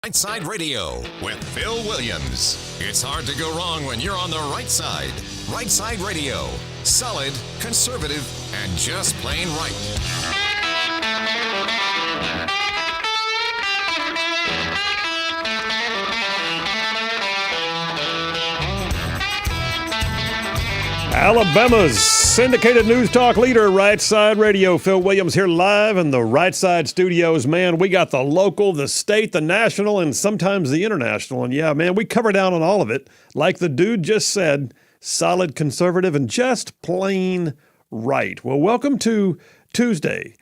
Rightside Radio with Phil Williams. It's hard to go wrong when you're on the right side. Rightside Radio. Solid, conservative, and just plain right. Alabama's syndicated news talk leader, Rightside Radio. Phil Williams here live in the Rightside studios. Man, we got the local, the state, the national, and sometimes the international. And yeah, man, we cover down on all of it. Like the dude just said, solid, conservative, and just plain right. Well, welcome to Tuesday,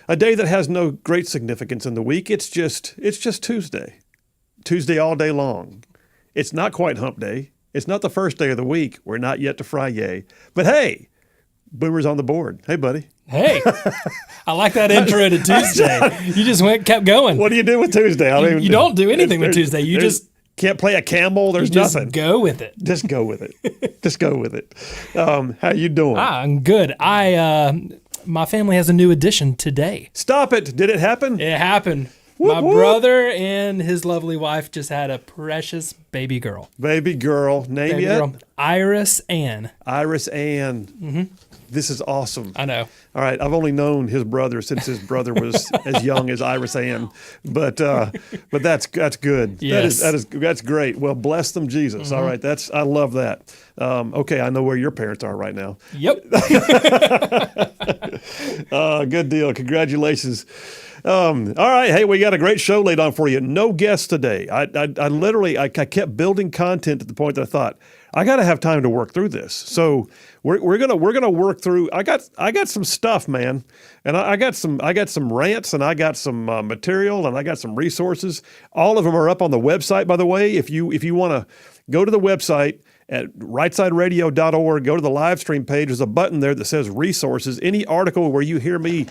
a day that has no great significance in the week. It's just Tuesday. Tuesday all day long. It's not quite hump day. It's not the first day of the week. We're not yet to Friday. But hey, Boomer's on the board. Hey, buddy. Hey, I like that intro to Tuesday. You just kept going. What do you do with Tuesday? You don't do anything with Tuesday. You just can't play a camel. There's nothing. Just go with it. Just go with it. Just go with it. How you doing? I'm good. My family has a new addition today. Stop it. Did it happen? It happened. My brother and his lovely wife just had a precious baby girl. Baby girl. Name yet? Girl. Iris Ann. Iris Ann. Mm-hmm. This is awesome. I know. All right. I've only known his brother since his brother was as young as Iris Ann. But that's good. Yes. That's great. Well, bless them, Jesus. Mm-hmm. All right. I love that. Okay. I know where your parents are right now. Yep. Good deal. Congratulations. All right. Hey, we got a great show laid on for you. No guests today. I literally kept building content to the point that I thought I got to have time to work through this. So we're gonna work through. I got some stuff, man, and I got some rants, and I got some material, and I got some resources. All of them are up on the website, by the way. If you want to go to the website at rightsideradio.org, go to the live stream page. There's a button there that says resources. Any article where you hear me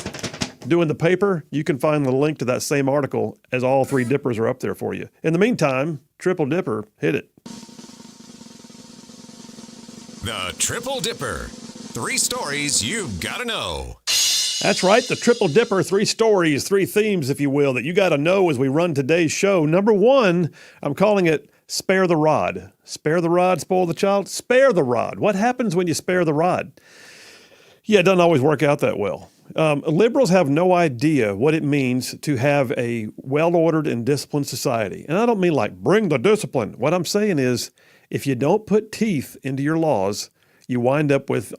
doing the paper, you can find the link to that same article, as all three dippers are up there for you. In the meantime, Triple Dipper, hit it. The Triple Dipper. 3 stories you've got to know. That's right, the Triple Dipper, 3 stories, 3 themes, if you will, that you got to know as we run today's show. Number 1, I'm calling it Spare the Rod. Spare the rod, spoil the child. Spare the rod. What happens when you spare the rod? Yeah, it doesn't always work out that well. Liberals have no idea what it means to have a well-ordered and disciplined society. And I don't mean like bring the discipline. What I'm saying is if you don't put teeth into your laws, you wind up with,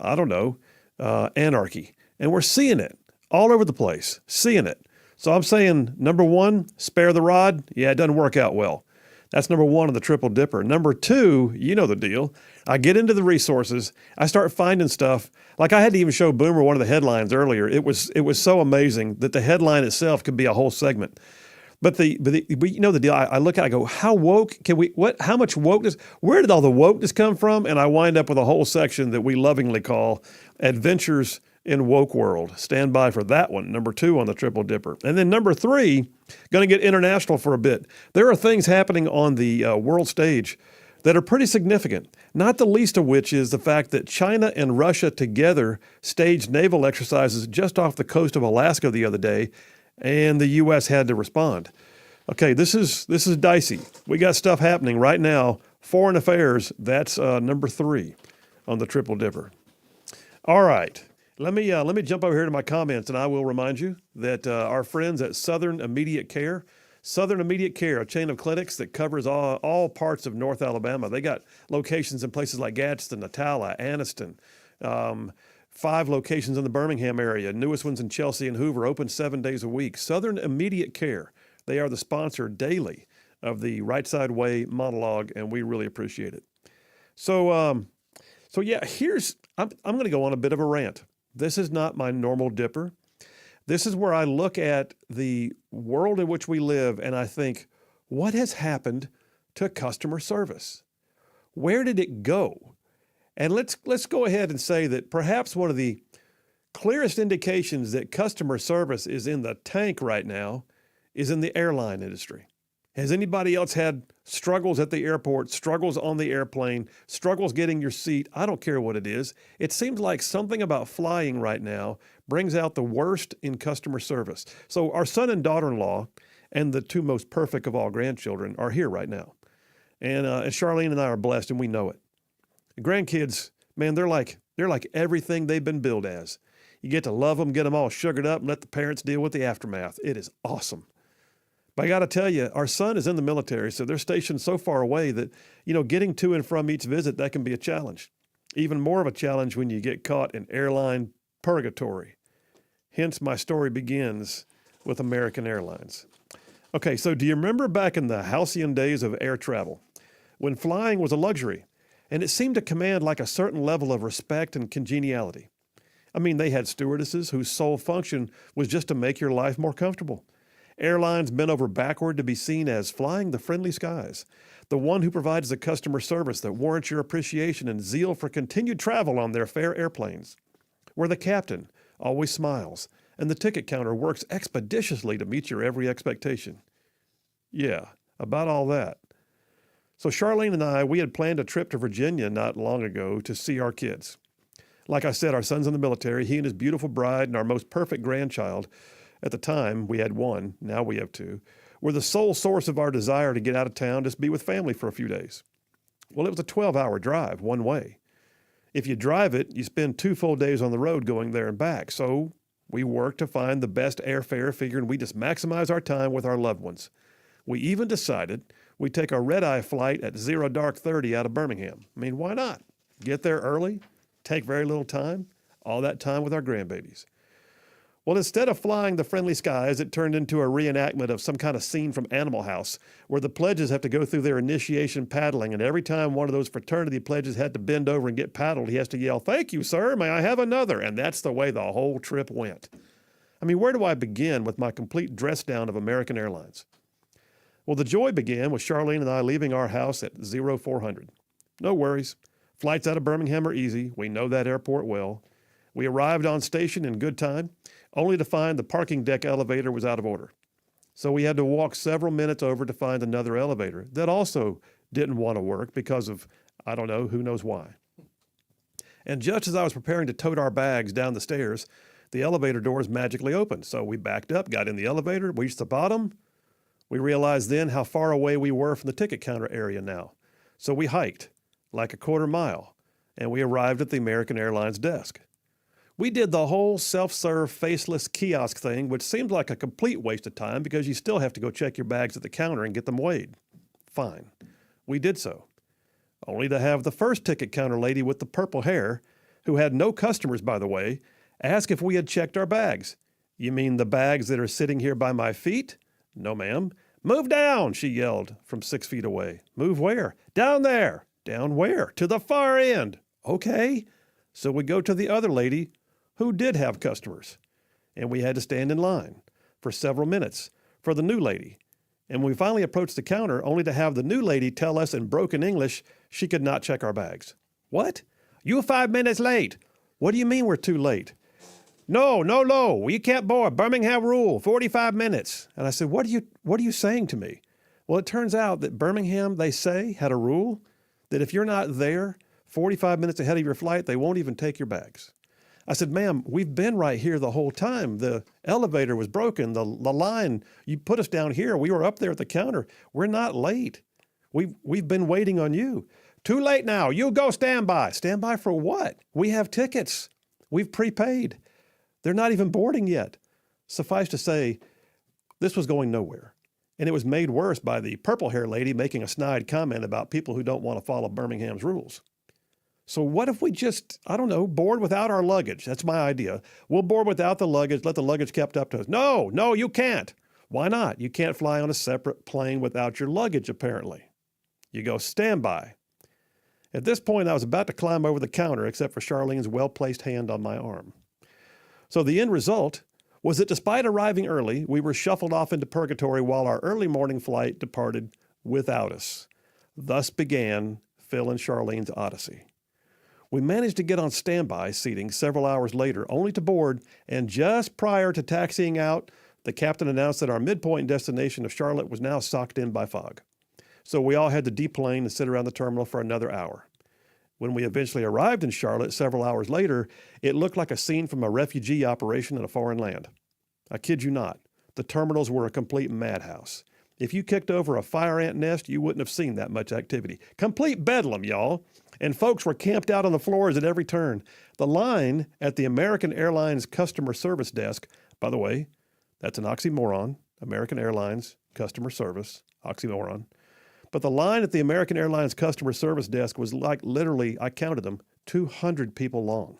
anarchy. And we're seeing it all over the place, seeing it. So I'm saying, number 1, spare the rod. Yeah, it doesn't work out well. That's number 1 on the Triple Dipper. Number 2, you know the deal. I get into the resources. I start finding stuff. Like I had to even show Boomer one of the headlines earlier. It was so amazing that the headline itself could be a whole segment. But you know the deal. I look at it, I go, how woke can we? How much wokeness? Where did all the wokeness come from? And I wind up with a whole section that we lovingly call Adventures in Woke World. Stand by for that one, number 2 on the Triple Dipper. And then number 3, going to get international for a bit. There are things happening on the world stage that are pretty significant, not the least of which is the fact that China and Russia together staged naval exercises just off the coast of Alaska the other day, and the U.S. had to respond. Okay, this is dicey. We got stuff happening right now. Foreign affairs, that's number 3 on the Triple Dipper. All right. Let me jump over here to my comments, and I will remind you that our friends at Southern Immediate Care, a chain of clinics that covers all parts of North Alabama. They got locations in places like Gadsden, Atala, Anniston, 5 locations in the Birmingham area, newest ones in Chelsea and Hoover, open 7 days a week. Southern Immediate Care, they are the sponsor daily of the Right Side Way monologue, and we really appreciate it. So yeah, I'm going to go on a bit of a rant. This is not my normal dipper. This is where I look at the world in which we live and I think, what has happened to customer service? Where did it go? And let's go ahead and say that perhaps one of the clearest indications that customer service is in the tank right now is in the airline industry. Has anybody else had struggles at the airport, struggles on the airplane, struggles getting your seat? I don't care what it is. It seems like something about flying right now brings out the worst in customer service. So our son and daughter-in-law and the two most perfect of all grandchildren are here right now. And Charlene and I are blessed, and we know it. The grandkids, man, they're like everything they've been billed as. You get to love them, get them all sugared up, and let the parents deal with the aftermath. It is awesome. But I got to tell you, our son is in the military, so they're stationed so far away that, getting to and from each visit, that can be a challenge. Even more of a challenge when you get caught in airline purgatory. Hence, my story begins with American Airlines. Okay, so do you remember back in the halcyon days of air travel, when flying was a luxury, and it seemed to command like a certain level of respect and congeniality? I mean, they had stewardesses whose sole function was just to make your life more comfortable. Airlines bent over backward to be seen as flying the friendly skies, the one who provides the customer service that warrants your appreciation and zeal for continued travel on their fair airplanes, where the captain always smiles and the ticket counter works expeditiously to meet your every expectation. Yeah, about all that. So Charlene and I, we had planned a trip to Virginia not long ago to see our kids. Like I said, our son's in the military, he and his beautiful bride and our most perfect grandchild. At the time, we had one, now we have two, were the sole source of our desire to get out of town, just be with family for a few days. Well, it was a 12-hour drive, one way. If you drive it, you spend 2 full days on the road going there and back. So we worked to find the best airfare, figuring we just maximize our time with our loved ones. We even decided we'd take a red-eye flight at 0:30 out of Birmingham. I mean, why not? Get there early, take very little time, all that time with our grandbabies. Well, instead of flying the friendly skies, it turned into a reenactment of some kind of scene from Animal House, where the pledges have to go through their initiation paddling, and every time one of those fraternity pledges had to bend over and get paddled, he has to yell, "Thank you, sir, may I have another?" And that's the way the whole trip went. I mean, where do I begin with my complete dress down of American Airlines? Well, the joy began with Charlene and I leaving our house at 0400. No worries. Flights out of Birmingham are easy. We know that airport well. We arrived on station in good time, only to find the parking deck elevator was out of order. So we had to walk several minutes over to find another elevator that also didn't want to work because of, I don't know, who knows why. And just as I was preparing to tote our bags down the stairs, the elevator doors magically opened. So we backed up, got in the elevator, reached the bottom. We realized then how far away we were from the ticket counter area now. So we hiked like a quarter mile, and we arrived at the American Airlines desk. We did the whole self-serve, faceless kiosk thing, which seemed like a complete waste of time because you still have to go check your bags at the counter and get them weighed. Fine. We did so, only to have the first ticket counter lady with the purple hair, who had no customers, by the way, ask if we had checked our bags. "You mean the bags that are sitting here by my feet?" "No, ma'am." "Move down," she yelled from 6 feet away. "Move where?" "Down there." "Down where?" "To the far end." "Okay." So we go to the other lady who did have customers, and we had to stand in line for several minutes for the new lady. And we finally approached the counter only to have the new lady tell us in broken English she could not check our bags. "What? You're 5 minutes late." "What do you mean we're too late?" No, we can't board. Birmingham rule, 45 minutes. And I said, what are you saying to me? Well, it turns out that Birmingham, they say, had a rule that if you're not there 45 minutes ahead of your flight, they won't even take your bags. I said, "Ma'am, we've been right here the whole time. The elevator was broken. The line, you put us down here. We were up there at the counter. We're not late. We've been waiting on you." "Too late now. You go stand by." "Stand by for what? We have tickets. We've prepaid. They're not even boarding yet." Suffice to say, this was going nowhere. And it was made worse by the purple hair lady making a snide comment about people who don't want to follow Birmingham's rules. So what if we just, board without our luggage? That's my idea. We'll board without the luggage, let the luggage kept up to us. No, you can't. Why not? You can't fly on a separate plane without your luggage, apparently. You go stand by. At this point, I was about to climb over the counter, except for Charlene's well-placed hand on my arm. So the end result was that despite arriving early, we were shuffled off into purgatory while our early morning flight departed without us. Thus began Phil and Charlene's odyssey. We managed to get on standby seating several hours later, only to board, and just prior to taxiing out, the captain announced that our midpoint destination of Charlotte was now socked in by fog. So we all had to deplane and sit around the terminal for another hour. When we eventually arrived in Charlotte several hours later, it looked like a scene from a refugee operation in a foreign land. I kid you not. The terminals were a complete madhouse. If you kicked over a fire ant nest, you wouldn't have seen that much activity. Complete bedlam, y'all. And folks were camped out on the floors at every turn. The line at the American Airlines customer service desk, by the way, that's an oxymoron. American Airlines customer service, oxymoron. But the line at the American Airlines customer service desk was like literally, I counted them, 200 people long.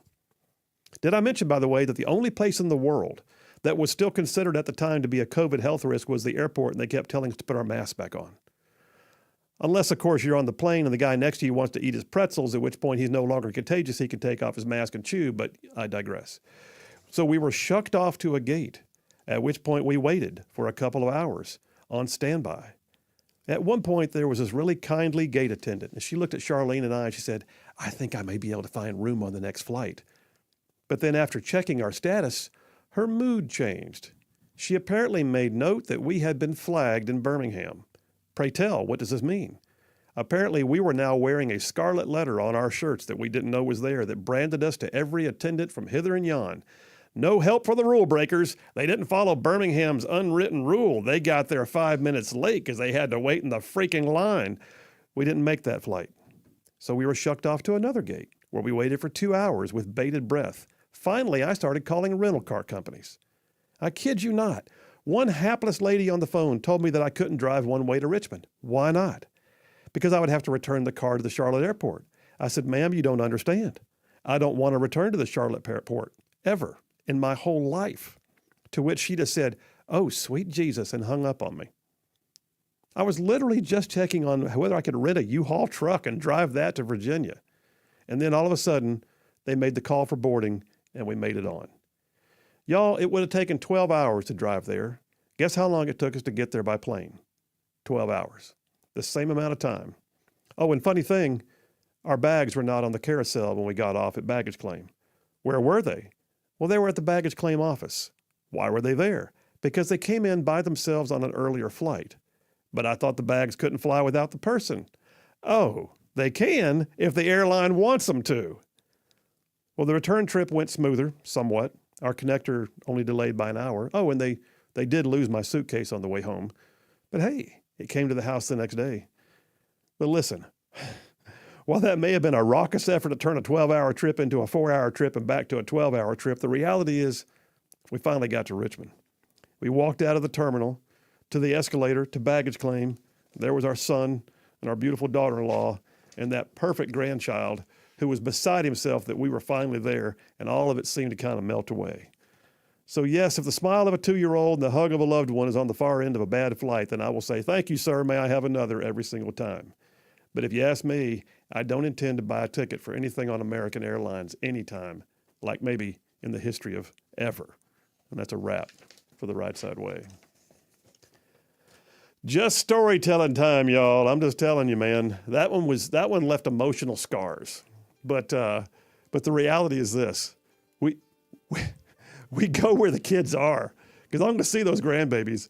Did I mention, by the way, that the only place in the world that was still considered at the time to be a COVID health risk was the airport, and they kept telling us to put our masks back on? Unless, of course, you're on the plane and the guy next to you wants to eat his pretzels, at which point he's no longer contagious. He can take off his mask and chew, but I digress. So we were shucked off to a gate, at which point we waited for a couple of hours on standby. At one point, there was this really kindly gate attendant, and she looked at Charlene and I, and she said, "I think I may be able to find room on the next flight." But then after checking our status, her mood changed. She apparently made note that we had been flagged in Birmingham. Pray tell, what does this mean? Apparently, we were now wearing a scarlet letter on our shirts that we didn't know was there that branded us to every attendant from hither and yon. No help for the rule breakers. They didn't follow Birmingham's unwritten rule. They got there 5 minutes late because they had to wait in the freaking line. We didn't make that flight. So we were shucked off to another gate where we waited for 2 hours with bated breath. Finally, I started calling rental car companies. I kid you not. One hapless lady on the phone told me that I couldn't drive one way to Richmond. Why not? Because I would have to return the car to the Charlotte airport. I said, "Ma'am, you don't understand. I don't want to return to the Charlotte airport ever in my whole life." To which she just said, "Oh, sweet Jesus," and hung up on me. I was literally just checking on whether I could rent a U-Haul truck and drive that to Virginia. And then all of a sudden, they made the call for boarding, and we made it on. Y'all, it would have taken 12 hours to drive there. Guess how long it took us to get there by plane? 12 hours. The same amount of time. Oh, and funny thing, our bags were not on the carousel when we got off at baggage claim. Where were they? Well, they were at the baggage claim office. Why were they there? Because they came in by themselves on an earlier flight. But I thought the bags couldn't fly without the person. Oh, they can if the airline wants them to. Well, the return trip went smoother, somewhat. Our connector only delayed by an hour. Oh, and they did lose my suitcase on the way home. But hey, it came to the house the next day. But listen, while that may have been a raucous effort to turn a 12-hour trip into a 4-hour trip and back to a 12-hour trip, the reality is we finally got to Richmond. We walked out of the terminal to the escalator to baggage claim. There was our son and our beautiful daughter-in-law and that perfect grandchild who was beside himself that we were finally there, and all of it seemed to kind of melt away. So yes, if the smile of a 2-year-old and the hug of a loved one is on the far end of a bad flight, then I will say, "Thank you, sir, may I have another," every single time. But if you ask me, I don't intend to buy a ticket for anything on American Airlines anytime, like maybe in the history of ever. And that's a wrap for the Rightside Way. Just storytelling time, y'all. I'm just telling you, man. That one left emotional scars. But the reality is this: we go where the kids are, because I'm going to see those grandbabies.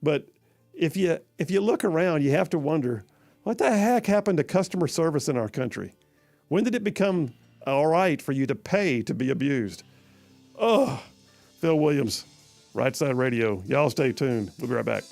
But if you look around, you have to wonder, what the heck happened to customer service in our country? When did it become all right for you to pay to be abused? Oh, Phil Williams, Rightside Radio. Y'all stay tuned. We'll be right back.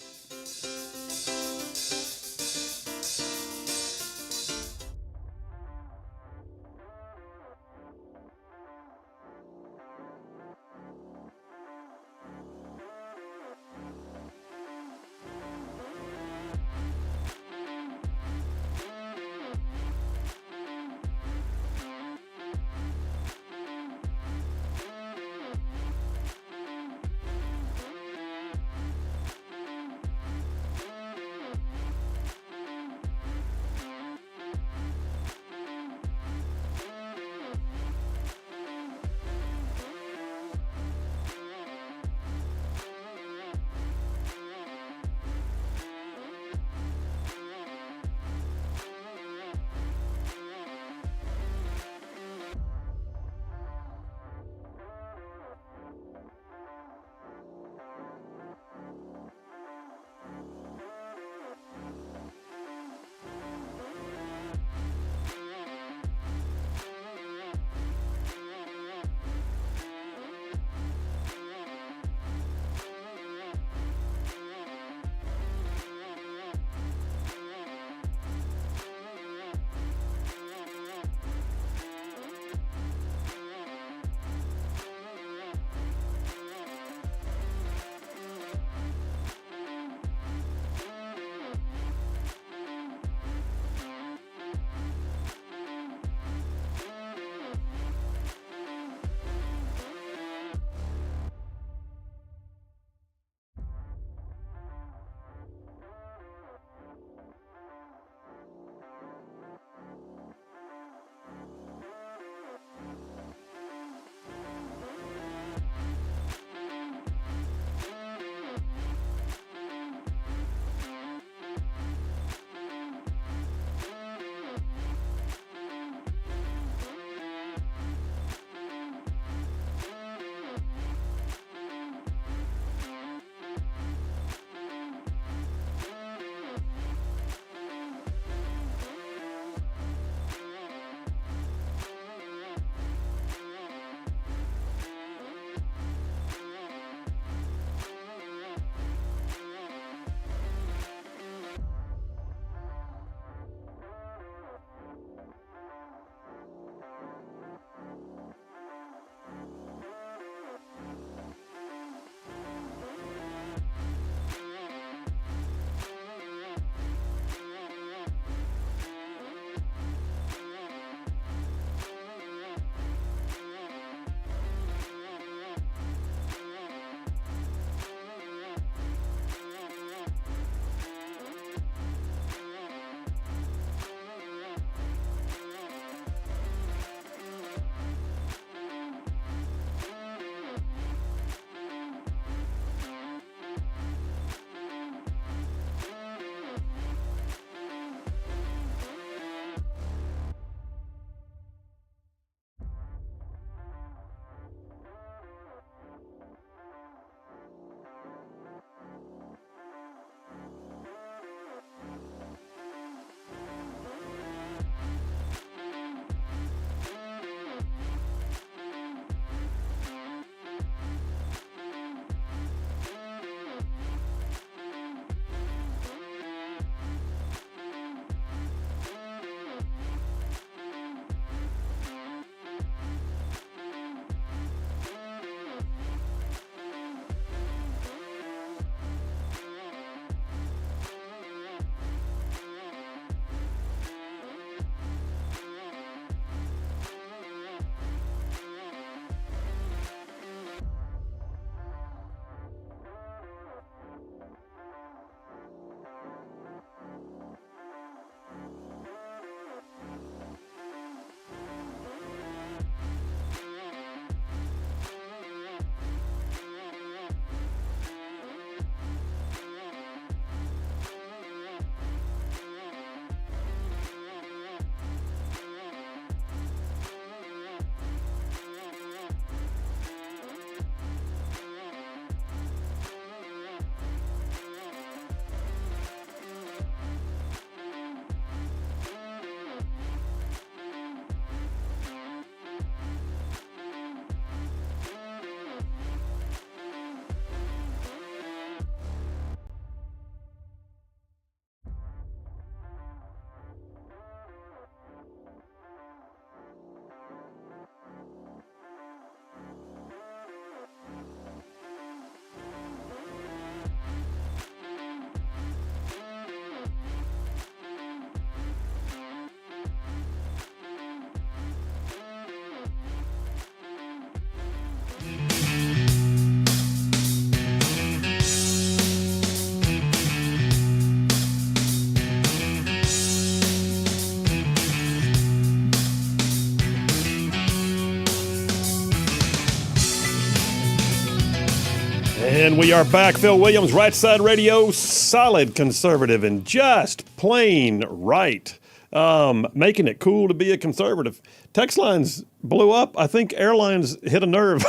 And we are back. Phil Williams, Rightside Radio, solid conservative and just plain right. Making it cool to be a conservative. Text lines blew up. I think airlines hit a nerve.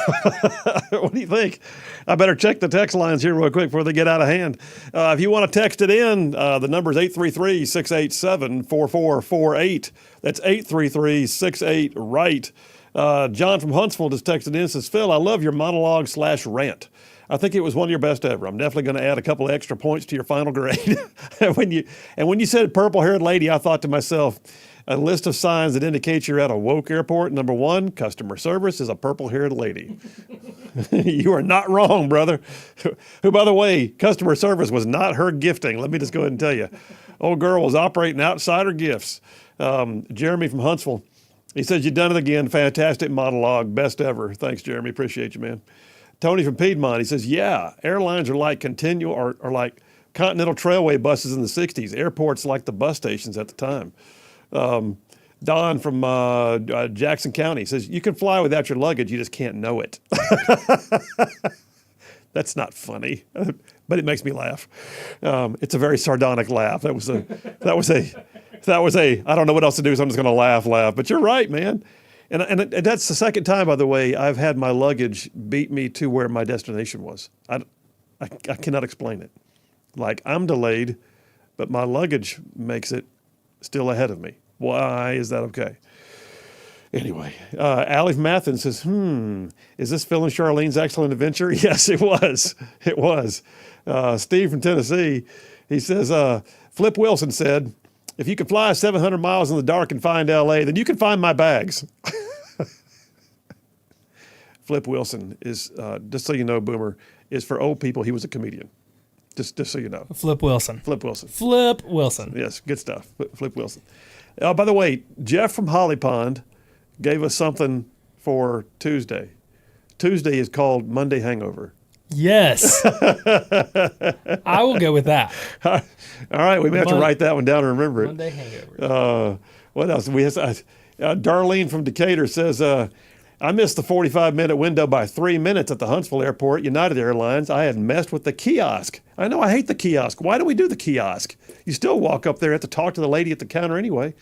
What do you think? I better check the text lines here real quick before they get out of hand. If you want to text it in, the number is 833-687-4448. That's 833-68-RIGHT. John from Huntsville just texted in and says, Phil, I love your monologue/rant. I think it was one of your best ever. I'm definitely going to add a couple of extra points to your final grade. when you said purple-haired lady, I thought to myself, a list of signs that indicate you're at a woke airport. Number one, customer service is a purple-haired lady. You are not wrong, brother. Who, by the way, customer service was not her gifting. Let me just go ahead and tell you. Old girl was operating outside her gifts. Jeremy from Huntsville, he says, you've done it again. Fantastic monologue. Best ever. Thanks, Jeremy. Appreciate you, man. Tony from Piedmont, he says, yeah, airlines are like are like Continental Trailway buses in the 60s. Airports like the bus stations at the time. Don from Jackson County says, you can fly without your luggage, you just can't know it. That's not funny, but it makes me laugh. It's a very sardonic laugh. That was a, I don't know what else to do, so I'm just going to laugh. But you're right, man. And that's the second time, by the way, I've had my luggage beat me to where my destination was. I cannot explain it. Like, I'm delayed, but my luggage makes it still ahead of me. Why is that okay? Anyway, Allie from Athens says, is this Phil and Charlene's excellent adventure? Yes, it was. It was. Steve from Tennessee, he says, Flip Wilson said, if you can fly 700 miles in the dark and find L.A., then you can find my bags. Flip Wilson is, just so you know, Boomer, is for old people. He was a comedian. Just so you know. Flip Wilson. Flip Wilson. Flip Wilson. Yes, good stuff. Flip Wilson. By the way, Jeff from Holly Pond gave us something for Tuesday. Tuesday is called Monday Hangover. Yes. I will go with that. All right, we may have to write that one down and remember it. Monday Hangover. What else? Darlene from Decatur says, I missed the 45-minute window by 3 minutes at the Huntsville Airport, United Airlines. I had messed with the kiosk. I know, I hate the kiosk. Why do we do the kiosk? You still walk up there, have to talk to the lady at the counter anyway.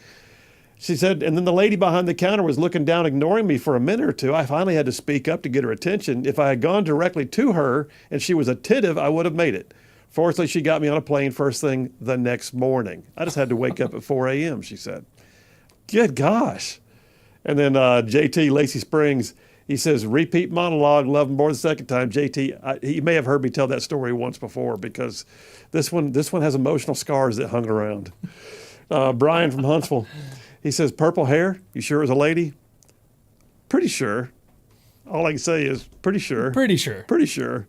She said, and then the lady behind the counter was looking down, ignoring me for a minute or two. I finally had to speak up to get her attention. If I had gone directly to her and she was attentive, I would have made it. Fortunately, she got me on a plane first thing the next morning. I just had to wake up at 4 a.m., she said. Good gosh. And then JT, Lacey Springs, he says, repeat monologue, love him more the second time. JT, he may have heard me tell that story once before because this one has emotional scars that hung around. Brian from Huntsville, he says, purple hair, you sure it was a lady? Pretty sure. All I can say is pretty sure. Pretty sure. Pretty sure.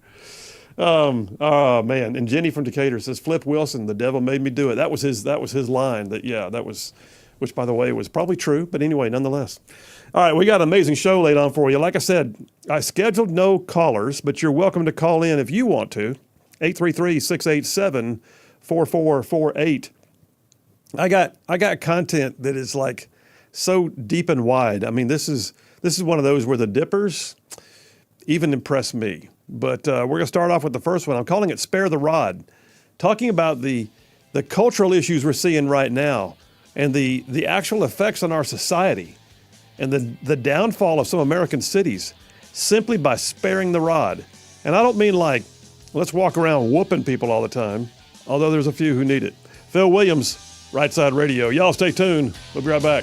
Oh man. And Jenny from Decatur says, Flip Wilson, the devil made me do it. That was his line which by the way was probably true, but anyway, nonetheless. All right, we got an amazing show laid on for you. Like I said, I scheduled no callers, but you're welcome to call in if you want to. 833-687-4448. I got content that is like so deep and wide. I mean, this is one of those where the dippers even impress me. But we're going to start off with the first one. I'm calling it Spare the Rod, talking about the cultural issues we're seeing right now and the actual effects on our society and the downfall of some American cities simply by sparing the rod. And I don't mean like, let's walk around whooping people all the time, although there's a few who need it. Phil Williams, Rightside Radio. Y'all stay tuned. We'll be right back.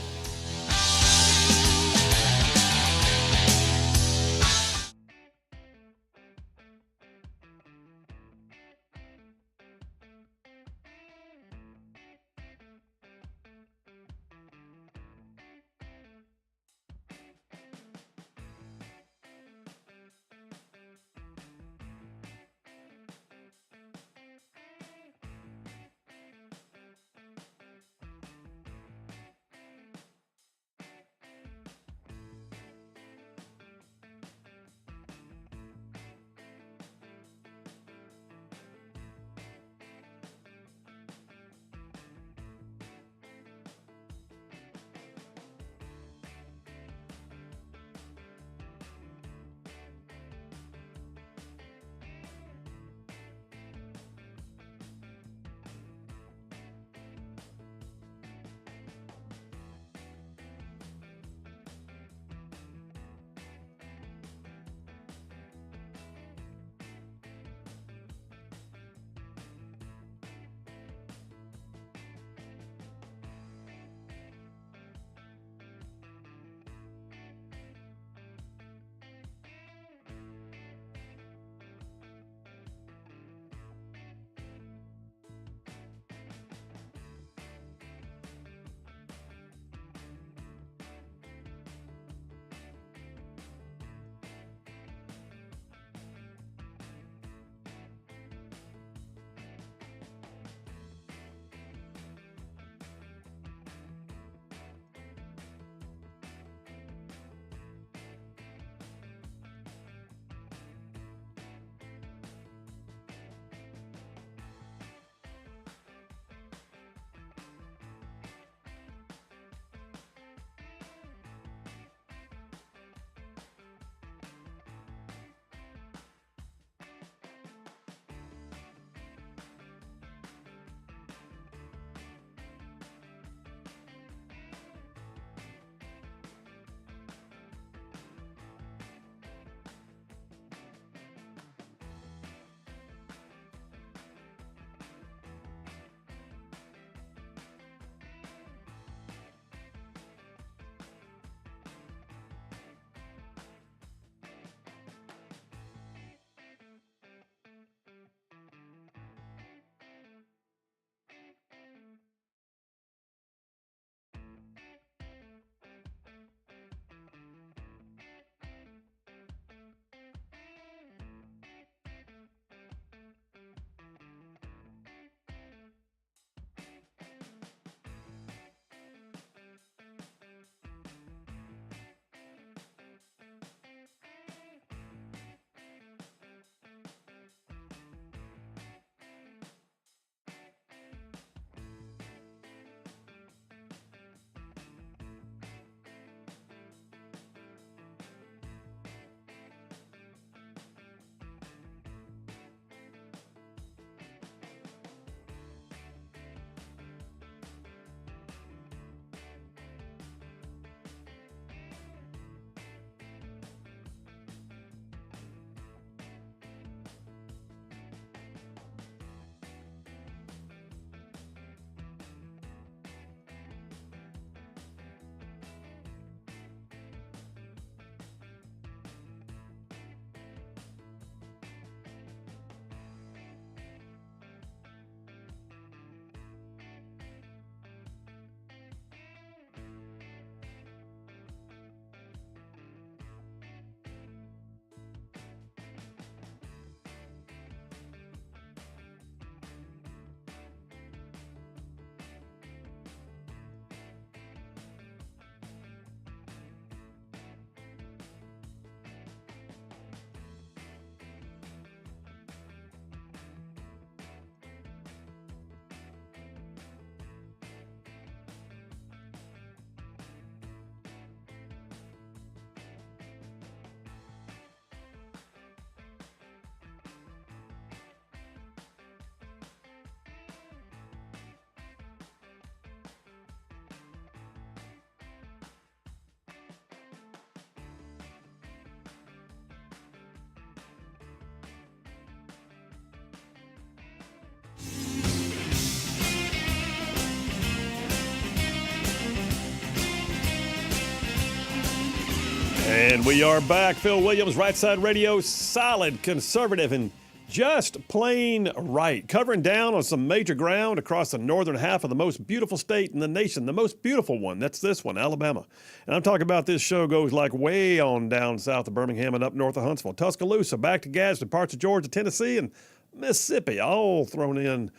And we are back. Phil Williams, Rightside Radio, solid, conservative, and just plain right. Covering down on some major ground across the northern half of the most beautiful state in the nation, the most beautiful one. That's this one, Alabama. And I'm talking about this show goes like way on down south of Birmingham and up north of Huntsville, Tuscaloosa, back to Gadsden, parts of Georgia, Tennessee, and Mississippi, all thrown in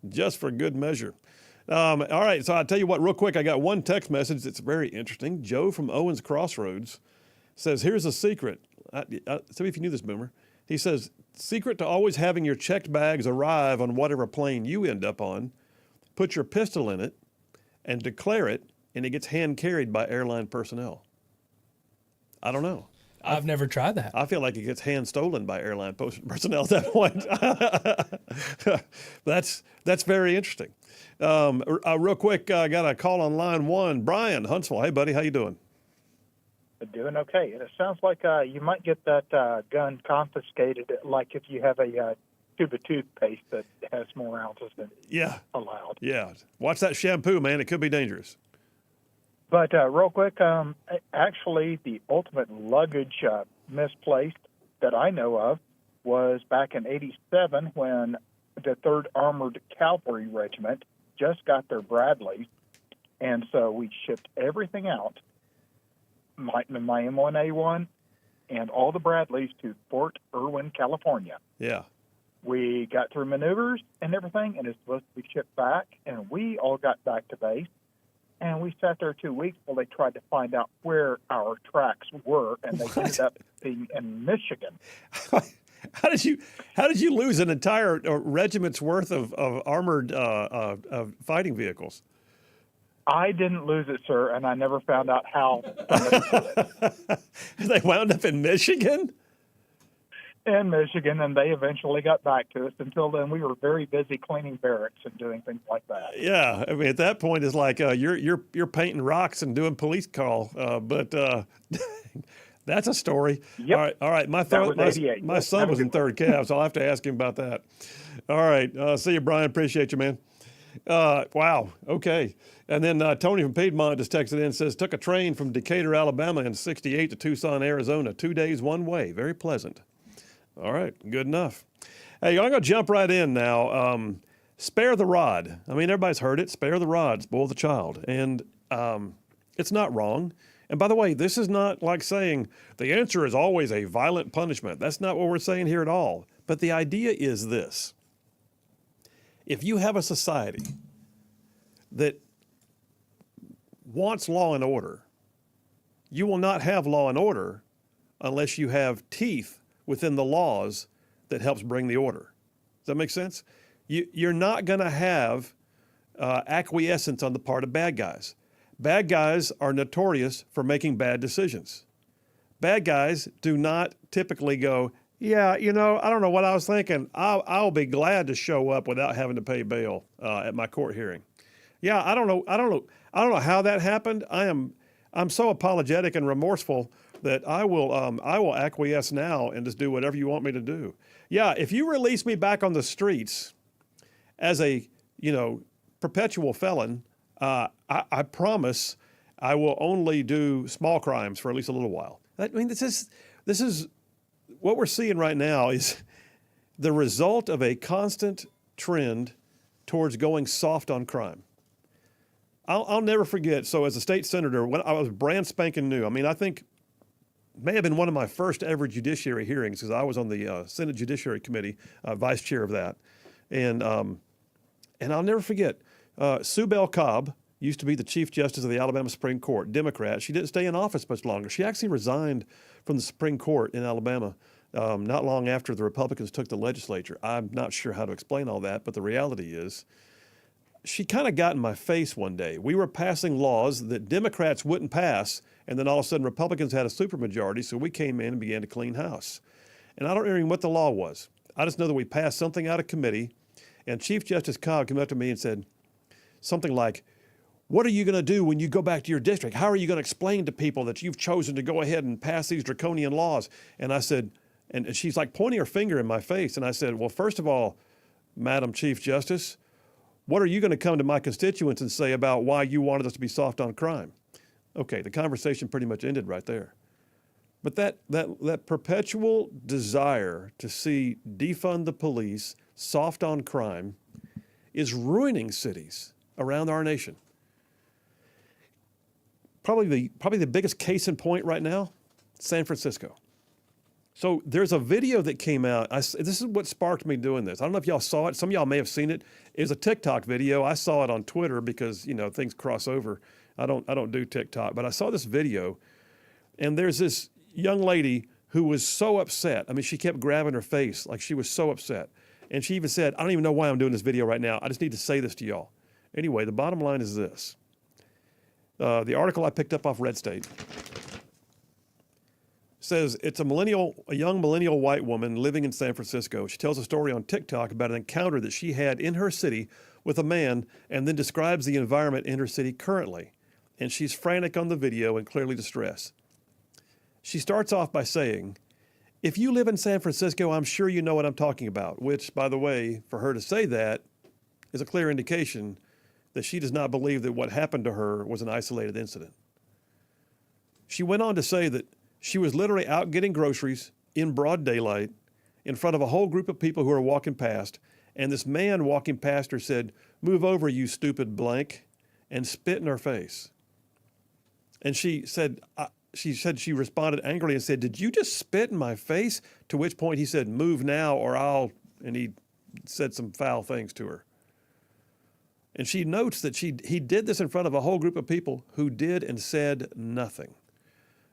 just for good measure. All right, so I'll tell you what, real quick, I got one text message that's very interesting. Joe from Owens Crossroads says, here's a secret. See if you knew this, Boomer. He says, secret to always having your checked bags arrive on whatever plane you end up on, put your pistol in it and declare it, and it gets hand carried by airline personnel. I don't know. I've never tried that. I feel like it gets hand stolen by airline personnel at that point. That's very interesting. Real quick, I got a call on line one. Brian, Huntsville. Hey, buddy, how you doing? Doing okay. It sounds like you might get that gun confiscated, like if you have a tube of toothpaste that has more ounces than allowed. Yeah. Watch that shampoo, man. It could be dangerous. But real quick, actually, the ultimate luggage misplaced that I know of was back in '87 when the 3rd Armored Cavalry Regiment just got their Bradleys, and so we shipped everything out, my M1A1 and all the Bradleys, to Fort Irwin, California. Yeah. We got through maneuvers and everything, and it's supposed to be shipped back, and we all got back to base. And we sat there 2 weeks while they tried to find out where our tracks were, and they ended up being in Michigan. How did you lose an entire regiment's worth of armored fighting vehicles? I didn't lose it, sir, and I never found out how. They wound up in Michigan? In Michigan, and they eventually got back to us. Until then, we were very busy cleaning barracks and doing things like that. Yeah, I mean, at that point, it's like you're painting rocks and doing police call. But that's a story. Yep. All right. My son was in 3rd Cav, so I'll have to ask him about that. All right. See you, Brian. Appreciate you, man. Wow. Okay. And then Tony from Piedmont just texted in and says, took a train from Decatur, Alabama in '68 to Tucson, Arizona. 2 days, one way. Very pleasant. All right. Good enough. Hey, I'm going to jump right in now. Spare the rod. I mean, everybody's heard it. Spare the rod, spoil the child. And it's not wrong. And by the way, this is not like saying the answer is always a violent punishment. That's not what we're saying here at all. But the idea is this. If you have a society that wants law and order, you will not have law and order unless you have teeth within the laws that helps bring the order. Does that make sense? You're not going to have acquiescence on the part of bad guys. Bad guys are notorious for making bad decisions. Bad guys do not typically go, yeah, I don't know what I was thinking. I'll be glad to show up without having to pay bail at my court hearing. Yeah, I don't know how that happened. I'm so apologetic and remorseful that I will acquiesce now and just do whatever you want me to do. Yeah, if you release me back on the streets as a perpetual felon, I promise I will only do small crimes for at least a little while. I mean, this is what we're seeing right now is the result of a constant trend towards going soft on crime. I'll never forget. So as a state senator, when I was brand spanking new, I mean, I think may have been one of my first ever judiciary hearings because I was on the Senate Judiciary Committee, vice chair of that. And I'll never forget, Sue Bell Cobb used to be the Chief Justice of the Alabama Supreme Court, Democrat. She didn't stay in office much longer. She actually resigned from the Supreme Court in Alabama not long after the Republicans took the legislature. I'm not sure how to explain all that, but the reality is she kind of got in my face one day. We were passing laws that Democrats wouldn't pass, and then all of a sudden Republicans had a supermajority, so we came in and began to clean house. And I don't remember what the law was. I just know that we passed something out of committee, and Chief Justice Cobb came up to me and said something like, what are you going to do when you go back to your district? How are you going to explain to people that you've chosen to go ahead and pass these draconian laws? And I said, and she's like pointing her finger in my face, and I said, well, first of all, Madam Chief Justice, what are you going to come to my constituents and say about why you wanted us to be soft on crime? Okay, the conversation pretty much ended right there. But that perpetual desire to see defund the police, soft on crime, is ruining cities around our nation. Probably the biggest case in point right now, San Francisco. So there's a video that came out. This is what sparked me doing this. I don't know if y'all saw it. Some of y'all may have seen it. It was a TikTok video. I saw it on Twitter because, things cross over. I don't do TikTok, but I saw this video, and there's this young lady who was so upset. I mean, she kept grabbing her face like she was so upset. And she even said, I don't even know why I'm doing this video right now. I just need to say this to y'all. Anyway, the bottom line is this. The article I picked up off Red State says it's a young millennial white woman living in San Francisco. She tells a story on TikTok about an encounter that she had in her city with a man, and then describes the environment in her city currently. And she's frantic on the video and clearly distressed. She starts off by saying, if you live in San Francisco, I'm sure you know what I'm talking about, which, by the way, for her to say that is a clear indication that she does not believe that what happened to her was an isolated incident. She went on to say that she was literally out getting groceries in broad daylight in front of a whole group of people who were walking past, and this man walking past her said, "Move over, you stupid blank," and spit in her face. And she said she responded angrily and said, "Did you just spit in my face?" To which point he said, "Move now or I'll," and he said some foul things to her. And she notes that he did this in front of a whole group of people who did and said nothing.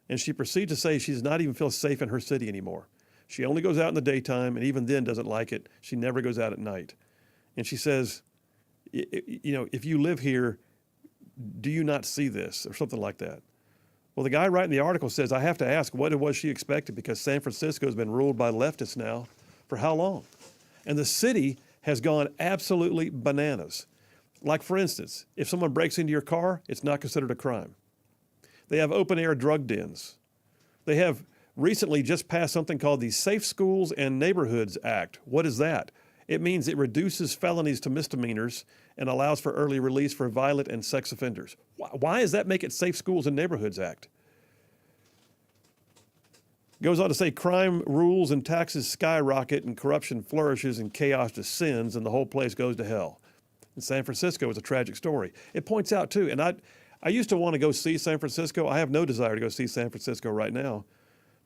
And she proceeds to say she does not even feel safe in her city anymore. She only goes out in the daytime, and even then doesn't like it. She never goes out at night. And she says, if you live here, do you not see this? Or something like that. Well, the guy writing the article says, I have to ask, what was she expected? Because San Francisco has been ruled by leftists now for how long? And the city has gone absolutely bananas. Like, for instance, if someone breaks into your car, it's not considered a crime. They have open-air drug dens. They have recently just passed something called the Safe Schools and Neighborhoods Act. What is that? It means it reduces felonies to misdemeanors and allows for early release for violent and sex offenders. Why does that make it Safe Schools and Neighborhoods Act? Goes on to say crime rules and taxes skyrocket and corruption flourishes and chaos descends and the whole place goes to hell. And San Francisco is a tragic story. It points out too, and I used to want to go see San Francisco. I have no desire to go see San Francisco right now.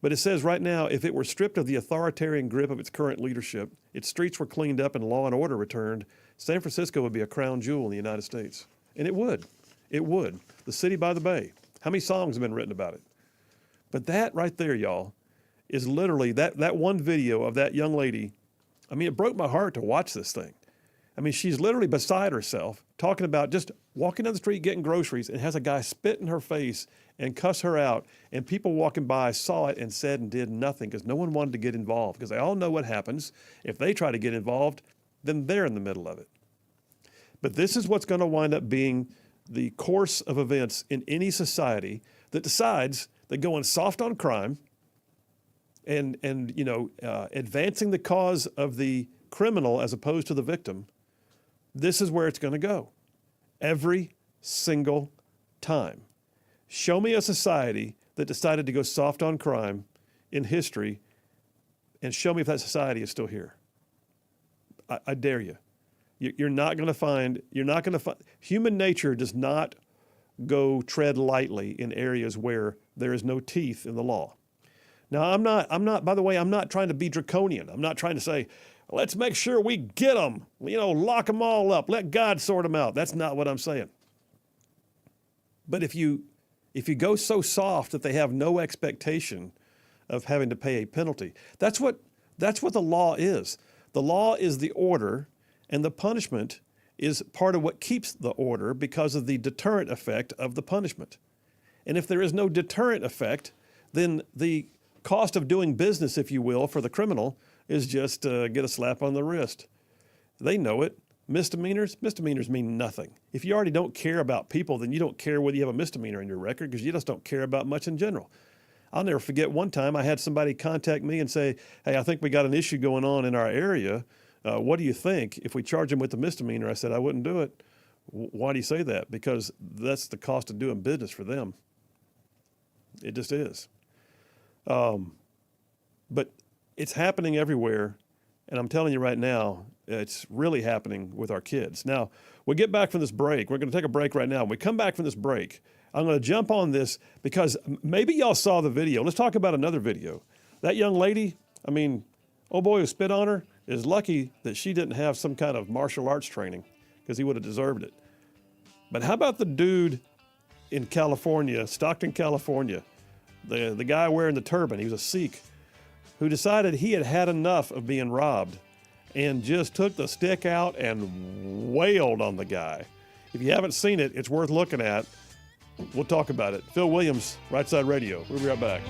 But it says right now, if it were stripped of the authoritarian grip of its current leadership, its streets were cleaned up and law and order returned, San Francisco would be a crown jewel in the United States. And it would. It would. The city by the bay. How many songs have been written about it? But that right there, y'all, is literally that one video of that young lady. I mean, it broke my heart to watch this thing. I mean, she's literally beside herself, talking about just walking down the street getting groceries and has a guy spit in her face and cuss her out. And people walking by saw it and said and did nothing because no one wanted to get involved because they all know what happens. If they try to get involved, then they're in the middle of it. But this is what's going to wind up being the course of events in any society that decides that going soft on crime and advancing the cause of the criminal as opposed to the victim, this is where it's going to go. Every single time. Show me a society that decided to go soft on crime in history and show me if that society is still here. I dare you. You're not going to find, human nature does not go tread lightly in areas where there is no teeth in the law. Now, I'm not, by the way, I'm not trying to be draconian. I'm not trying to say, let's make sure we get them, lock them all up, let God sort them out. That's not what I'm saying. But if you go so soft that they have no expectation of having to pay a penalty, that's what the law is. The law is the order, and the punishment is part of what keeps the order because of the deterrent effect of the punishment. And if there is no deterrent effect, then the cost of doing business, if you will, for the criminal is just get a slap on the wrist. They know it. Misdemeanors mean nothing. If you already don't care about people, then you don't care whether you have a misdemeanor in your record because you just don't care about much in general. I'll never forget one time I had somebody contact me and say, hey, I think we got an issue going on in our area. What do you think if we charge them with a misdemeanor? I said, I wouldn't do it. Why do you say that? Because that's the cost of doing business for them. It just is. But it's happening everywhere. And I'm telling you right now, it's really happening with our kids. Now, we get back from this break. We're going to take a break right now. When we come back from this break, I'm going to jump on this because maybe y'all saw the video. Let's talk about another video. That young lady, I mean, oh boy who spit on her is lucky that she didn't have some kind of martial arts training because he would have deserved it. But how about the dude in California, Stockton, California, the guy wearing the turban, he was a Sikh, who decided he had had enough of being robbed and just took the stick out and wailed on the guy. If you haven't seen it, it's worth looking at. We'll talk about it. Phil Williams, Rightside Radio. We'll be right back.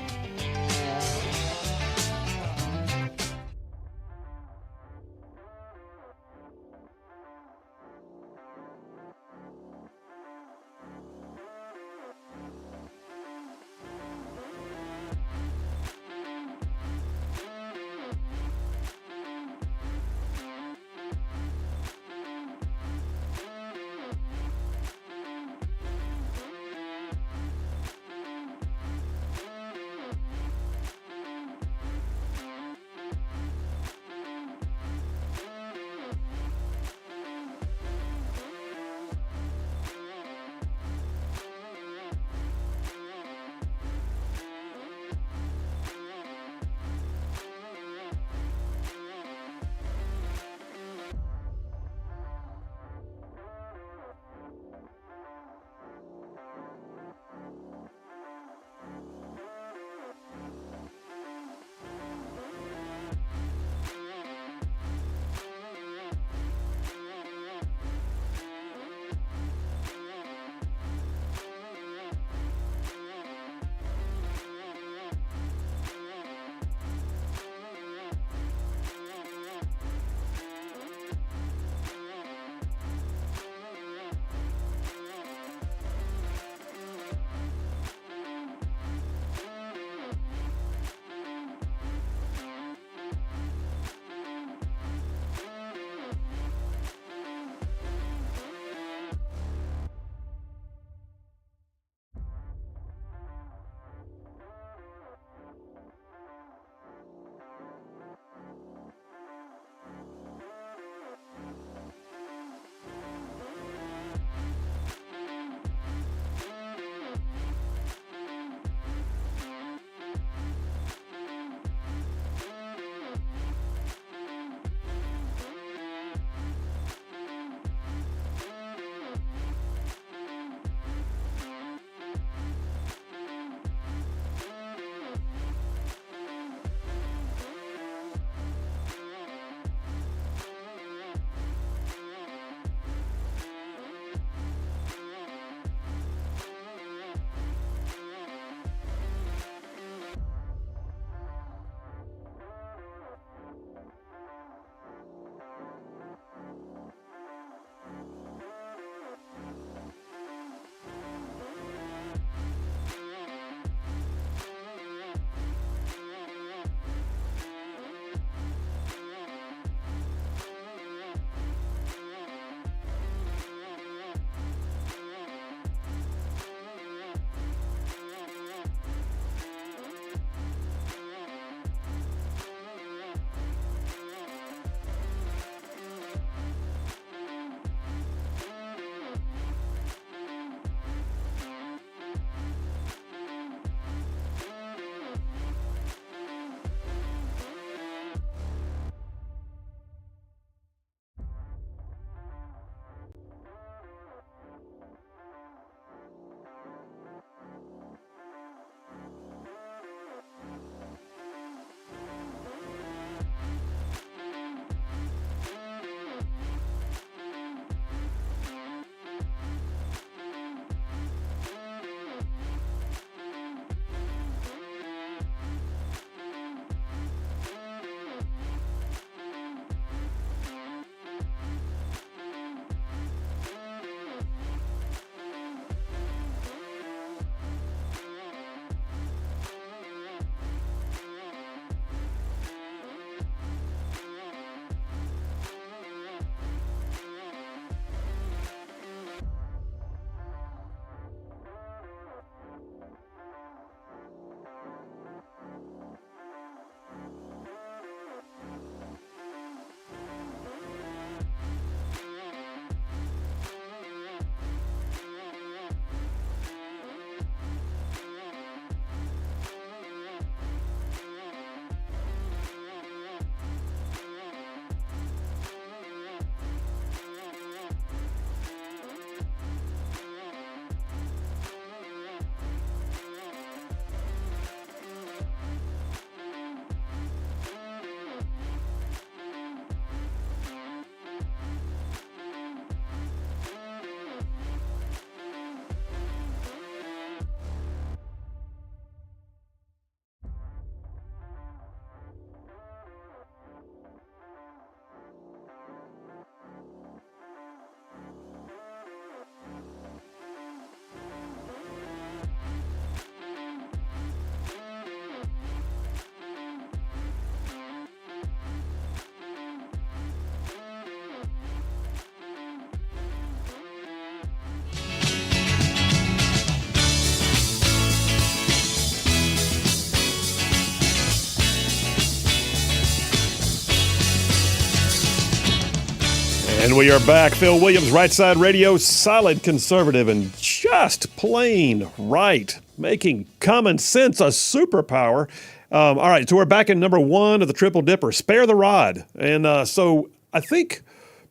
And we are back. Phil Williams, Rightside Radio, solid conservative and just plain right, making common sense a superpower. All right, so we're back in number one of the Triple Dipper, Spare the Rod. And so I think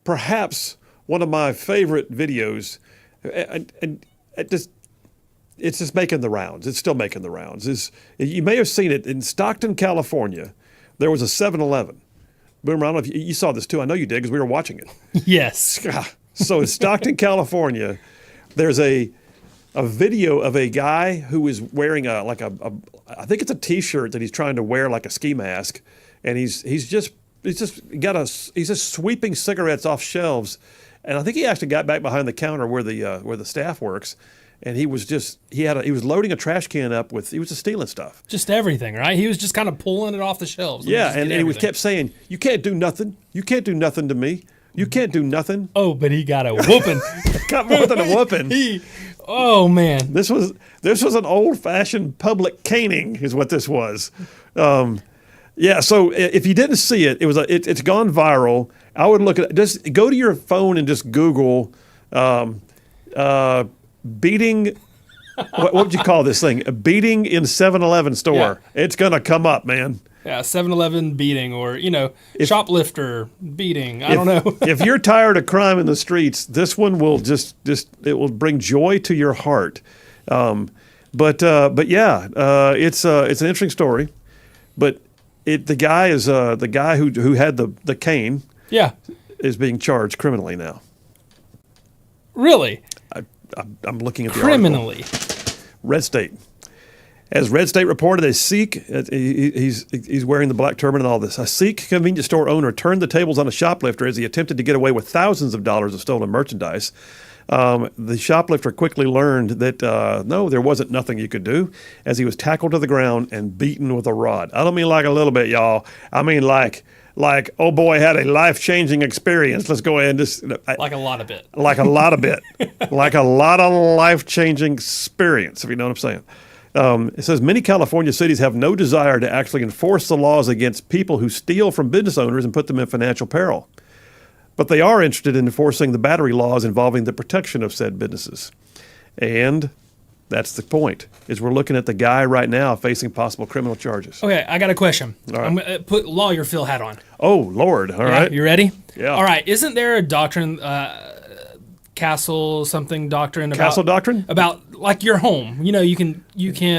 perhaps one of my favorite videos, and it's just making the rounds. It's still making the rounds. You may have seen it in Stockton, California. There was a 7-Eleven. Boomer, I don't know if you saw this too. I know you did because we were watching it. Yes. So in Stockton, California, there's a video of a guy who is wearing I think it's a T-shirt that he's trying to wear like a ski mask, and he's just sweeping cigarettes off shelves, and I think he actually got back behind the counter where the staff works. And he was loading a trash can up he was just stealing stuff. Just everything, right? He was just kind of pulling it off the shelves. Yeah, and he kept saying, "You can't do nothing. You can't do nothing to me. You can't do nothing." Oh, but he got a whooping. Got more than a whooping. Oh man, this was an old-fashioned public caning, is what this was. Yeah. So if you didn't see it, it's gone viral. I would look at just go to your phone and just Google. Beating, what would you call this thing? A beating in 7-Eleven store. Yeah. It's going to come up, man. Yeah, 7-Eleven beating or, shoplifter beating. I don't know. If you're tired of crime in the streets, this one will it will bring joy to your heart. But yeah, it's an interesting story. But the guy is the guy who had the cane. Yeah. Is being charged criminally now. Really? I'm looking at the criminally. Article. Red State. As Red State reported, a Sikh, he's wearing the black turban and all this. A Sikh convenience store owner turned the tables on a shoplifter as he attempted to get away with thousands of dollars of stolen merchandise. The shoplifter quickly learned that, no, there wasn't nothing you could do, as he was tackled to the ground and beaten with a rod. I don't mean like a little bit, y'all. I mean like, oh boy, had a life-changing experience. Let's go ahead and just... like a lot of bit. Like a lot of bit. Like a lot of life-changing experience, if you know what I'm saying. It says, many California cities have no desire to actually enforce the laws against people who steal from business owners and put them in financial peril. But they are interested in enforcing the battery laws involving the protection of said businesses. And... that's the point, is we're looking at the guy right now facing possible criminal charges. Okay, I got a question. All right. I'm going to put lawyer Phil hat on. Oh, Lord. All right. You ready? Yeah. All right. Isn't there a doctrine, Castle doctrine? Castle doctrine? About, like, your home. You can...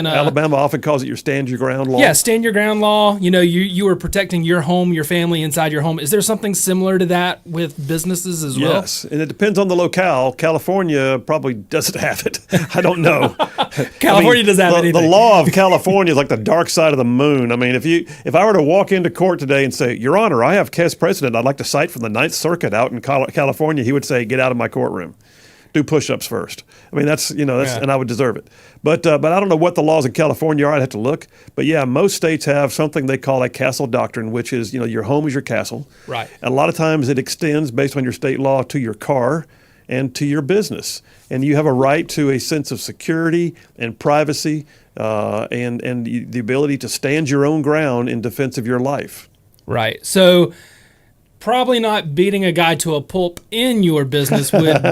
Alabama often calls it your stand your ground law. Yeah, stand your ground law. You are protecting your home, your family inside your home. Is there something similar to that with businesses as well? Yes, and it depends on the locale. California probably doesn't have it. I don't know. California doesn't have anything. The law of California is like the dark side of the moon. I mean, if I were to walk into court today and say, Your Honor, I have case precedent I'd like to cite from the Ninth Circuit out in California, he would say, get out of my courtroom. Do push-ups first. I mean, that's and I would deserve it. But I don't know what the laws in California are. I'd have to look. But yeah, most states have something they call a castle doctrine, which is, your home is your castle. Right. And a lot of times it extends based on your state law to your car and to your business. And you have a right to a sense of security and privacy and the ability to stand your own ground in defense of your life. Right. So probably not beating a guy to a pulp in your business would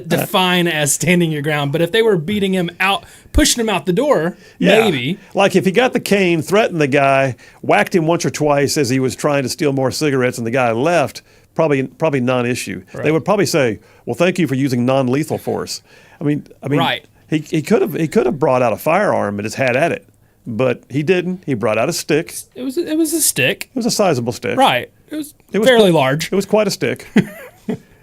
define as standing your ground. But if they were beating him out, pushing him out the door, maybe. Like if he got the cane, threatened the guy, whacked him once or twice as he was trying to steal more cigarettes and the guy left, probably non-issue. Right. They would probably say, well, thank you for using non-lethal force. I mean, right. He could have brought out a firearm and just had at it. But he didn't. He brought out a stick. It was a stick. It was a sizable stick. Right. It was fairly large. It was quite a stick.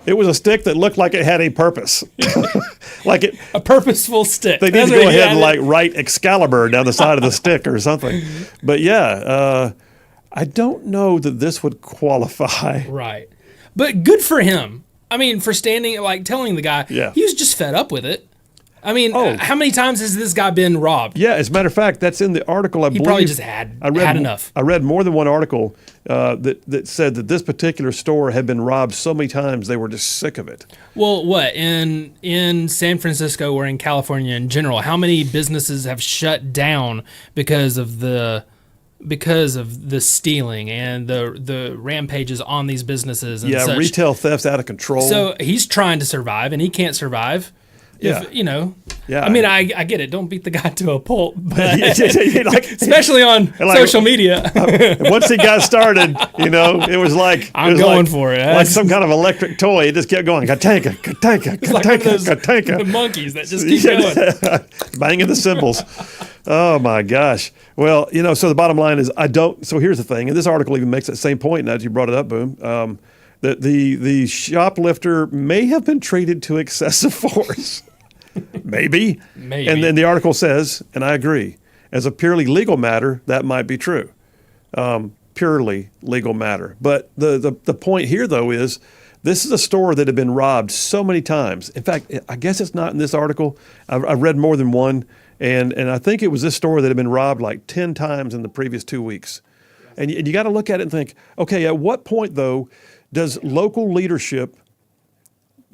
It was a stick that looked like it had a purpose. A purposeful stick. They need to go ahead and write Excalibur down the side of the stick or something. But yeah, I don't know that this would qualify. Right. But good for him. I mean, for standing, telling the guy, he was just fed up with it. I mean, how many times has this guy been robbed? Yeah, as a matter of fact, that's in the article. He probably just had enough. I read more than one article that said that this particular store had been robbed so many times they were just sick of it. Well, what in San Francisco or in California in general, how many businesses have shut down because of the because of the stealing and the rampages on these businesses and Yeah, such. retail theft's out of control. So he's trying to survive, and he can't survive. Yeah. If, you know, Yeah. I mean, I get it. Don't beat the guy to a pulp, but Like- especially on like- social media. Once he got started, it was like I'm it was going like, for it. like That's- some kind of electric toy. It just kept going. Katanka, katanka, It's like one of those katanka, the monkeys that just keep going. banging the cymbals. Oh my gosh. Well, so the bottom line is I don't. So here's the thing, and this article even makes that same point. Now that you brought it up, Boom, that the shoplifter may have been treated to excessive force. Maybe. And then the article says, and I agree, as a purely legal matter, that might be true. Purely legal matter. But the point here, though, is this is a store that had been robbed so many times. In fact, I guess it's not in this article. I've read more than one. And I think it was this store that had been robbed like 10 times in the previous 2 weeks. And you got to look at it and think, okay, at what point, though, does local leadership,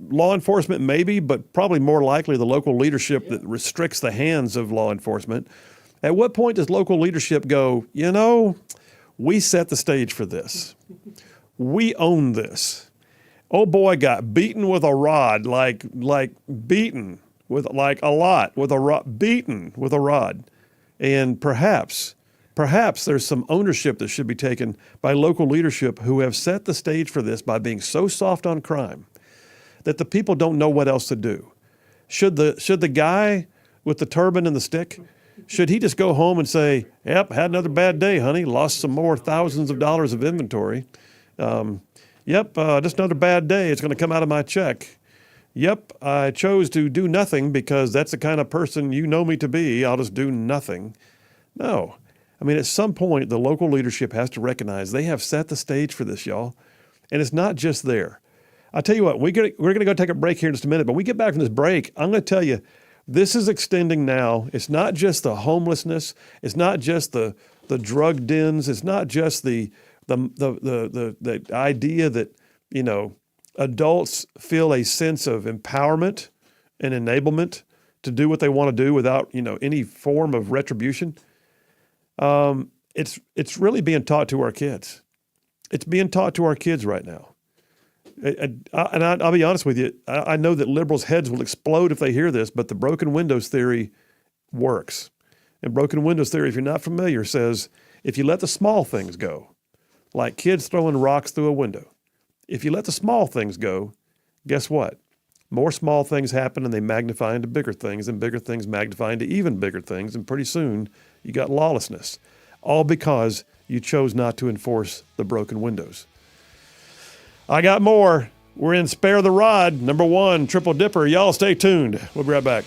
law enforcement maybe, but probably more likely the local leadership that restricts the hands of law enforcement, at what point does local leadership go, we set the stage for this. We own this. Oh boy, got beaten with a rod, like beaten with like a lot, with a rod, beaten with a rod. And perhaps there's some ownership that should be taken by local leadership who have set the stage for this by being so soft on crime that the people don't know what else to do. Should the guy with the turban and the stick, should he just go home and say, yep, had another bad day, honey, lost some more thousands of dollars of inventory. Just another bad day, it's going to come out of my check. Yep, I chose to do nothing because that's the kind of person you know me to be. I'll just do nothing. No. I mean, at some point, the local leadership has to recognize they have set the stage for this, y'all. And it's not just there. I'll tell you what, we're going to go take a break here in just a minute, but when we get back from this break, I'm going to tell you, this is extending now. It's not just the homelessness. It's not just the drug dens. It's not just the idea that, adults feel a sense of empowerment and enablement to do what they want to do without, any form of retribution. It's really being taught to our kids. It's being taught to our kids right now. And I'll be honest with you, I know that liberals' heads will explode if they hear this, but the broken windows theory works. And broken windows theory, if you're not familiar, says if you let the small things go, like kids throwing rocks through a window, if you let the small things go, guess what? More small things happen and they magnify into bigger things, and bigger things magnify into even bigger things, and pretty soon you got lawlessness, all because you chose not to enforce the broken windows. I got more. We're in Spare the Rod, number 1, Triple Dipper. Y'all stay tuned. We'll be right back.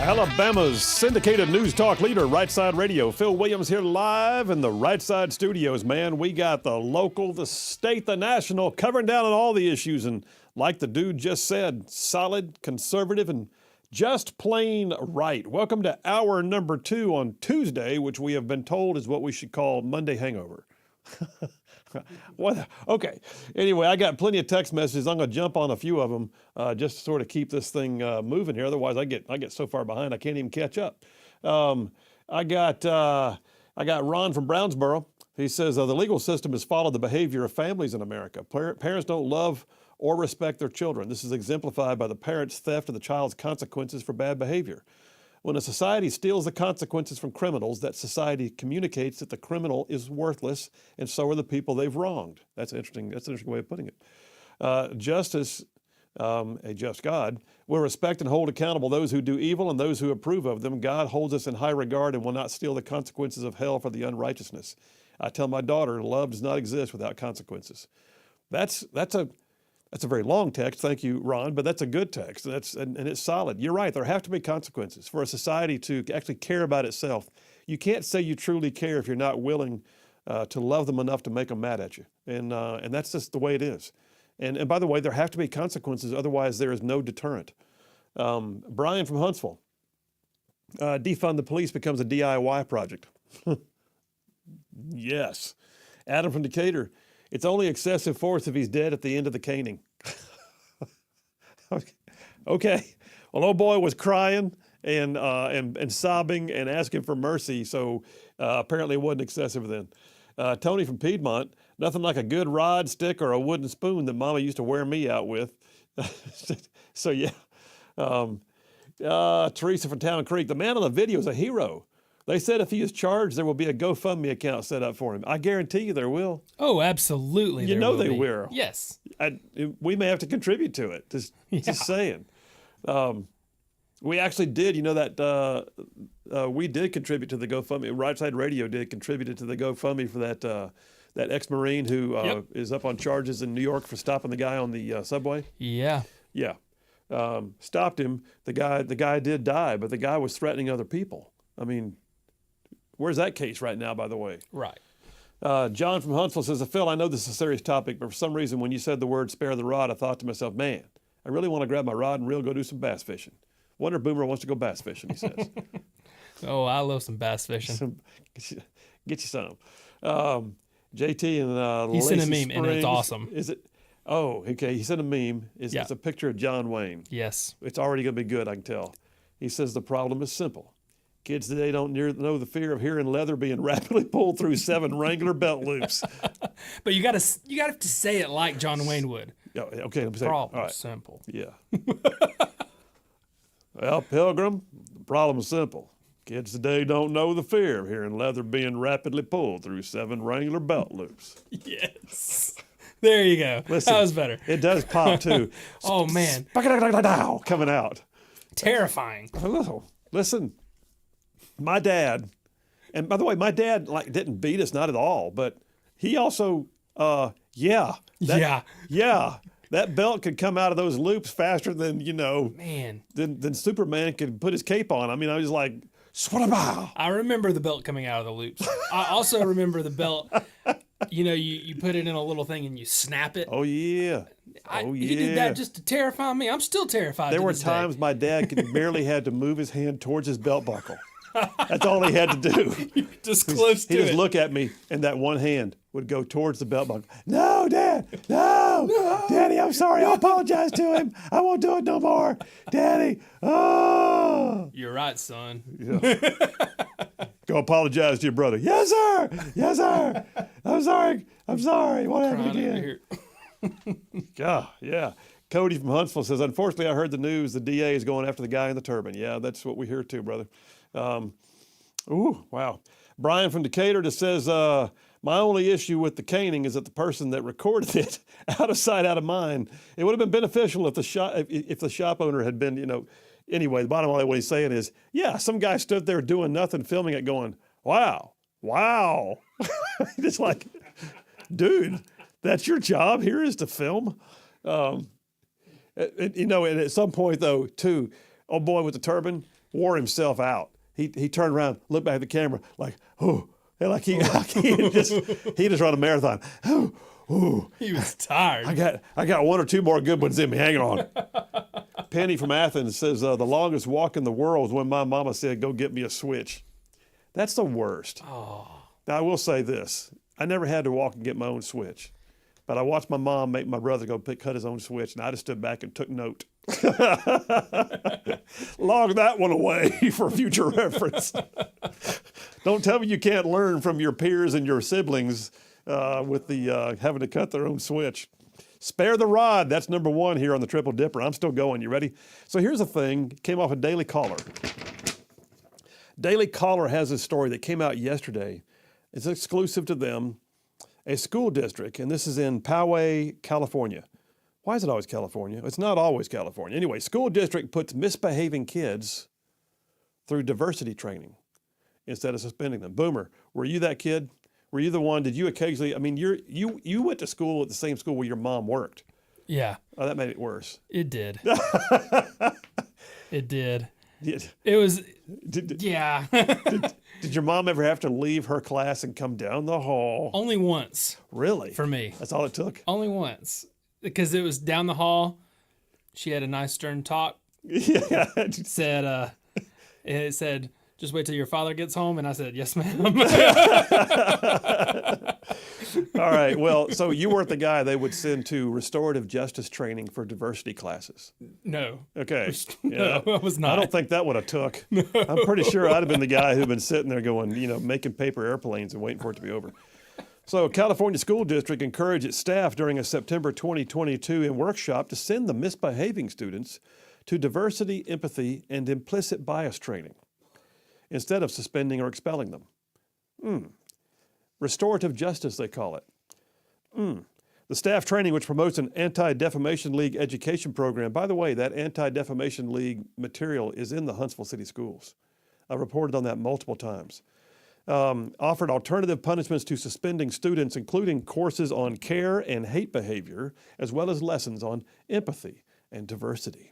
Alabama's syndicated news talk leader, Rightside Radio. Phil Williams here live in the Rightside studios, man. We got the local, the state, the national, covering down on all the issues. And like the dude just said, solid, conservative, and just plain right. Welcome to hour number 2 on Tuesday, which we have been told is what we should call Monday Hangover. What? Okay. Anyway, I got plenty of text messages. I'm going to jump on a few of them just to sort of keep this thing moving here. Otherwise, I get so far behind I can't even catch up. I got Ron from Brownsboro. He says the legal system has followed the behavior of families in America. Parents don't love or respect their children. This is exemplified by the parent's theft of the child's consequences for bad behavior. When a society steals the consequences from criminals, that society communicates that the criminal is worthless, and so are the people they've wronged. That's an interesting way of putting it. Justice, a just God, will respect and hold accountable those who do evil and those who approve of them. God holds us in high regard and will not steal the consequences of hell for the unrighteousness. I tell my daughter, love does not exist without consequences. That's a very long text, thank you, Ron, but that's a good text, and it's solid. You're right, there have to be consequences for a society to actually care about itself. You can't say you truly care if you're not willing to love them enough to make them mad at you, and that's just the way it is. And by the way, there have to be consequences, otherwise there is no deterrent. Brian from Huntsville, defund the police becomes a DIY project. Yes. Adam from Decatur, it's only excessive force if he's dead at the end of the caning. Okay. Well, old boy was crying and sobbing and asking for mercy, so apparently it wasn't excessive then. Tony from Piedmont, nothing like a good rod, stick, or a wooden spoon that Mama used to wear me out with. So yeah. Teresa from Town Creek, the man on the video is a hero. They said if he is charged, there will be a GoFundMe account set up for him. I guarantee you there will. Oh, absolutely. You know they will. Yes. We may have to contribute to it. Just saying. We actually did. You know that we did contribute to the GoFundMe. Rightside Radio did contribute to the GoFundMe for that ex-Marine who is up on charges in New York for stopping the guy on the subway. Yeah. Yeah. Stopped him. The guy did die, but the guy was threatening other people. I mean, where's that case right now, by the way? Right. John from Huntsville says, Phil, I know this is a serious topic, but for some reason when you said the word spare the rod, I thought to myself, man, I really want to grab my rod and reel, go do some bass fishing. Wonder if Boomer wants to go bass fishing, he says. Oh, I love some bass fishing. Get you some. JT and he Lacey sent a meme, Springs, and it's awesome. Is it? Oh, okay. He sent a meme. It's a picture of John Wayne. Yes. It's already going to be good, I can tell. He says the problem is simple. Kids today don't know the fear of hearing leather being rapidly pulled through 7 Wrangler belt loops. But you got to say it like John Wayne would. Yeah, okay, let me say Problem simple. Yeah. Well, Pilgrim, the problem is simple. Kids today don't know the fear of hearing leather being rapidly pulled through 7 Wrangler belt loops. Yes. There you go. Listen, that was better. It does pop too. Oh man. Coming out. Terrifying. Listen. My dad, and by the way, my dad didn't beat us, not at all, but he also, that belt could come out of those loops faster than, than Superman could put his cape on. I mean, I was like, swadabow. I remember the belt coming out of the loops. I also remember the belt, you put it in a little thing and you snap it. Oh, yeah. He did that just to terrify me. I'm still terrified. There were times my dad barely had to move his hand towards his belt buckle. That's all he had to do. Just close to it. He'd just look at me, and that one hand would go towards the belt buckle. No, Dad, no. Daddy, I'm sorry. I'll apologize to him. I won't do it no more. Daddy, oh. You're right, son. Yeah. Go apologize to your brother. Yes, sir. Yes, sir. I'm sorry. What happened again? God, yeah. Cody from Huntsville says, unfortunately, I heard the news the DA is going after the guy in the turban. Yeah, that's what we hear too, brother. Wow. Brian from Decatur just says, my only issue with the caning is that the person that recorded it, out of sight, out of mind. It would have been beneficial if the shop owner had been, anyway, the bottom line, what he's saying is, some guy stood there doing nothing, filming it going, wow. It's like, dude, that's your job here is to film. And at some point though, too, old boy with the turban, wore himself out. He turned around, looked back at the camera, like, oh, and like he just run a marathon. Oh, He was tired. I got one or two more good ones in me. Hang on. Penny from Athens says, the longest walk in the world was when my mama said, go get me a switch. That's the worst. Oh. Now, I will say this. I never had to walk and get my own switch. But I watched my mom make my brother go cut his own switch, and I just stood back and took note. Log that one away for future reference. Don't tell me you can't learn from your peers and your siblings with the having to cut their own switch. Spare the rod. That's number one here on the Triple Dipper. I'm still going. You ready? So here's a thing. Came off a Daily Caller. Daily Caller has a story that came out yesterday. It's exclusive to them. A school district, and this is in Poway, California. Why is it always California? It's not always California. Anyway, school district puts misbehaving kids through diversity training instead of suspending them. Boomer, were you that kid? Were you the one? Did you occasionally? I mean, you went to school at the same school where your mom worked. Yeah. Oh, that made it worse. It did. It did. Did, It was, did, yeah. did your mom ever have to leave her class and come down the hall? Only once Really? for me. That's all it took? Only once. Because it was down the hall. She had a nice stern talk. Yeah. It said, just wait till your father gets home. And I said, yes, ma'am. All right. Well, so you weren't the guy they would send to restorative justice training for diversity classes. No. Okay. No, I was not. I don't think that would have took. I'm pretty sure I'd have been the guy who'd been sitting there going, making paper airplanes and waiting for it to be over. So California School District encouraged its staff during a September 2022 workshop to send the misbehaving students to diversity, empathy, and implicit bias training instead of suspending or expelling them. Restorative justice, they call it. The staff training, which promotes an Anti-Defamation League education program. By the way, that Anti-Defamation League material is in the Huntsville City Schools. I've reported on that multiple times. Offered alternative punishments to suspending students, including courses on care and hate behavior, as well as lessons on empathy and diversity.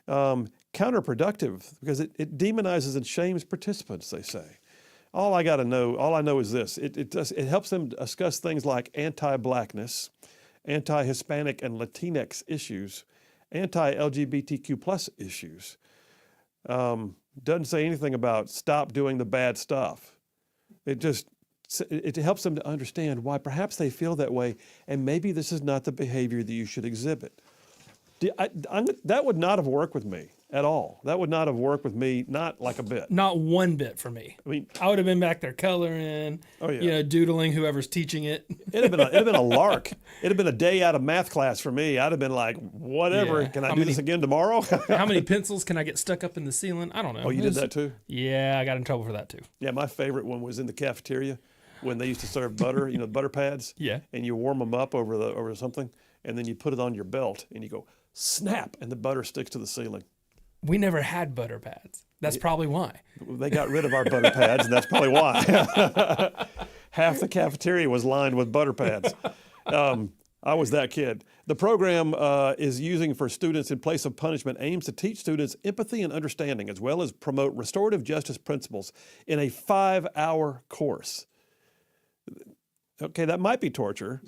Counterproductive because it demonizes and shames participants, they say. All I know is this. It helps them discuss things like anti-blackness, anti-Hispanic and Latinx issues, anti-LGBTQ plus issues. Doesn't say anything about stop doing the bad stuff. It helps them to understand why perhaps they feel that way, and maybe this is not the behavior that you should exhibit. That would not have worked with me at all. That would not have worked with me, not like a bit. Not one bit for me. I mean, I would have been back there coloring, doodling whoever's teaching it. It'd have been a lark. It'd have been a day out of math class for me. I'd have been like, whatever. Yeah. Can I do this again tomorrow? How many pencils can I get stuck up in the ceiling? I don't know. Oh, you did that too? Yeah, I got in trouble for that too. Yeah, my favorite one was in the cafeteria when they used to serve butter, butter pads. Yeah. And you warm them up over something, and then you put it on your belt, and you go snap, and the butter sticks to the ceiling. We never had butter pads. That's probably why. They got rid of our butter pads, and that's probably why. Half the cafeteria was lined with butter pads. I was that kid. The program is using for students in place of punishment aims to teach students empathy and understanding, as well as promote restorative justice principles in a 5-hour course. Okay, that might be torture.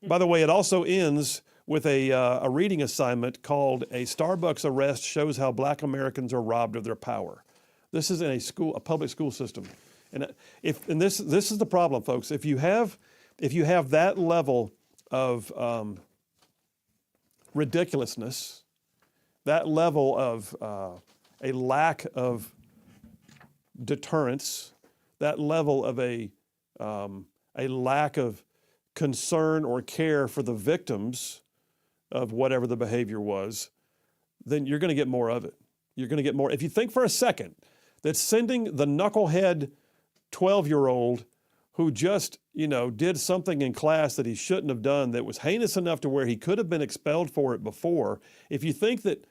By the way, it also ends with a reading assignment called "A Starbucks Arrest Shows How Black Americans Are Robbed of Their Power." This is in a public school system, and this is the problem, folks. If you have that level of ridiculousness, that level of a lack of deterrence, that level of a lack of concern or care for the victims of whatever the behavior was, then you're going to get more of it. You're going to get more. If you think for a second that sending the knucklehead 12-year-old who just, did something in class that he shouldn't have done that was heinous enough to where he could have been expelled for it before, if you think that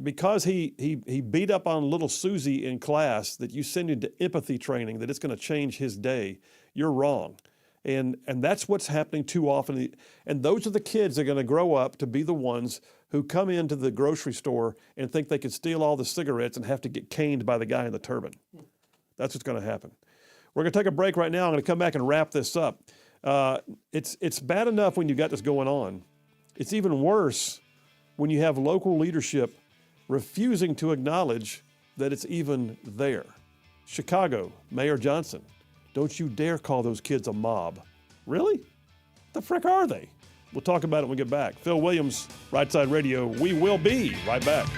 because he beat up on little Susie in class, that you send him to empathy training, that it's going to change his day, you're wrong. And that's what's happening too often. And those are the kids that are going to grow up to be the ones who come into the grocery store and think they can steal all the cigarettes and have to get caned by the guy in the turban. That's what's going to happen. We're going to take a break right now. I'm going to come back and wrap this up. It's bad enough when you got this going on. It's even worse when you have local leadership refusing to acknowledge that it's even there. Chicago, Mayor Johnson, don't you dare call those kids a mob. Really? The frick are they? We'll talk about it when we get back. Phil Williams, Rightside Radio. We will be right back.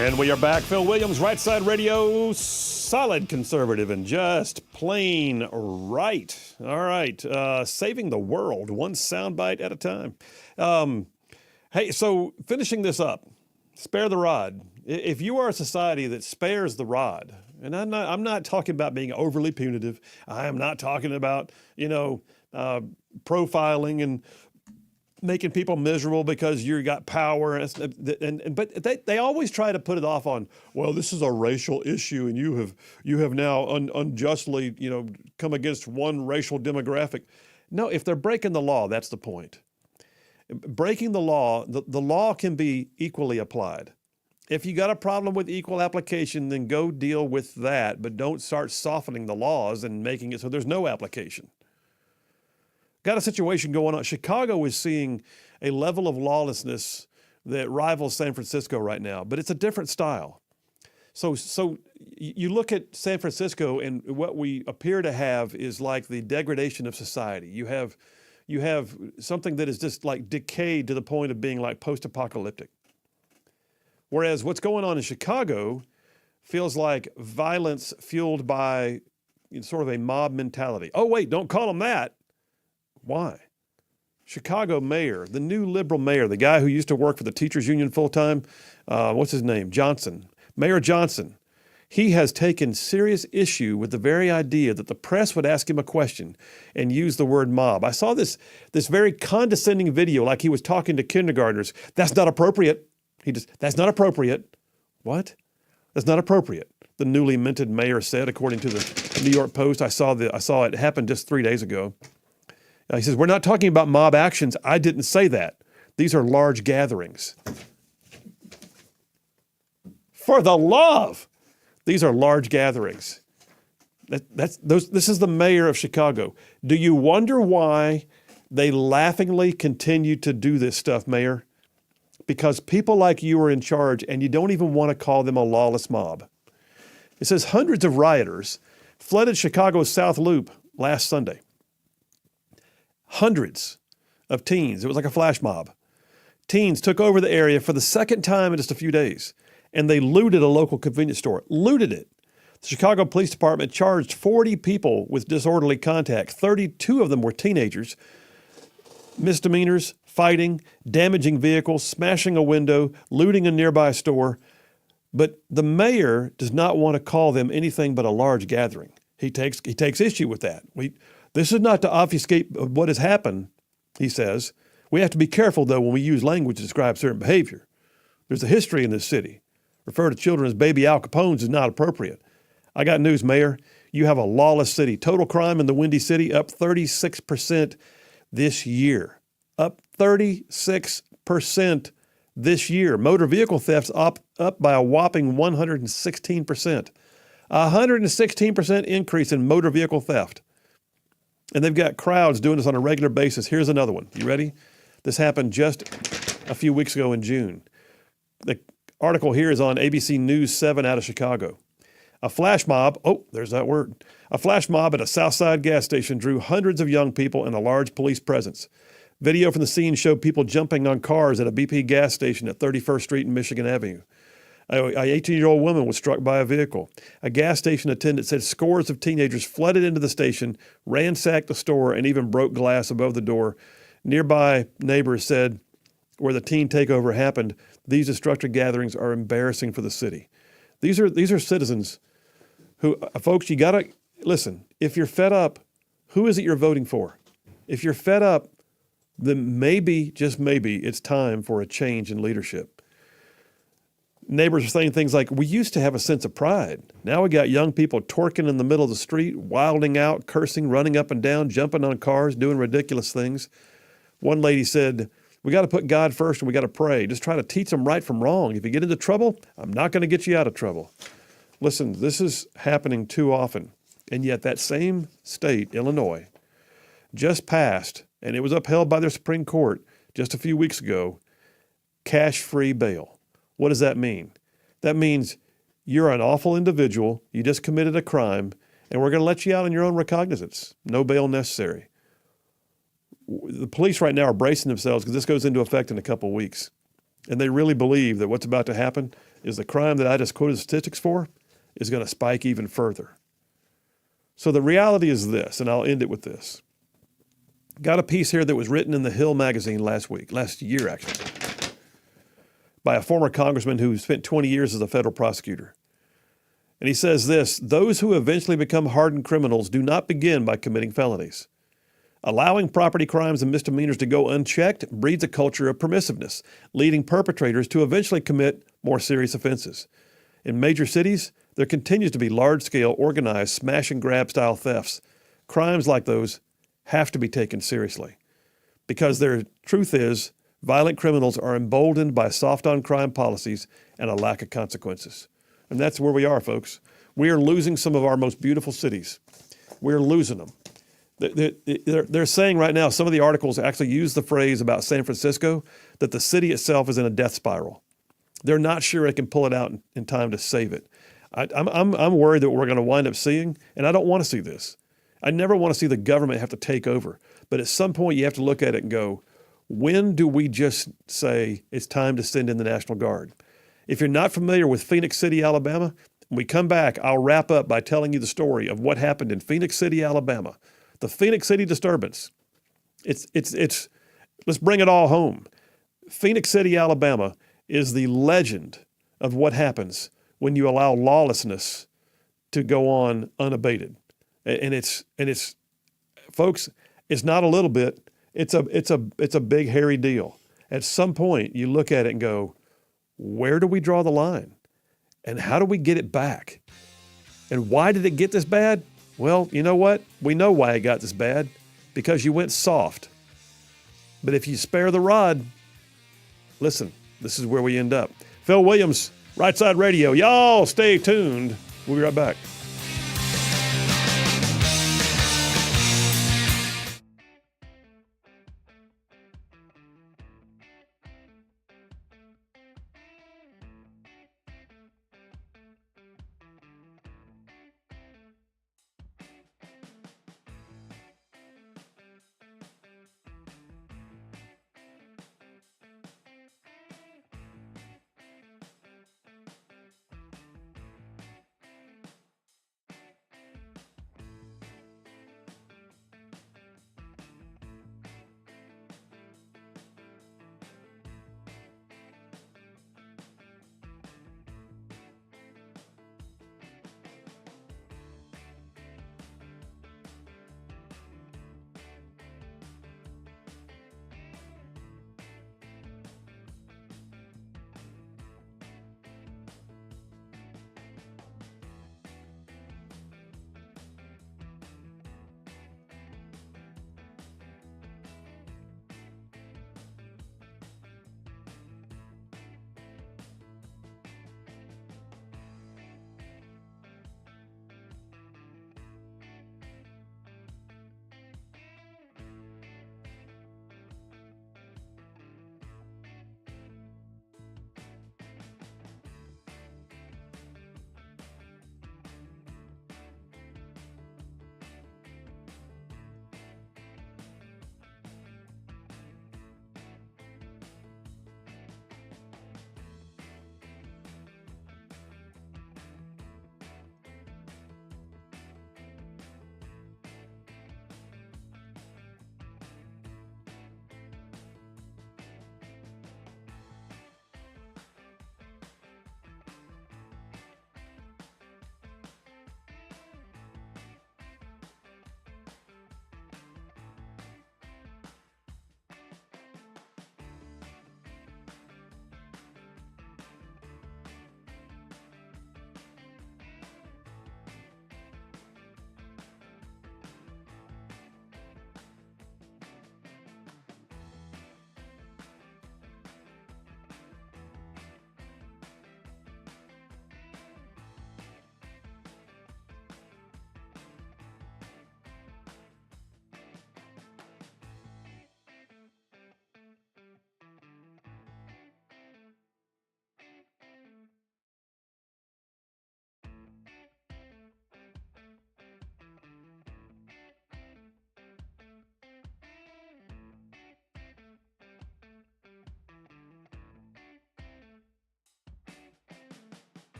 And we are back. Phil Williams, Rightside Radio, solid conservative and just plain right. All right. Saving the world, one soundbite at a time. Hey, so finishing this up, spare the rod. If you are a society that spares the rod, and I'm not talking about being overly punitive. I am not talking about, profiling and making people miserable because you got power, but they always try to put it off on, well, this is a racial issue, and you have now unjustly come against one racial demographic. No, if they're breaking the law, that's the point. Breaking the law, the law can be equally applied. If you got a problem with equal application, then go deal with that, but don't start softening the laws and making it so there's no application. Got a situation going on. Chicago is seeing a level of lawlessness that rivals San Francisco right now, but it's a different style. So you look at San Francisco, and what we appear to have is like the degradation of society. You have something that is just like decayed to the point of being like post-apocalyptic. Whereas what's going on in Chicago feels like violence fueled by sort of a mob mentality. Oh, wait, don't call them that. Why? Chicago mayor, the new liberal mayor, the guy who used to work for the teachers union full-time, what's his name? Johnson. Mayor Johnson. He has taken serious issue with the very idea that the press would ask him a question and use the word mob. I saw this very condescending video like he was talking to kindergartners. That's not appropriate. That's not appropriate. What? That's not appropriate. The newly minted mayor said, according to the New York Post. I saw it happen just 3 days ago. He says, we're not talking about mob actions. I didn't say that. These are large gatherings. For the love, these are large gatherings. This is the mayor of Chicago. Do you wonder why they laughingly continue to do this stuff, Mayor? Because people like you are in charge, and you don't even want to call them a lawless mob. It says hundreds of rioters flooded Chicago's South Loop last Sunday. Hundreds of teens. It was like a flash mob. Teens took over the area for the second time in just a few days, and they looted a local convenience store. Looted it. The Chicago Police Department charged 40 people with disorderly contact. 32 of them were teenagers. Misdemeanors, fighting, damaging vehicles, smashing a window, looting a nearby store. But the mayor does not want to call them anything but a large gathering. He takes issue with that. This is not to obfuscate what has happened, he says. We have to be careful, though, when we use language to describe certain behavior. There's a history in this city. Refer to children as baby Al Capones is not appropriate. I got news, Mayor. You have a lawless city. Total crime in the Windy City up 36% this year. Up 36% this year. Motor vehicle thefts up by a whopping 116%. 116% increase in motor vehicle theft. And they've got crowds doing this on a regular basis. Here's another one. You ready? This happened just a few weeks ago in June. The article here is on ABC News 7 out of Chicago. A flash mob, there's that word. A flash mob at a Southside gas station drew hundreds of young people and a large police presence. Video from the scene showed people jumping on cars at a BP gas station at 31st Street and Michigan Avenue. An 18-year-old woman was struck by a vehicle. A gas station attendant said scores of teenagers flooded into the station, ransacked the store, and even broke glass above the door. Nearby neighbors said, where the teen takeover happened, these destructive gatherings are embarrassing for the city. These are citizens who, folks, you got to, listen, if you're fed up, who is it you're voting for? If you're fed up, then maybe, just maybe, it's time for a change in leadership. Neighbors are saying things like, we used to have a sense of pride. Now we got young people twerking in the middle of the street, wilding out, cursing, running up and down, jumping on cars, doing ridiculous things. One lady said, we got to put God first and we got to pray. Just try to teach them right from wrong. If you get into trouble, I'm not going to get you out of trouble. Listen, this is happening too often. And yet that same state, Illinois, just passed, and it was upheld by their Supreme Court just a few weeks ago, cash-free bail. What does that mean? That means you're an awful individual, you just committed a crime, and we're going to let you out on your own recognizance. No bail necessary. The police right now are bracing themselves because this goes into effect in a couple of weeks. And they really believe that what's about to happen is the crime that I just quoted statistics for is going to spike even further. So the reality is this, and I'll end it with this. Got a piece here that was written in the Hill magazine last year actually, by a former congressman who spent 20 years as a federal prosecutor. And he says this: those who eventually become hardened criminals do not begin by committing felonies. Allowing property crimes and misdemeanors to go unchecked breeds a culture of permissiveness, leading perpetrators to eventually commit more serious offenses. In major cities, there continues to be large-scale, organized, smash-and-grab style thefts. Crimes like those have to be taken seriously, because their truth is violent criminals are emboldened by soft-on-crime policies and a lack of consequences. And that's where we are, folks. We are losing some of our most beautiful cities. We're losing them. They're saying right now, some of the articles actually use the phrase about San Francisco, that the city itself is in a death spiral. They're not sure it can pull it out in time to save it. I'm worried that we're going to wind up seeing, and I don't want to see this. I never want to see the government have to take over. But at some point, you have to look at it and go, when do we just say it's time to send in the National Guard? If you're not familiar with Phoenix City, Alabama, when we come back, I'll wrap up by telling you the story of what happened in Phoenix City, Alabama. The Phoenix City disturbance. Let's bring it all home. Phoenix City, Alabama is the legend of what happens when you allow lawlessness to go on unabated. And it's folks, it's not a little bit, it's a big hairy deal. At some point you look at it and go, where do we draw the line? And how do we get it back? And why did it get this bad? Well, you know what? We know why it got this bad. Because you went soft. But if you spare the rod, listen, this is where we end up. Phil Williams, Rightside Radio. Y'all stay tuned. We'll be right back.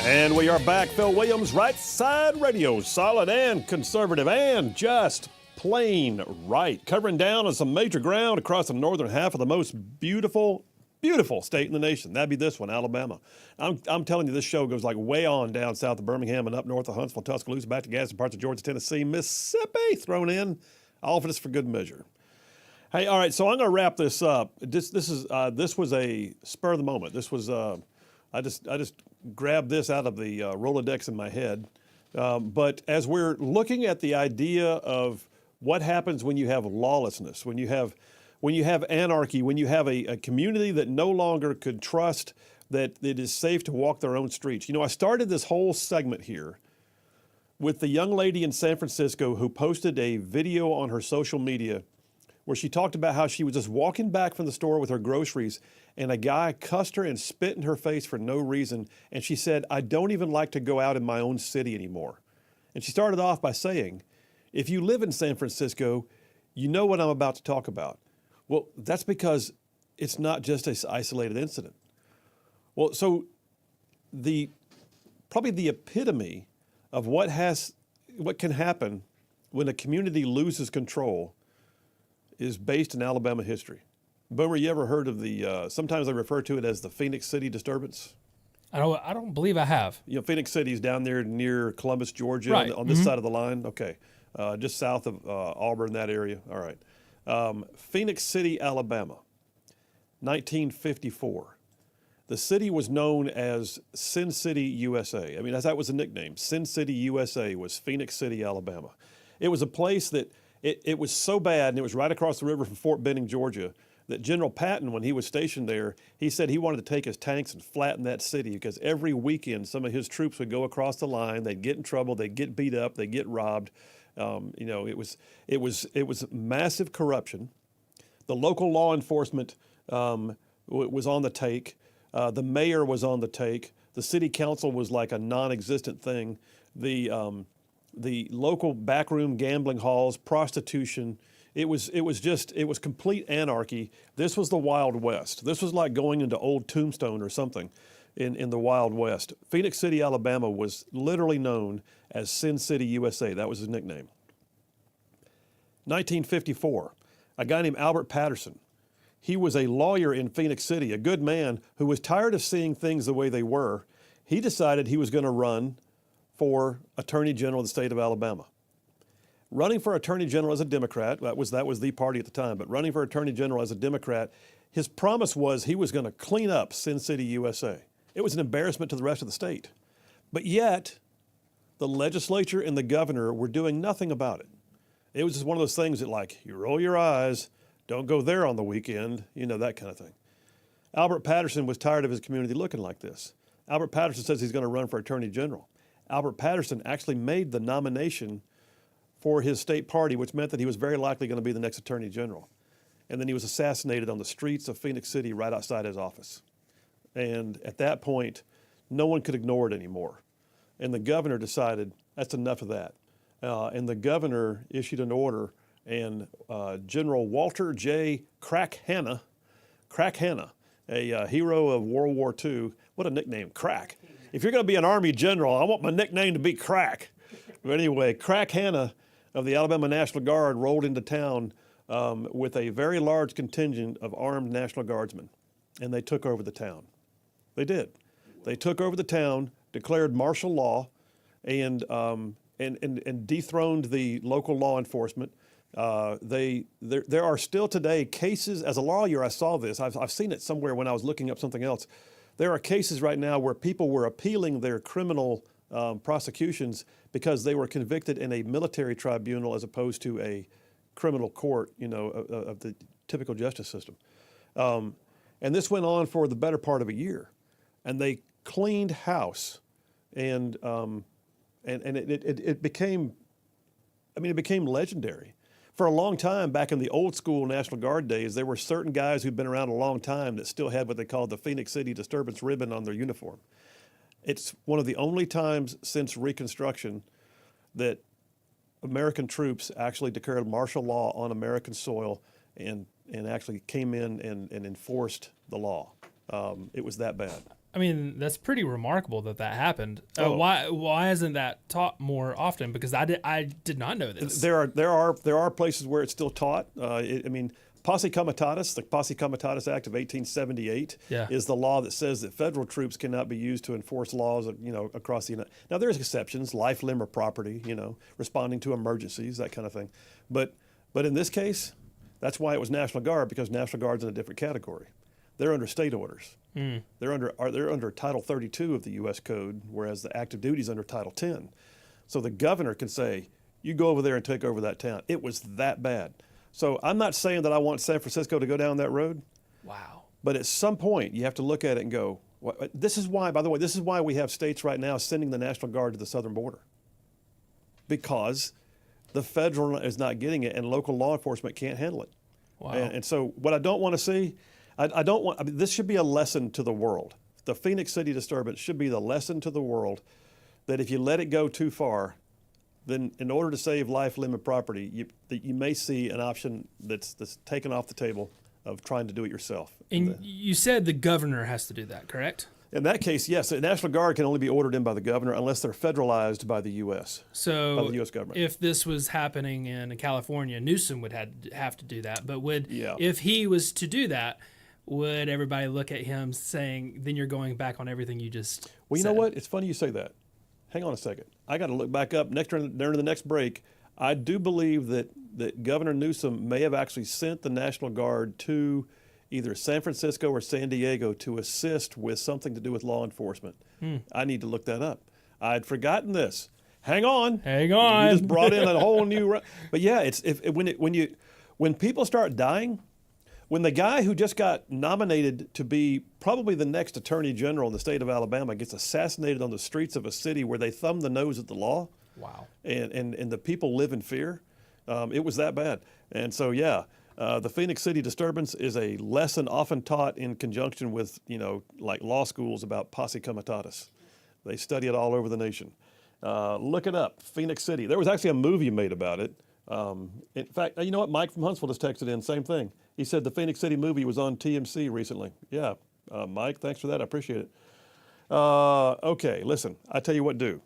And we are back. Phil Williams, Right Side Radio, solid and conservative and just plain right. Covering down on some major ground across the northern half of the most beautiful state in the nation. That'd be this one, Alabama. I'm telling you, this show goes like way on down south of Birmingham and up north of Huntsville, Tuscaloosa, back to Gadsden, parts of Georgia, Tennessee, Mississippi, thrown in, all for this for good measure. Hey, all right, so I'm going to wrap this up. This was a spur of the moment. This was I just grabbed this out of the Rolodex in my head. But as we're looking at the idea of what happens when you have lawlessness, when you have anarchy, when you have a community that no longer could trust that it is safe to walk their own streets. You know, I started this whole segment here with the young lady in San Francisco who posted a video on her social media where she talked about how she was just walking back from the store with her groceries and a guy cussed her and spit in her face for no reason. And she said, "I don't even like to go out in my own city anymore." And she started off by saying, if you live in San Francisco, you know what I'm about to talk about. Well, that's because it's not just an isolated incident. Well, so probably the epitome of what can happen when a community loses control is based in Alabama history. Boomer, you ever heard of sometimes they refer to it as the Phoenix City disturbance? I don't believe I have. You know, Phoenix City is down there near Columbus, Georgia, Right. on this side of the line. Okay. Just south of Auburn, that area. All right. Phoenix City, Alabama, 1954. The city was known as Sin City, USA. I mean, that was the nickname. Sin City, USA was Phoenix City, Alabama. It was a place that it was so bad, and it was right across the river from Fort Benning, Georgia, that General Patton, when he was stationed there, he said he wanted to take his tanks and flatten that city because every weekend some of his troops would go across the line, they'd get in trouble, they'd get beat up, they'd get robbed. It was massive corruption. The local law enforcement was on the take. The mayor was on the take. The city council was like a non-existent thing. The local backroom gambling halls, prostitution. It was complete anarchy. This was the Wild West. This was like going into old Tombstone or something in the Wild West. Phoenix City, Alabama was literally known as Sin City, USA. That was his nickname. 1954, a guy named Albert Patterson. He was a lawyer in Phoenix City, a good man who was tired of seeing things the way they were. He decided he was going to run for Attorney General of the state of Alabama. Running for Attorney General as a Democrat, that was the party at the time, but running for Attorney General as a Democrat, his promise was he was going to clean up Sin City, USA. It was an embarrassment to the rest of the state. But yet, the legislature and the governor were doing nothing about it. It was just one of those things that, like, you roll your eyes, don't go there on the weekend, that kind of thing. Albert Patterson was tired of his community looking like this. Albert Patterson says he's going to run for Attorney General. Albert Patterson actually made the nomination for his state party, which meant that he was very likely going to be the next Attorney General. And then he was assassinated on the streets of Phoenix City right outside his office. And at that point, no one could ignore it anymore. And the governor decided, that's enough of that. And the governor issued an order, and General Walter J. Crack Hanna, a hero of World War II, what a nickname, Crack. If you're going to be an Army general, I want my nickname to be Crack. But anyway, Crack Hanna of the Alabama National Guard rolled into town with a very large contingent of armed National Guardsmen, and they took over the town. They did. They took over the town, declared martial law, and dethroned the local law enforcement. There are still today cases. As a lawyer, I saw this. I've seen it somewhere when I was looking up something else. There are cases right now where people were appealing their criminal prosecutions because they were convicted in a military tribunal as opposed to a criminal court, of the typical justice system. And this went on for the better part of a year, and they cleaned house, and it became legendary. For a long time, back in the old school National Guard days, there were certain guys who'd been around a long time that still had what they called the Phoenix City disturbance ribbon on their uniform. It's one of the only times since Reconstruction that American troops actually declared martial law on American soil and actually came in and enforced the law. It was that bad. I mean, that's pretty remarkable that happened. Oh. Why isn't that taught more often? Because I did not know this. There are places where it's still taught. I mean, Posse Comitatus, the Posse Comitatus Act of 1878, is the law that says that federal troops cannot be used to enforce laws, across the United. Now there's exceptions, life, limb, or property, responding to emergencies, that kind of thing. But in this case, that's why it was National Guard, because National Guard's in a different category. They're under state orders. They're under Title 32 of the U.S. Code, whereas the active duty is under Title 10. So the governor can say, "You go over there and take over that town." It was that bad. So I'm not saying that I want San Francisco to go down that road. Wow. But at some point, you have to look at it and go, this is why, by the way, this is why we have states right now sending the National Guard to the southern border. Because the federal is not getting it and local law enforcement can't handle it. Wow. And so what I don't want to see, this should be a lesson to the world. The Phoenix City disturbance should be the lesson to the world that if you let it go too far, then in order to save life, limb, and property, you may see an option that's taken off the table of trying to do it yourself. And you said the governor has to do that, correct? In that case, yes, the National Guard can only be ordered in by the governor unless they're federalized by the U.S. So by the U.S. government. If this was happening in California, Newsom would have to do that. But Yeah. if he was to do that, would everybody look at him saying, then you're going back on everything you just Well, you said? know what? It's funny you say that. Hang on a second. I got to look back up during the next break. I do believe that Governor Newsom may have actually sent the National Guard to either San Francisco or San Diego to assist with something to do with law enforcement. I need to look that up. I'd forgotten this. Hang on. Hang on. You just brought in a whole new. But yeah, it's when people start dying. When the guy who just got nominated to be probably the next attorney general in the state of Alabama gets assassinated on the streets of a city where they thumb the nose at the law, Wow. and the people live in fear, it was that bad. And so, the Phoenix City disturbance is a lesson often taught in conjunction with, like law schools about posse comitatus. They study it all over the nation. Look it up, Phoenix City. There was actually a movie made about it. In fact, you know what? Mike from Huntsville just texted in, same thing. He said the Phoenix City movie was on TMC recently. Yeah, Mike, thanks for that. I appreciate it. Okay, listen, I tell you what, do.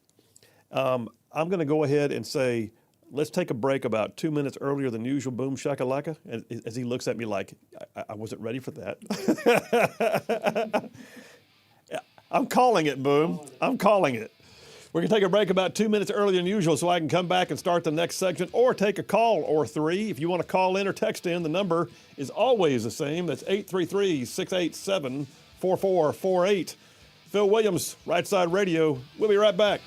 I'm going to go ahead and say, let's take a break about 2 minutes earlier than usual. Boom shakalaka, as he looks at me like I wasn't ready for that. I'm calling it, Boom. I'm calling it. We're going to take a break about 2 minutes earlier than usual so I can come back and start the next section or take a call or three. If you want to call in or text in, the number is always the same. That's 833-687-4448. Phil Williams, Rightside Radio. We'll be right back.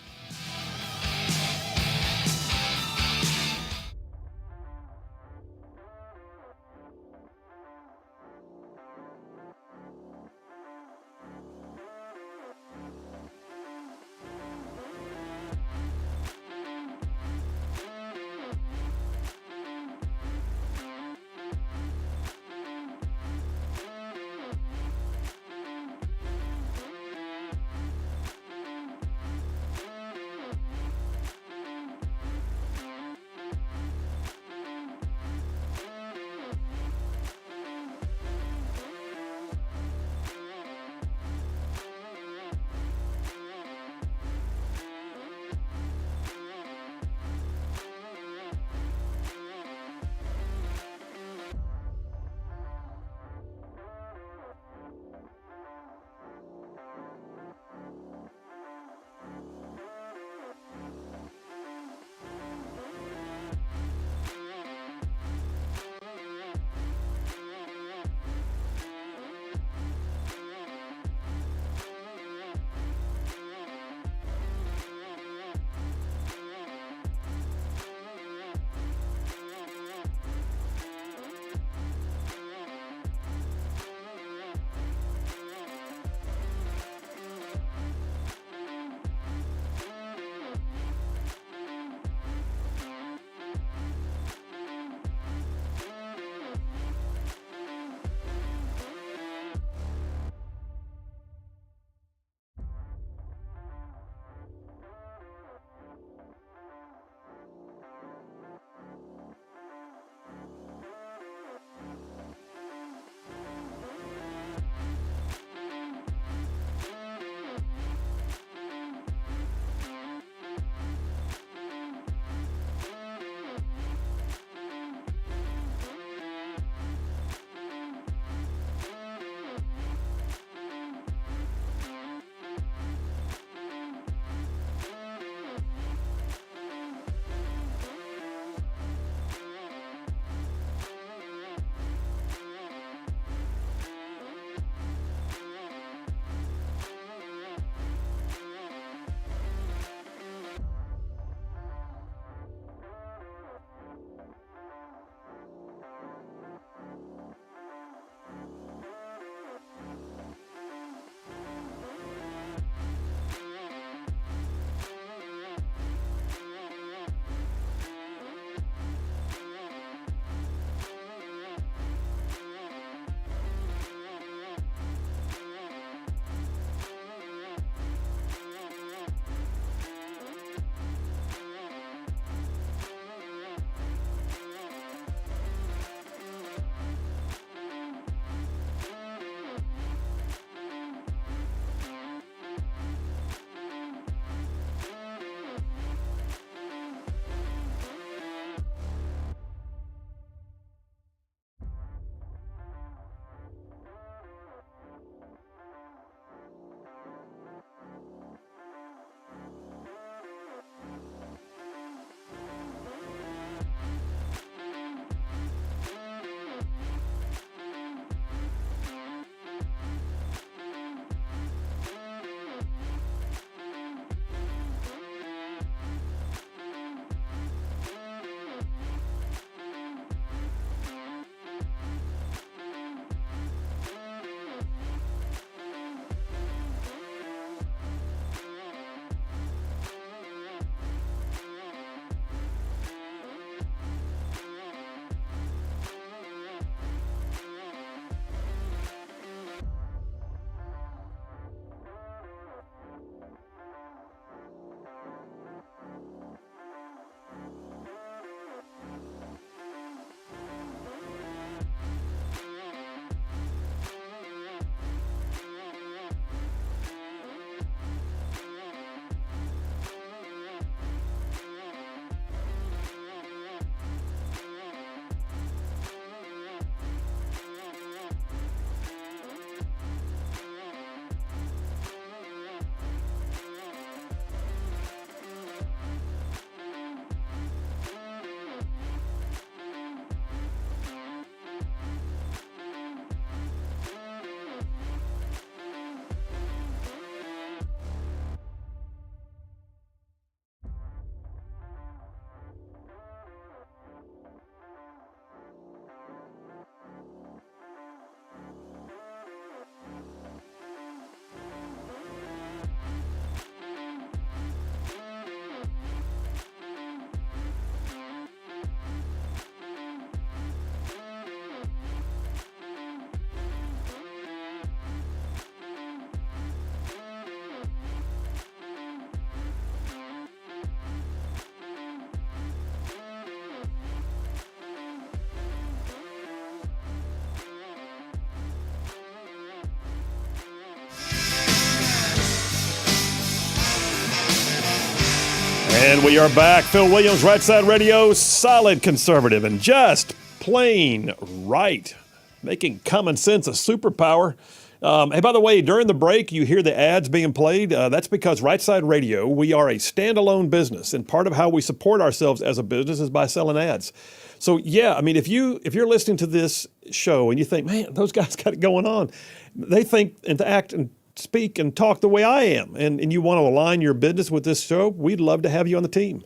And we are back. Phil Williams, Rightside Radio, solid conservative and just plain right. Making common sense a superpower. Hey, by the way, during the break, you hear the ads being played. That's because Rightside Radio, we are a standalone business, and part of how we support ourselves as a business is by selling ads. So, yeah, I mean, if you're listening to this show and you think, man, those guys got it going on, they think and act and speak and talk the way I am, and you want to align your business with this show, we'd love to have you on the team.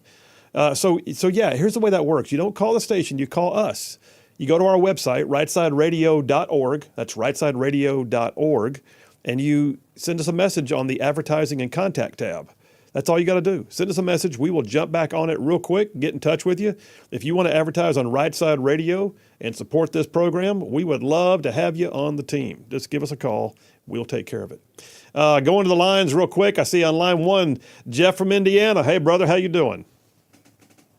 So yeah, here's the way that works. You don't call the station, you call us. You go to our website, rightsideradio.org. That's rightsideradio.org, and you send us a message on the advertising and contact tab. That's all you got to do. Send us a message. We will jump back on it real quick, get in touch with you. If you want to advertise on Rightside Radio and support this program, we would love to have you on the team. Just give us a call. We'll take care of it. Going to the lines real quick. I see on line one, Jeff from Indiana. Hey, brother, how you doing?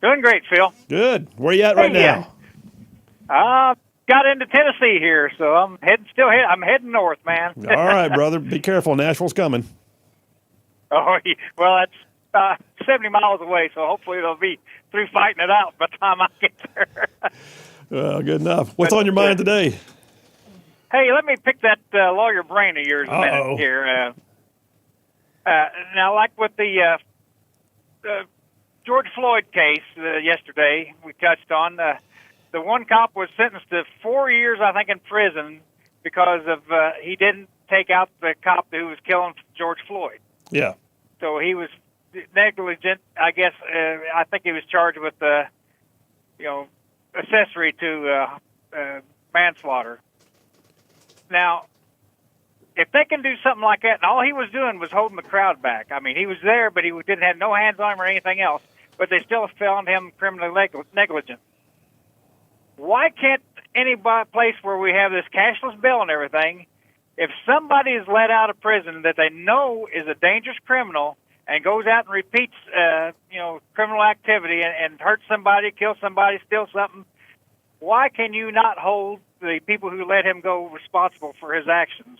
Doing great, Phil. Good. Where you at right now? Got into Tennessee here, so I'm heading north, man. All right, brother. Be careful. Nashville's coming. Oh, well, that's 70 miles away, so hopefully they'll be through fighting it out by the time I get there. Well, good enough. What's on your mind today? Hey, let me pick that lawyer brain of yours a minute here. Now, like with the George Floyd case yesterday, we touched on, the one cop was sentenced to 4 years, I think, in prison because of he didn't take out the cop who was killing George Floyd. Yeah. So he was negligent. I guess I think he was charged with accessory to manslaughter. Now, if they can do something like that, and all he was doing was holding the crowd back. I mean, he was there, but he didn't have no hands on him or anything else. But they still found him criminally negligent. Why can't any place where we have this cashless bill and everything, if somebody is let out of prison that they know is a dangerous criminal and goes out and repeats, criminal activity and hurts somebody, kills somebody, steals something, why can you not hold the people who let him go responsible for his actions?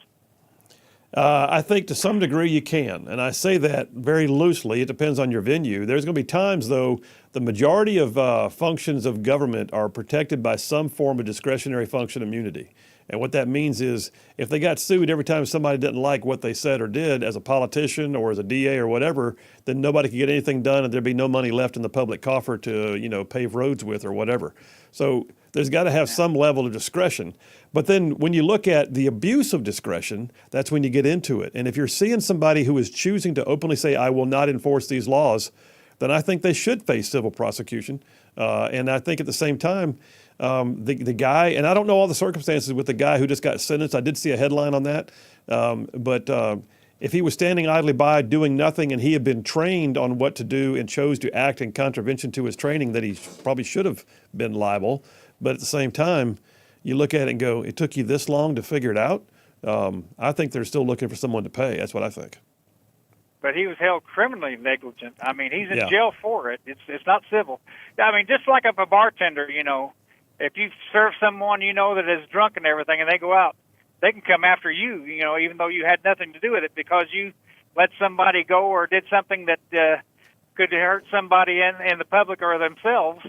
I think to some degree you can, and I say that very loosely. It depends on your venue. There's going to be times, though, the majority of functions of government are protected by some form of discretionary function immunity. And what that means is if they got sued every time somebody didn't like what they said or did as a politician or as a DA or whatever, then nobody could get anything done and there'd be no money left in the public coffer to, pave roads with or whatever. So there's got to have some level of discretion. But then when you look at the abuse of discretion, that's when you get into it. And if you're seeing somebody who is choosing to openly say, I will not enforce these laws, then I think they should face civil prosecution. And I think at the same time, the guy, and I don't know all the circumstances with the guy who just got sentenced. I did see a headline on that. But if he was standing idly by doing nothing and he had been trained on what to do and chose to act in contravention to his training, that he probably should have been liable. But at the same time, you look at it and go, it took you this long to figure it out. I think they're still looking for someone to pay. That's what I think. But he was held criminally negligent. I mean, he's in jail for it. It's not civil. I mean, just like if a bartender, if you serve someone that is drunk and everything, and they go out, they can come after you, even though you had nothing to do with it because you let somebody go or did something that could hurt somebody in the public or themselves.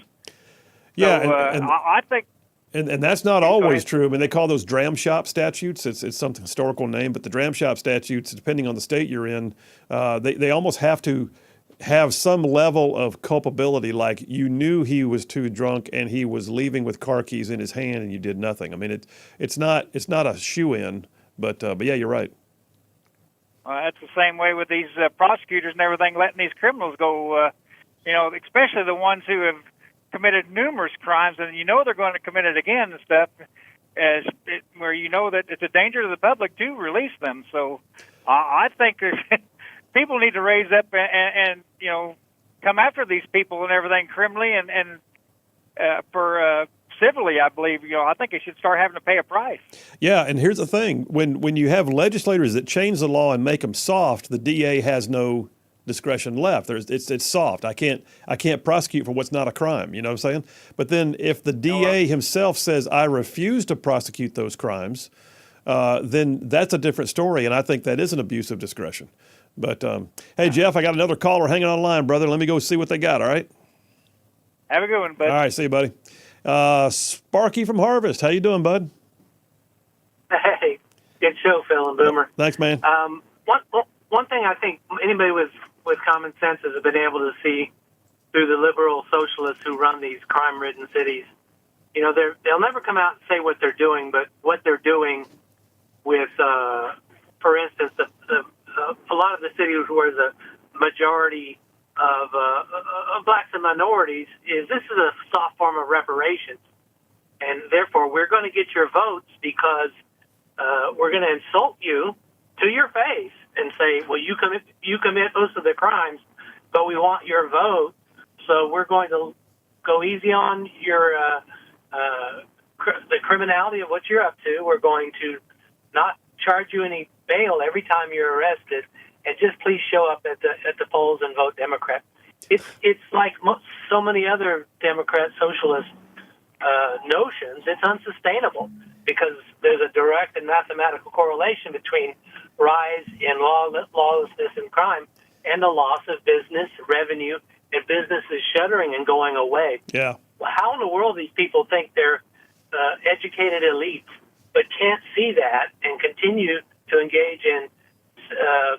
Yeah, so, I think. And that's not always true. I mean, they call those dram shop statutes. It's some historical name, but the dram shop statutes, depending on the state you're in, they almost have to have some level of culpability, like you knew he was too drunk and he was leaving with car keys in his hand and you did nothing. I mean, it's not a shoe-in, but yeah, you're right. That's the same way with these prosecutors and everything, letting these criminals go, especially the ones who have committed numerous crimes and they're going to commit it again and stuff, where that it's a danger to the public to release them. So I think people need to raise up and come after these people and everything criminally and for civilly, I believe. I think they should start having to pay a price. Yeah, and here's the thing: when you have legislators that change the law and make them soft, the DA has no discretion left. It's soft. I can't prosecute for what's not a crime. You know what I'm saying? But then if the DA himself says I refuse to prosecute those crimes, then that's a different story, and I think that is an abuse of discretion. But hey, Jeff, I got another caller hanging on the line, brother. Let me go see what they got. All right. Have a good one, bud. All right, see you, buddy. Sparky from Harvest, how you doing, bud? Hey, good show, Phil and Boomer. Thanks, man. One thing I think anybody with common sense has been able to see through the liberal socialists who run these crime-ridden cities, you know, they'll never come out and say what they're doing, but what they're doing with, for instance, a lot of the cities where the majority of blacks and minorities is this is a soft form of reparations, and therefore we're going to get your votes because we're going to insult you to your face and say, well, you commit most of the crimes, but we want your vote, so we're going to go easy on your the criminality of what you're up to. We're going to not charge you any bail every time you're arrested, and just please show up at the polls and vote Democrat. It's like so many other Democrat socialist notions. It's unsustainable because there's a direct and mathematical correlation between rise in lawlessness and crime and the loss of business revenue and businesses shuttering and going away. Yeah. How in the world these people think they're educated elites but can't see that and continue to engage in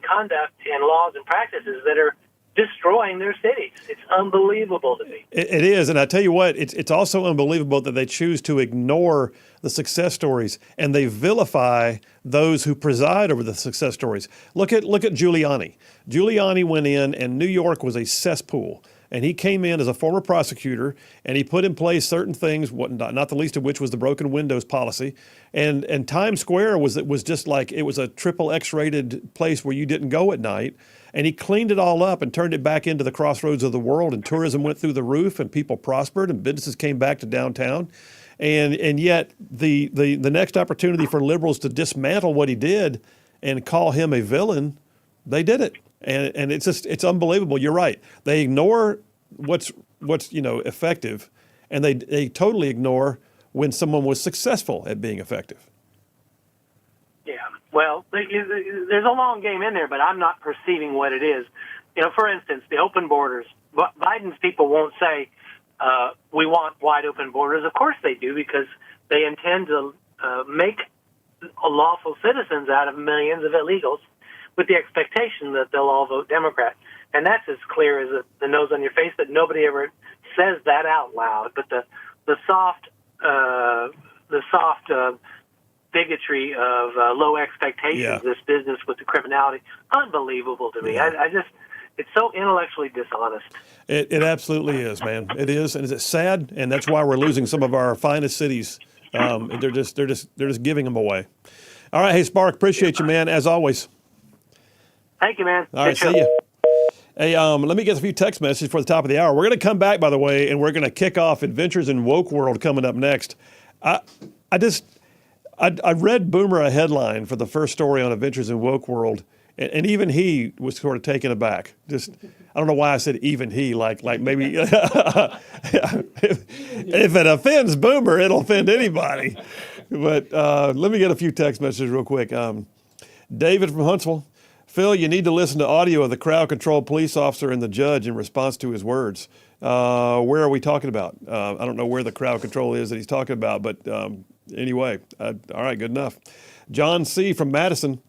conduct and laws and practices that are destroying their cities? It's unbelievable to me. It is, and I tell you what, it's also unbelievable that they choose to ignore the success stories and they vilify those who preside over the success stories. Look at Giuliani. Giuliani went in, and New York was a cesspool. And he came in as a former prosecutor, and he put in place certain things, not the least of which was the broken windows policy. And Times Square was just like, it was a triple X-rated place where you didn't go at night. And he cleaned it all up and turned it back into the crossroads of the world, and tourism went through the roof, and people prospered, and businesses came back to downtown. And yet the next opportunity for liberals to dismantle what he did and call him a villain, they did it. And it's unbelievable. You're right. They ignore what's effective, and they totally ignore when someone was successful at being effective. Yeah. Well, there's a long game in there, but I'm not perceiving what it is. You know, for instance, the open borders. Biden's people won't say we want wide open borders. Of course they do, because they intend to make lawful citizens out of millions of illegals, with the expectation that they'll all vote Democrat. And that's as clear as the nose on your face, that nobody ever says that out loud. But the soft bigotry of low expectations, this business with the criminality, unbelievable to me. I just, it's so intellectually dishonest. It absolutely is, man. It is, and it's sad, and that's why we're losing some of our finest cities. They're just giving them away. All right, hey Spark, appreciate you, man, as always. Thank you, man. All right, see you. Hey, let me get a few text messages for the top of the hour. We're going to come back, by the way, and we're going to kick off Adventures in Woke World coming up next. I read Boomer a headline for the first story on Adventures in Woke World, and even he was sort of taken aback. Just, I don't know why I said even he, like maybe if it offends Boomer, it'll offend anybody. But let me get a few text messages real quick. David from Huntsville. Phil, you need to listen to audio of the crowd-control police officer and the judge in response to his words. Where are we talking about? I don't know where the crowd control is that he's talking about, but anyway, all right, good enough. John C. from Madison.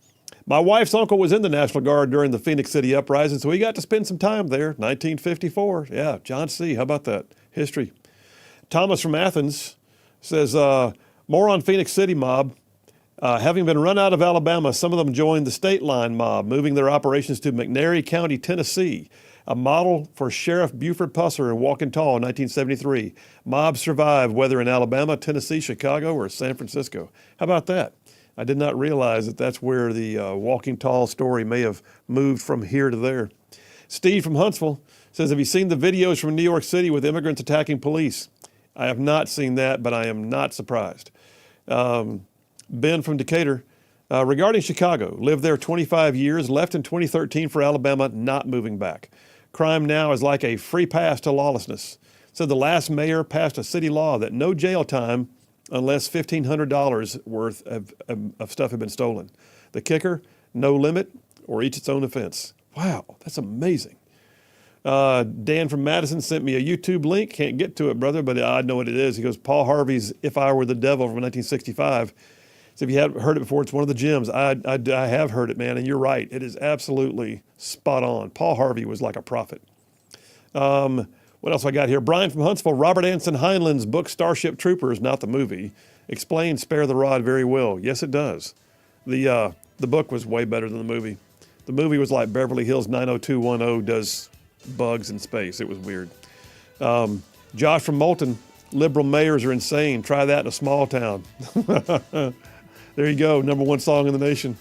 My wife's uncle was in the National Guard during the Phoenix City uprising, so he got to spend some time there, 1954. Yeah, John C., how about that? History. Thomas from Athens says, more on Phoenix City mob. Having been run out of Alabama, some of them joined the State Line mob, moving their operations to McNairy County, Tennessee, a model for Sheriff Buford Pusser in Walking Tall in 1973. Mobs survive whether in Alabama, Tennessee, Chicago, or San Francisco. How about that? I did not realize that that's where the Walking Tall story may have moved from here to there. Steve from Huntsville says, have you seen the videos from New York City with immigrants attacking police? I have not seen that, but I am not surprised. Ben from Decatur, regarding Chicago, lived there 25 years, left in 2013 for Alabama, not moving back. Crime now is like a free pass to lawlessness. So the last mayor passed a city law that no jail time unless $1,500 worth of stuff had been stolen. The kicker, no limit or each its own offense. Wow, that's amazing. Dan from Madison sent me a YouTube link. Can't get to it, brother, but I know what it is. He goes, Paul Harvey's If I Were the Devil from 1965. So if you haven't heard it before, it's one of the gems. I have heard it, man, and you're right. It is absolutely spot on. Paul Harvey was like a prophet. What else I got here? Brian from Huntsville, Robert Anson Heinlein's book Starship Troopers, not the movie, explains Spare the Rod very well. Yes, it does. The book was way better than the movie. The movie was like Beverly Hills 90210 does bugs in space. It was weird. Josh from Moulton, liberal mayors are insane. Try that in a small town. There you go, #1 song in the nation.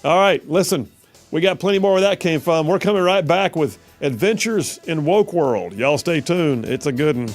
All right, listen, we got plenty more where that came from. We're coming right back with Adventures in Woke World. Y'all stay tuned. It's a good one.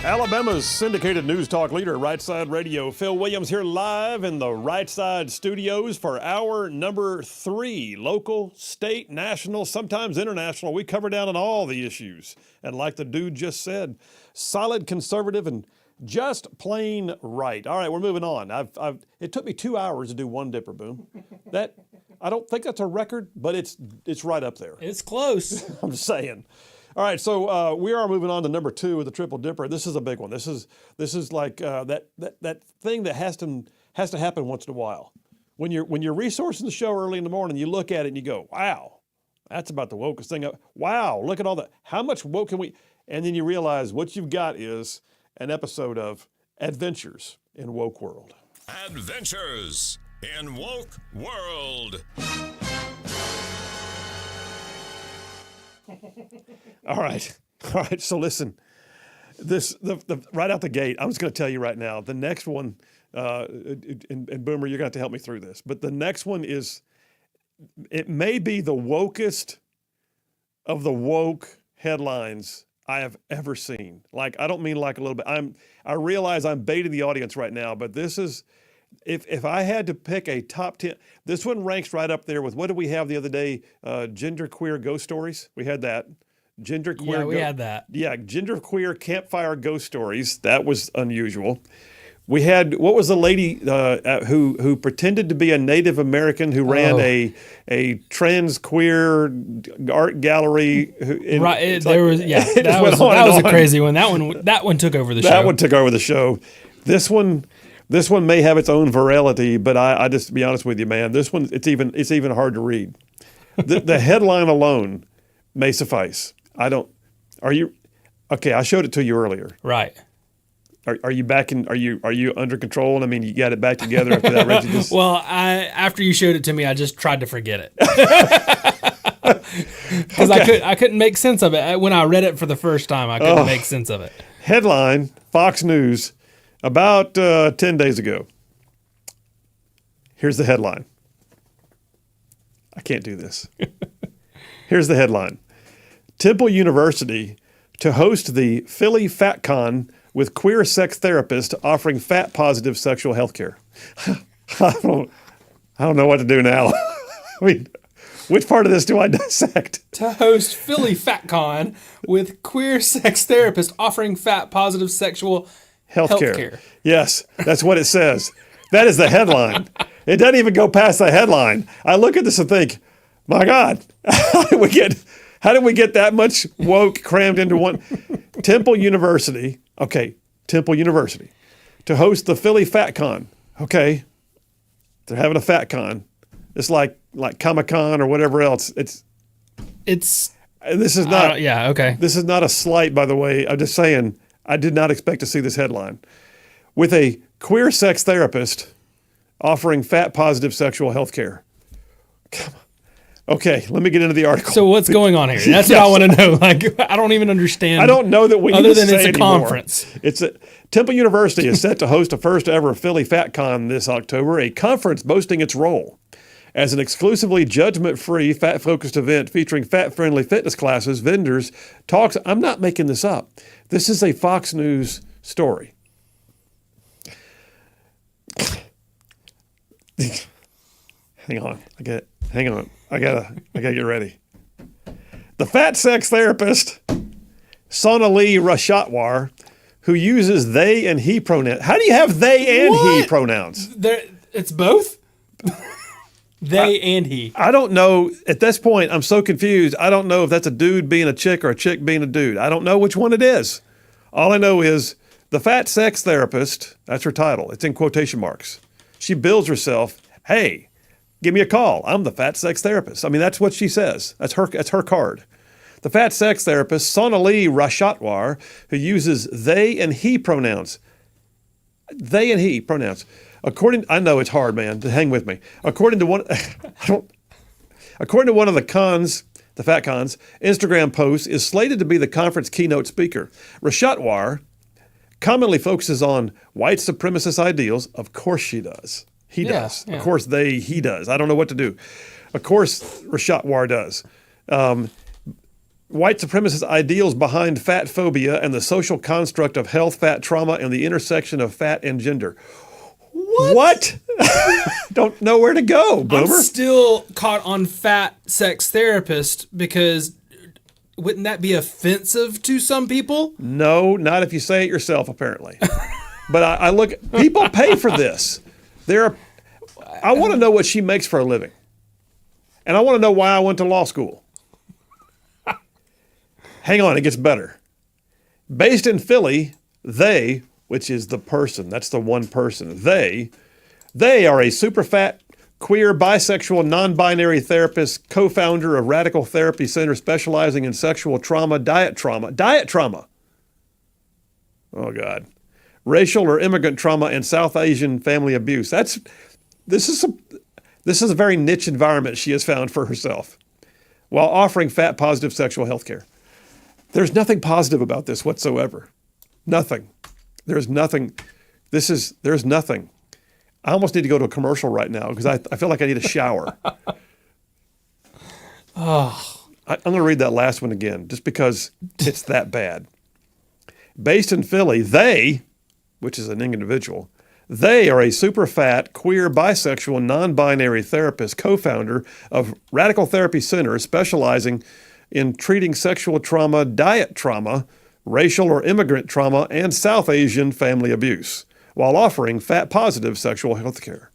Alabama's syndicated news talk leader, Rightside Radio. Phil Williams here live in the Rightside studios for hour number 3. Local, state, national, sometimes international. We cover down on all the issues. And like the dude just said, solid, conservative, and just plain right. All right, we're moving on. It took me 2 hours to do one dipper, Boom. I don't think that's a record, but it's right up there. It's close. I'm just saying. All right, so we are moving on to number 2 with the triple dipper. This is a big one. This is like that thing that has to happen once in a while. When you're resourcing the show early in the morning, you look at it and you go, "Wow, that's about the wokest thing." Wow, look at all that. How much woke can we? And then you realize what you've got is an episode of Adventures in Woke World. Adventures in Woke World. All right. So listen, the right out the gate, I'm just going to tell you right now. The next one, and Boomer, you're going to have to help me through this. But the next one it may be the wokest of the woke headlines I have ever seen. Like, I don't mean like a little bit. I realize I'm baiting the audience right now, but this is. If I had to pick a top 10, this one ranks right up there with, what did we have the other day? Genderqueer ghost stories. We had that. Genderqueer. Yeah, we had that. Yeah, genderqueer campfire ghost stories. That was unusual. We had, what was the lady who pretended to be a Native American who ran a trans queer art gallery? That was a crazy one. That one took over the show. That one took over the show. This one may have its own virality, but I just, to be honest with you, man, this one, it's even hard to read. The headline alone may suffice. Okay, I showed it to you earlier. Right. Are you back in, are you under control? And I mean, you got it back together after that, Reggie? Well, after you showed it to me, I just tried to forget it. Because I couldn't make sense of it. When I read it for the first time, I couldn't make sense of it. Headline, Fox News, about 10 days ago. Here's the headline. I can't do this. Here's the headline. Temple University to host the Philly FatCon with queer sex therapist offering fat-positive sexual health care. I don't know what to do now. I mean, which part of this do I dissect? To host Philly FatCon with queer sex therapist offering fat-positive sexual healthcare. Yes, that's what it says. That is the headline. It doesn't even go past the headline. I look at this and think, my God, how did we get that much woke crammed into one? Temple University to host the Philly FatCon. Okay, they're having a FatCon. It's like Comic-Con or whatever else. This is not. Okay. This is not a slight, by the way. I'm just saying, I did not expect to see this headline. With a queer sex therapist offering fat-positive sexual health care. Come on. Okay, let me get into the article. So what's going on here? That's what I want to know. Like, I don't even understand. I don't know that we other need to than say it's a anymore. conference. Temple University is set to host a first ever Philly FatCon this October, a conference boasting its role as an exclusively judgment-free, fat-focused event featuring fat-friendly fitness classes, vendors, talks. I'm not making this up. This is a Fox News story. Hang on. I gotta get ready. The fat sex therapist, Sonali Rashatwar, who uses they and he pronouns. How do you have they and he pronouns? It's both? They and he. I don't know. At this point, I'm so confused. I don't know if that's a dude being a chick or a chick being a dude. I don't know which one it is. All I know is the fat sex therapist, that's her title. It's in quotation marks. She bills herself, hey, give me a call. I'm the fat sex therapist. I mean, that's what she says. That's her card. The fat sex therapist, Sonali Rashatwar, who uses they and he pronouns. They and he pronouns. I know it's hard, man. Hang with me. According to one of the the FatCon's Instagram post, is slated to be the conference keynote speaker. Rashatwar commonly focuses on white supremacist ideals. Of course she does. He does. Yeah. Of course he does. I don't know what to do. Of course Rashatwar does. white supremacist ideals behind fat phobia and the social construct of health, fat trauma, and the intersection of fat and gender. What? Don't know where to go, Boomer. I'm still caught on fat sex therapist because wouldn't that be offensive to some people? No, not if you say it yourself, apparently. But I look, people pay for this. I want to know what she makes for a living. And I want to know why I went to law school. Hang on, it gets better. Based in Philly, they, which is the person, that's the one person, they are a super fat, queer, bisexual, non-binary therapist, co-founder of Radical Therapy Center specializing in sexual trauma, diet trauma. Oh God. Racial or immigrant trauma and South Asian family abuse. This is a very niche environment she has found for herself while offering fat positive sexual health care. There's nothing positive about this whatsoever. Nothing. There's nothing. There's nothing. I almost need to go to a commercial right now because I feel like I need a shower. I'm going to read that last one again just because it's that bad. Based in Philly, they, which is an individual, they are a super fat, queer, bisexual, non-binary therapist, co-founder of Radical Therapy Center, specializing in treating sexual trauma, diet trauma, racial or immigrant trauma, and South Asian family abuse, while offering fat-positive sexual health care.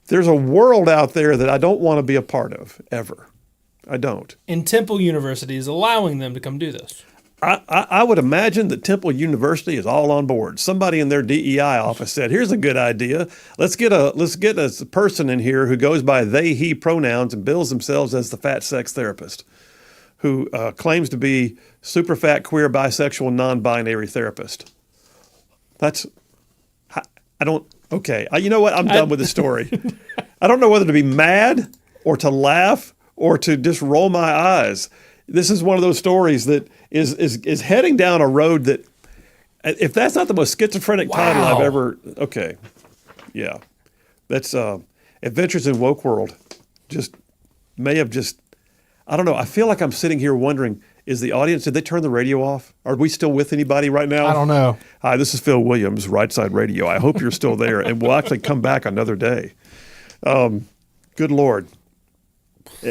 There's a world out there that I don't want to be a part of, ever. I don't. And Temple University is allowing them to come do this. I would imagine that Temple University is all on board. Somebody in their DEI office said, here's a good idea. Let's get a person in here who goes by they, he pronouns and bills themselves as the fat sex therapist, who claims to be super fat, queer, bisexual, non-binary therapist. You know what? I'm done with the story. I don't know whether to be mad or to laugh or to just roll my eyes. This is one of those stories that is heading down a road that, if that's not the most schizophrenic title I've ever, okay. Yeah. That's Adventures in Woke World. I don't know. I feel like I'm sitting here wondering, is the audience, did they turn the radio off? Are we still with anybody right now? I don't know. Hi, this is Phil Williams, Rightside Radio. I hope you're still there, and we'll actually come back another day. Good Lord.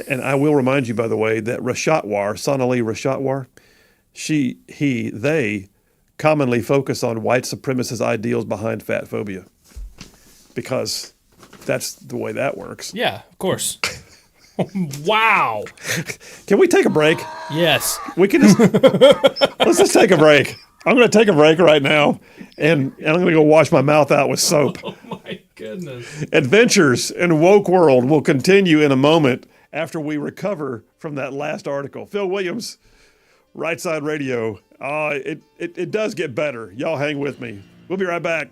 And I will remind you, by the way, that Sonali Rashatwar, they commonly focus on white supremacist ideals behind fat phobia, because that's the way that works. Yeah, of course. Wow. Can we take a break? Yes. We can just let's just take a break. I'm going to take a break right now, and I'm going to go wash my mouth out with soap. Oh my goodness. Adventures in Woke World will continue in a moment after we recover from that last article. Phil Williams, Rightside Radio. It does get better. Y'all hang with me. We'll be right back.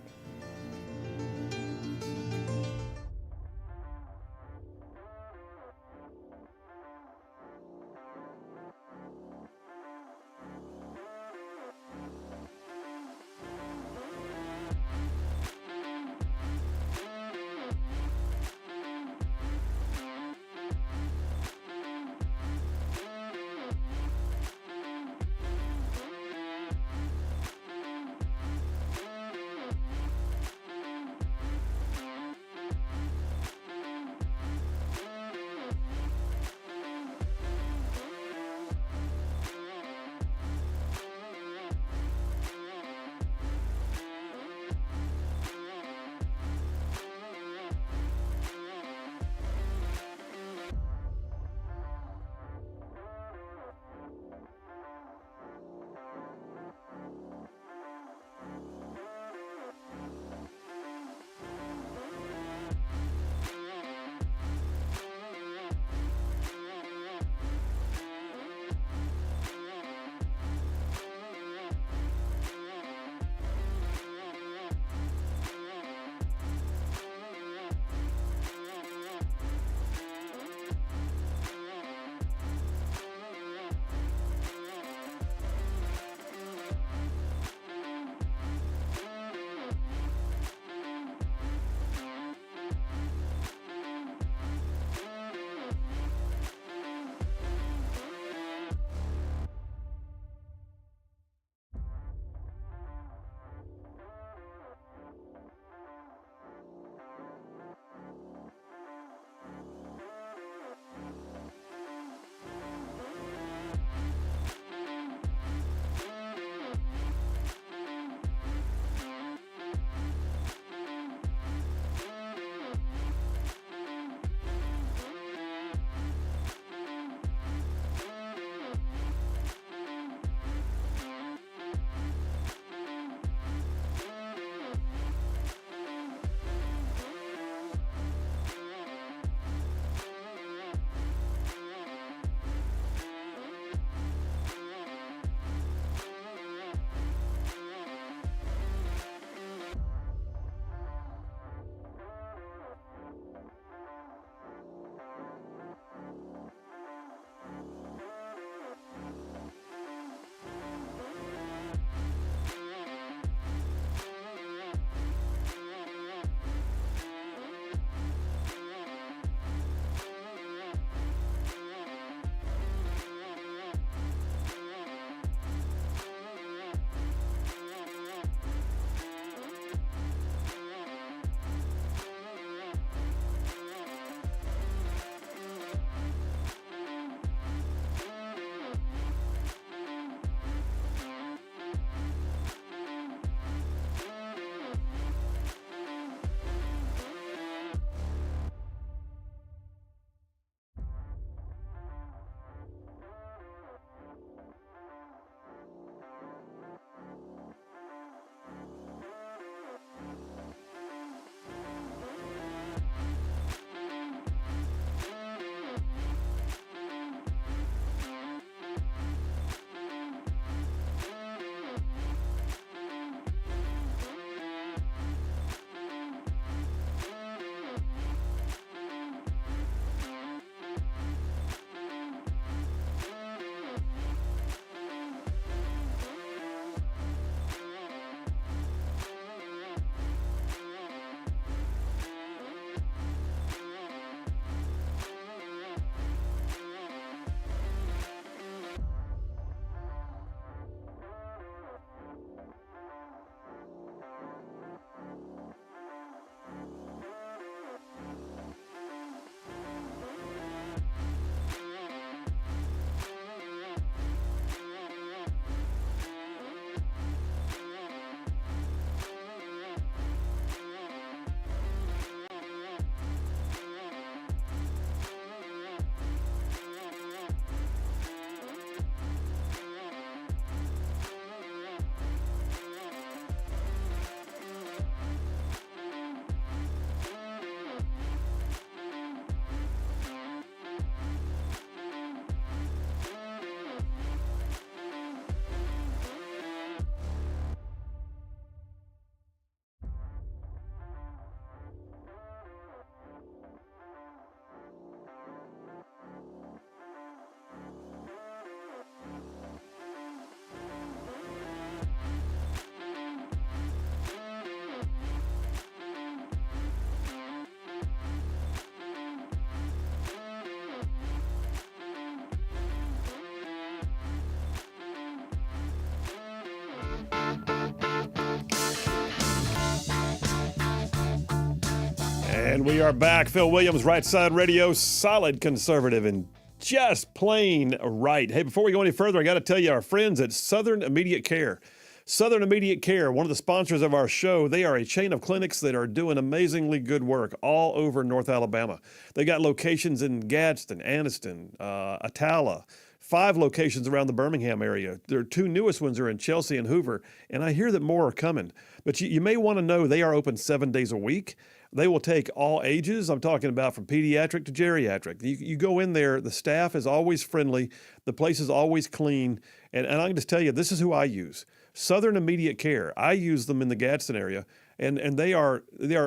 And we are back. Phil Williams, Rightside Radio, solid conservative and just plain right. Hey, before we go any further, I got to tell you, our friends at Southern Immediate Care. Southern Immediate Care, one of the sponsors of our show, they are a chain of clinics that are doing amazingly good work all over North Alabama. They got locations in Gadsden, Anniston, Atala, 5 locations around the Birmingham area. Their 2 newest ones are in Chelsea and Hoover, and I hear that more are coming. But you may want to know they are open 7 days a week. They will take all ages. I'm talking about from pediatric to geriatric. You go in there, the staff is always friendly, the place is always clean, and I can just tell you, this is who I use. Southern Immediate Care. I use them in the Gadsden area, and they are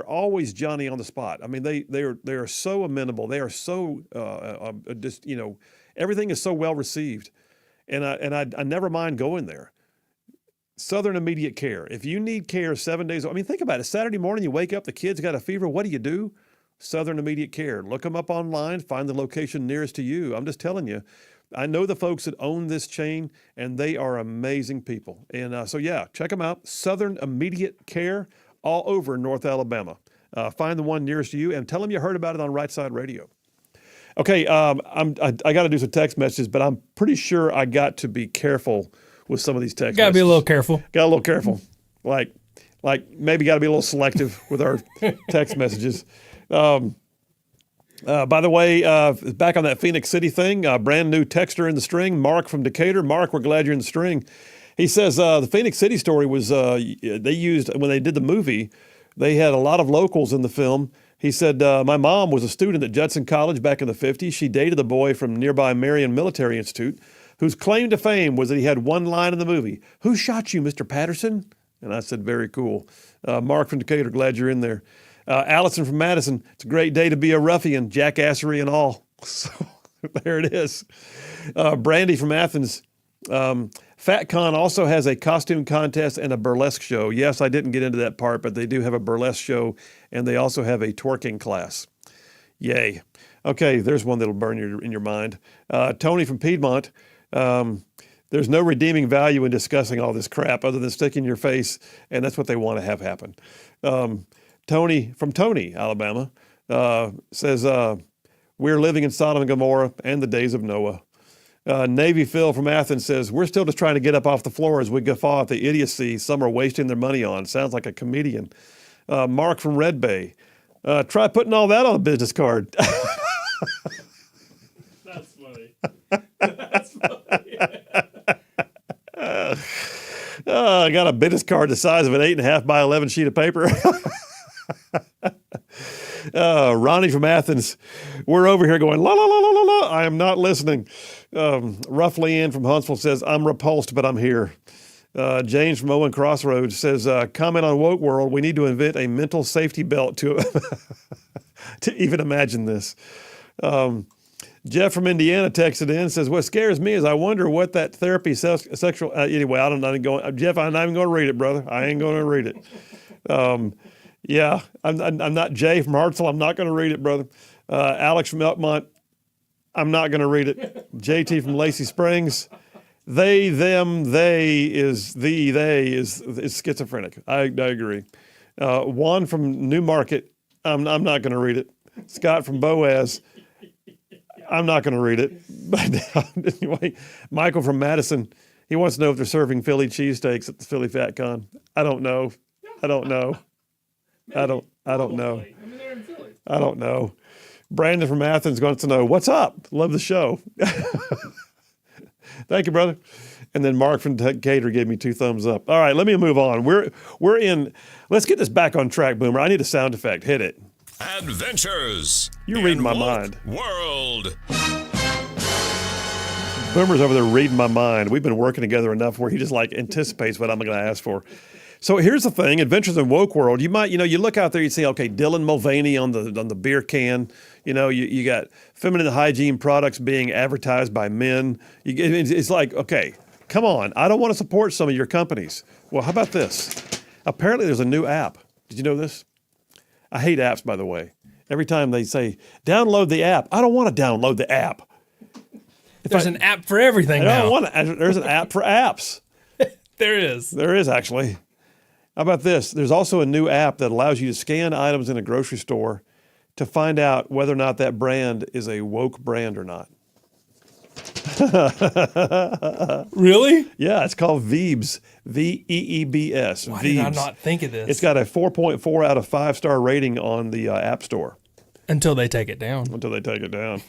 always Johnny on the spot. I mean, they are so amenable. They are so just everything is so well received, and I never mind going there. Southern Immediate Care. If you need care 7 days, I mean, think about it. Saturday morning, you wake up, the kid's got a fever. What do? Southern Immediate Care. Look them up online. Find the location nearest to you. I'm just telling you. I know the folks that own this chain, and they are amazing people. And so, yeah, check them out. Southern Immediate Care, all over North Alabama. Find the one nearest to you, and tell them you heard about it on Rightside Radio. Okay, I got to do some text messages, but I'm pretty sure I got to be careful with some of these text messages. Got to be a little careful. Got a little careful. Like maybe got to be a little selective with our text messages. By the way, back on that Phoenix City thing, brand new texter in the string, Mark from Decatur. Mark, we're glad you're in the string. He says the Phoenix City story was, they used, when they did the movie, they had a lot of locals in the film. He said, my mom was a student at Judson College back in the 50s. She dated a boy from nearby Marion Military Institute, whose claim to fame was that he had one line in the movie, "Who shot you, Mr. Patterson?" And I said, very cool. Mark from Decatur, glad you're in there. Allison from Madison, it's a great day to be a ruffian, jackassery and all. So there it is. Brandy from Athens. FatCon also has a costume contest and a burlesque show. Yes, I didn't get into that part, but they do have a burlesque show, and they also have a twerking class. Yay. Okay, there's one that'll burn in your mind. Tony from Piedmont. There's no redeeming value in discussing all this crap other than sticking your face, and that's what they want to have happen. Tony from Tony, Alabama, says, we're living in Sodom and Gomorrah and the days of Noah. Navy Phil from Athens says, we're still just trying to get up off the floor as we guffaw at the idiocy some are wasting their money on. Sounds like a comedian. Mark from Red Bay, try putting all that on a business card. That's funny. That's funny. I got a business card the size of an 8.5 by 11 sheet of paper. Ronnie from Athens, we're over here going, la, la, la, la, la, la. I am not listening. Roughly Ann from Huntsville says, I'm repulsed, but I'm here. James from Owen Crossroads says, comment on Woke World, we need to invent a mental safety belt to even imagine this. Jeff from Indiana texted in, says, what scares me is I wonder what that therapy sexual, anyway, I'm not going, Jeff, I'm not even going to read it, brother. I ain't going to read it. Yeah, I'm not Jay from Hartselle. I'm not going to read it, brother. Alex from Elkmont, I'm not going to read it. JT from Lacey Springs, they, them, they is schizophrenic. I agree. Juan from Newmarket, I'm not going to read it. Scott from Boaz, I'm not going to read it. But anyway, Michael from Madison, he wants to know if they're serving Philly cheesesteaks at the Philly FatCon. I don't know. I don't know. I don't know. I mean, they're in Philly. I don't know. Brandon from Athens wants to know, what's up? Love the show. Thank you, brother. And then Mark from Decatur gave me 2 thumbs up. All right, let me move on. We're in, let's get this back on track, Boomer. I need a sound effect. Hit it. Adventures. You're reading my in mind. World. Boomer's over there reading my mind. We've been working together enough where he just like anticipates what I'm going to ask for. So here's the thing, Adventures in Woke World, you might, you look out there, you see, okay, Dylan Mulvaney on the beer can, you got feminine hygiene products being advertised by men. It's like, okay, come on, I don't want to support some of your companies. Well, how about this? Apparently there's a new app. Did you know this? I hate apps, by the way. Every time they say, download the app, I don't want to download the app. There's an app for everything now. There's an app for apps. There is. There is, actually. How about this? There's also a new app that allows you to scan items in a grocery store to find out whether or not that brand is a woke brand or not. Really? Yeah, it's called Veebs, Veebs. Why did I not think of this? It's got a 4.4 out of 5-star rating on the App Store. Until they take it down. Until they take it down.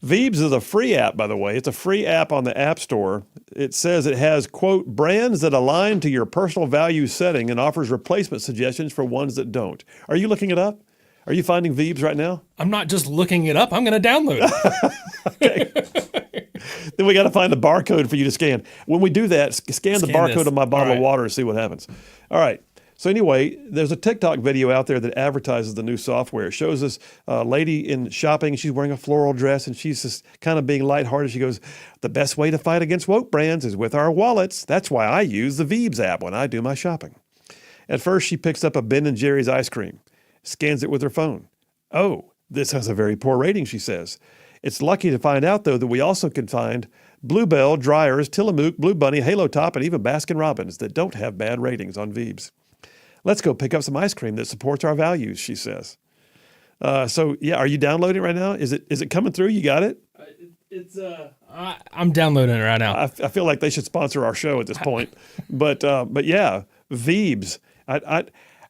Veebs is a free app, by the way. It's a free app on the App Store. It says it has, quote, brands that align to your personal value setting and offers replacement suggestions for ones that don't. Are you looking it up? Are you finding Veebs right now? I'm not just looking it up. I'm going to download it. Then we got to find the barcode for you to scan. When we do that, scan the barcode this. on my bottle All of right. water and see what happens. All right. So anyway, there's a TikTok video out there that advertises the new software. It shows this lady in shopping. She's wearing a floral dress, and she's just kind of being lighthearted. She goes, the best way to fight against woke brands is with our wallets. That's why I use the Veebs app when I do my shopping. At first, she picks up a Ben & Jerry's ice cream, scans it with her phone. Oh, this has a very poor rating, she says. It's lucky to find out, though, that we also can find Bluebell, Dryers, Tillamook, Blue Bunny, Halo Top, and even Baskin-Robbins that don't have bad ratings on Veebs. Let's go pick up some ice cream that supports our values, she says. So, yeah, are you downloading it right now? Is it coming through? You got it? I'm downloading it right now. I feel like they should sponsor our show at this point. But yeah, Veebs.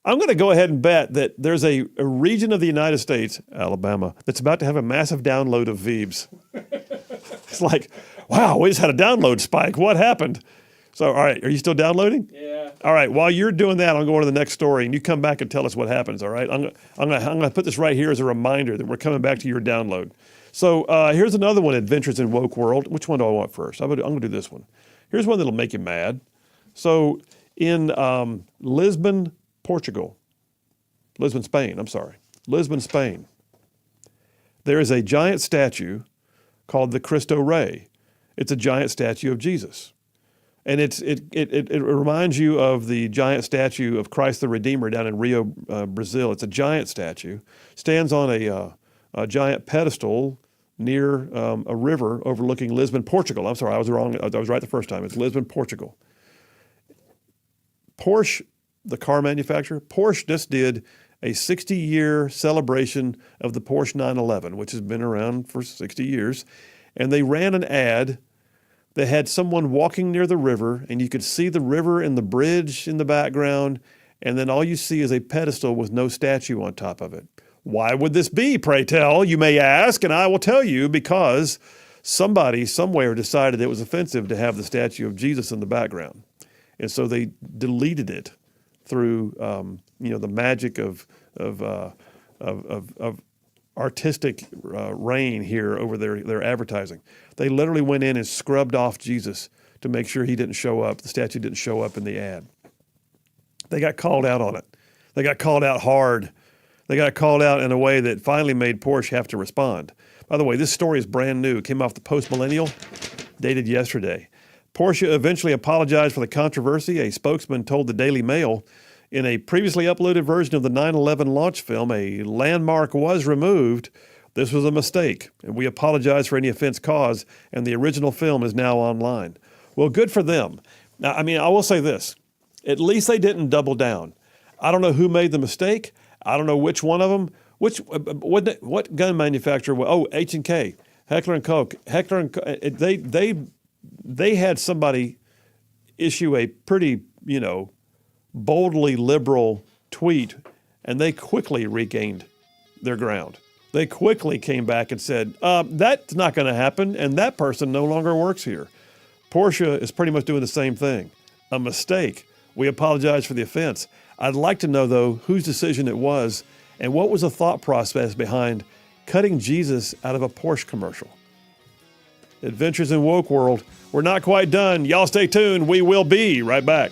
I'm going to go ahead and bet that there's a region of the United States, Alabama, that's about to have a massive download of Veebs. It's like, wow, we just had a download spike. What happened? So, all right, are you still downloading? Yeah. All right, while you're doing that, I'm going to the next story, and you come back and tell us what happens, all right? I'm going to put this right here as a reminder that we're coming back to your download. So here's another one, Adventures in Woke World. Which one do I want first? I'm going to do this one. Here's one that'll make you mad. So in Lisbon, Spain, there is a giant statue called the Cristo Rey. It's a giant statue of Jesus. And it reminds you of the giant statue of Christ the Redeemer down in Rio, Brazil. It's a giant statue. Stands on a giant pedestal near a river overlooking Lisbon, Portugal. I'm sorry, I was wrong. I was right the first time. It's Lisbon, Portugal. Porsche, the car manufacturer, Porsche just did a 60-year celebration of the Porsche 911, which has been around for 60 years. And they ran an ad that had someone walking near the river, and you could see the river and the bridge in the background, and then all you see is a pedestal with no statue on top of it. Why would this be, pray tell, you may ask, and I will tell you, because somebody somewhere decided it was offensive to have the statue of Jesus in the background. And so they deleted it through the magic of artistic reign here over their advertising. They literally went in and scrubbed off Jesus to make sure he didn't show up, the statue didn't show up in the ad. They got called out on it. They got called out hard. They got called out in a way that finally made Porsche have to respond. By the way, this story is brand new. It came off the Post Millennial, dated yesterday. Porsche eventually apologized for the controversy. A spokesman told the Daily Mail, in a previously uploaded version of the 9/11 launch film, a landmark was removed. This was a mistake, and we apologize for any offense caused, and the original film is now online. Well, good for them. Now, I mean, I will say this. At least they didn't double down. I don't know who made the mistake. I don't know which one of them. What gun manufacturer? Oh, H&K, Heckler & Koch. They had somebody issue a pretty, boldly liberal tweet, and they quickly regained their ground. They quickly came back and said, that's not going to happen, and that person no longer works here. Porsche is pretty much doing the same thing. A mistake. We apologize for the offense. I'd like to know, though, whose decision it was, and what was the thought process behind cutting Jesus out of a Porsche commercial. Adventures in Woke World. We're not quite done. Y'all stay tuned. We will be right back.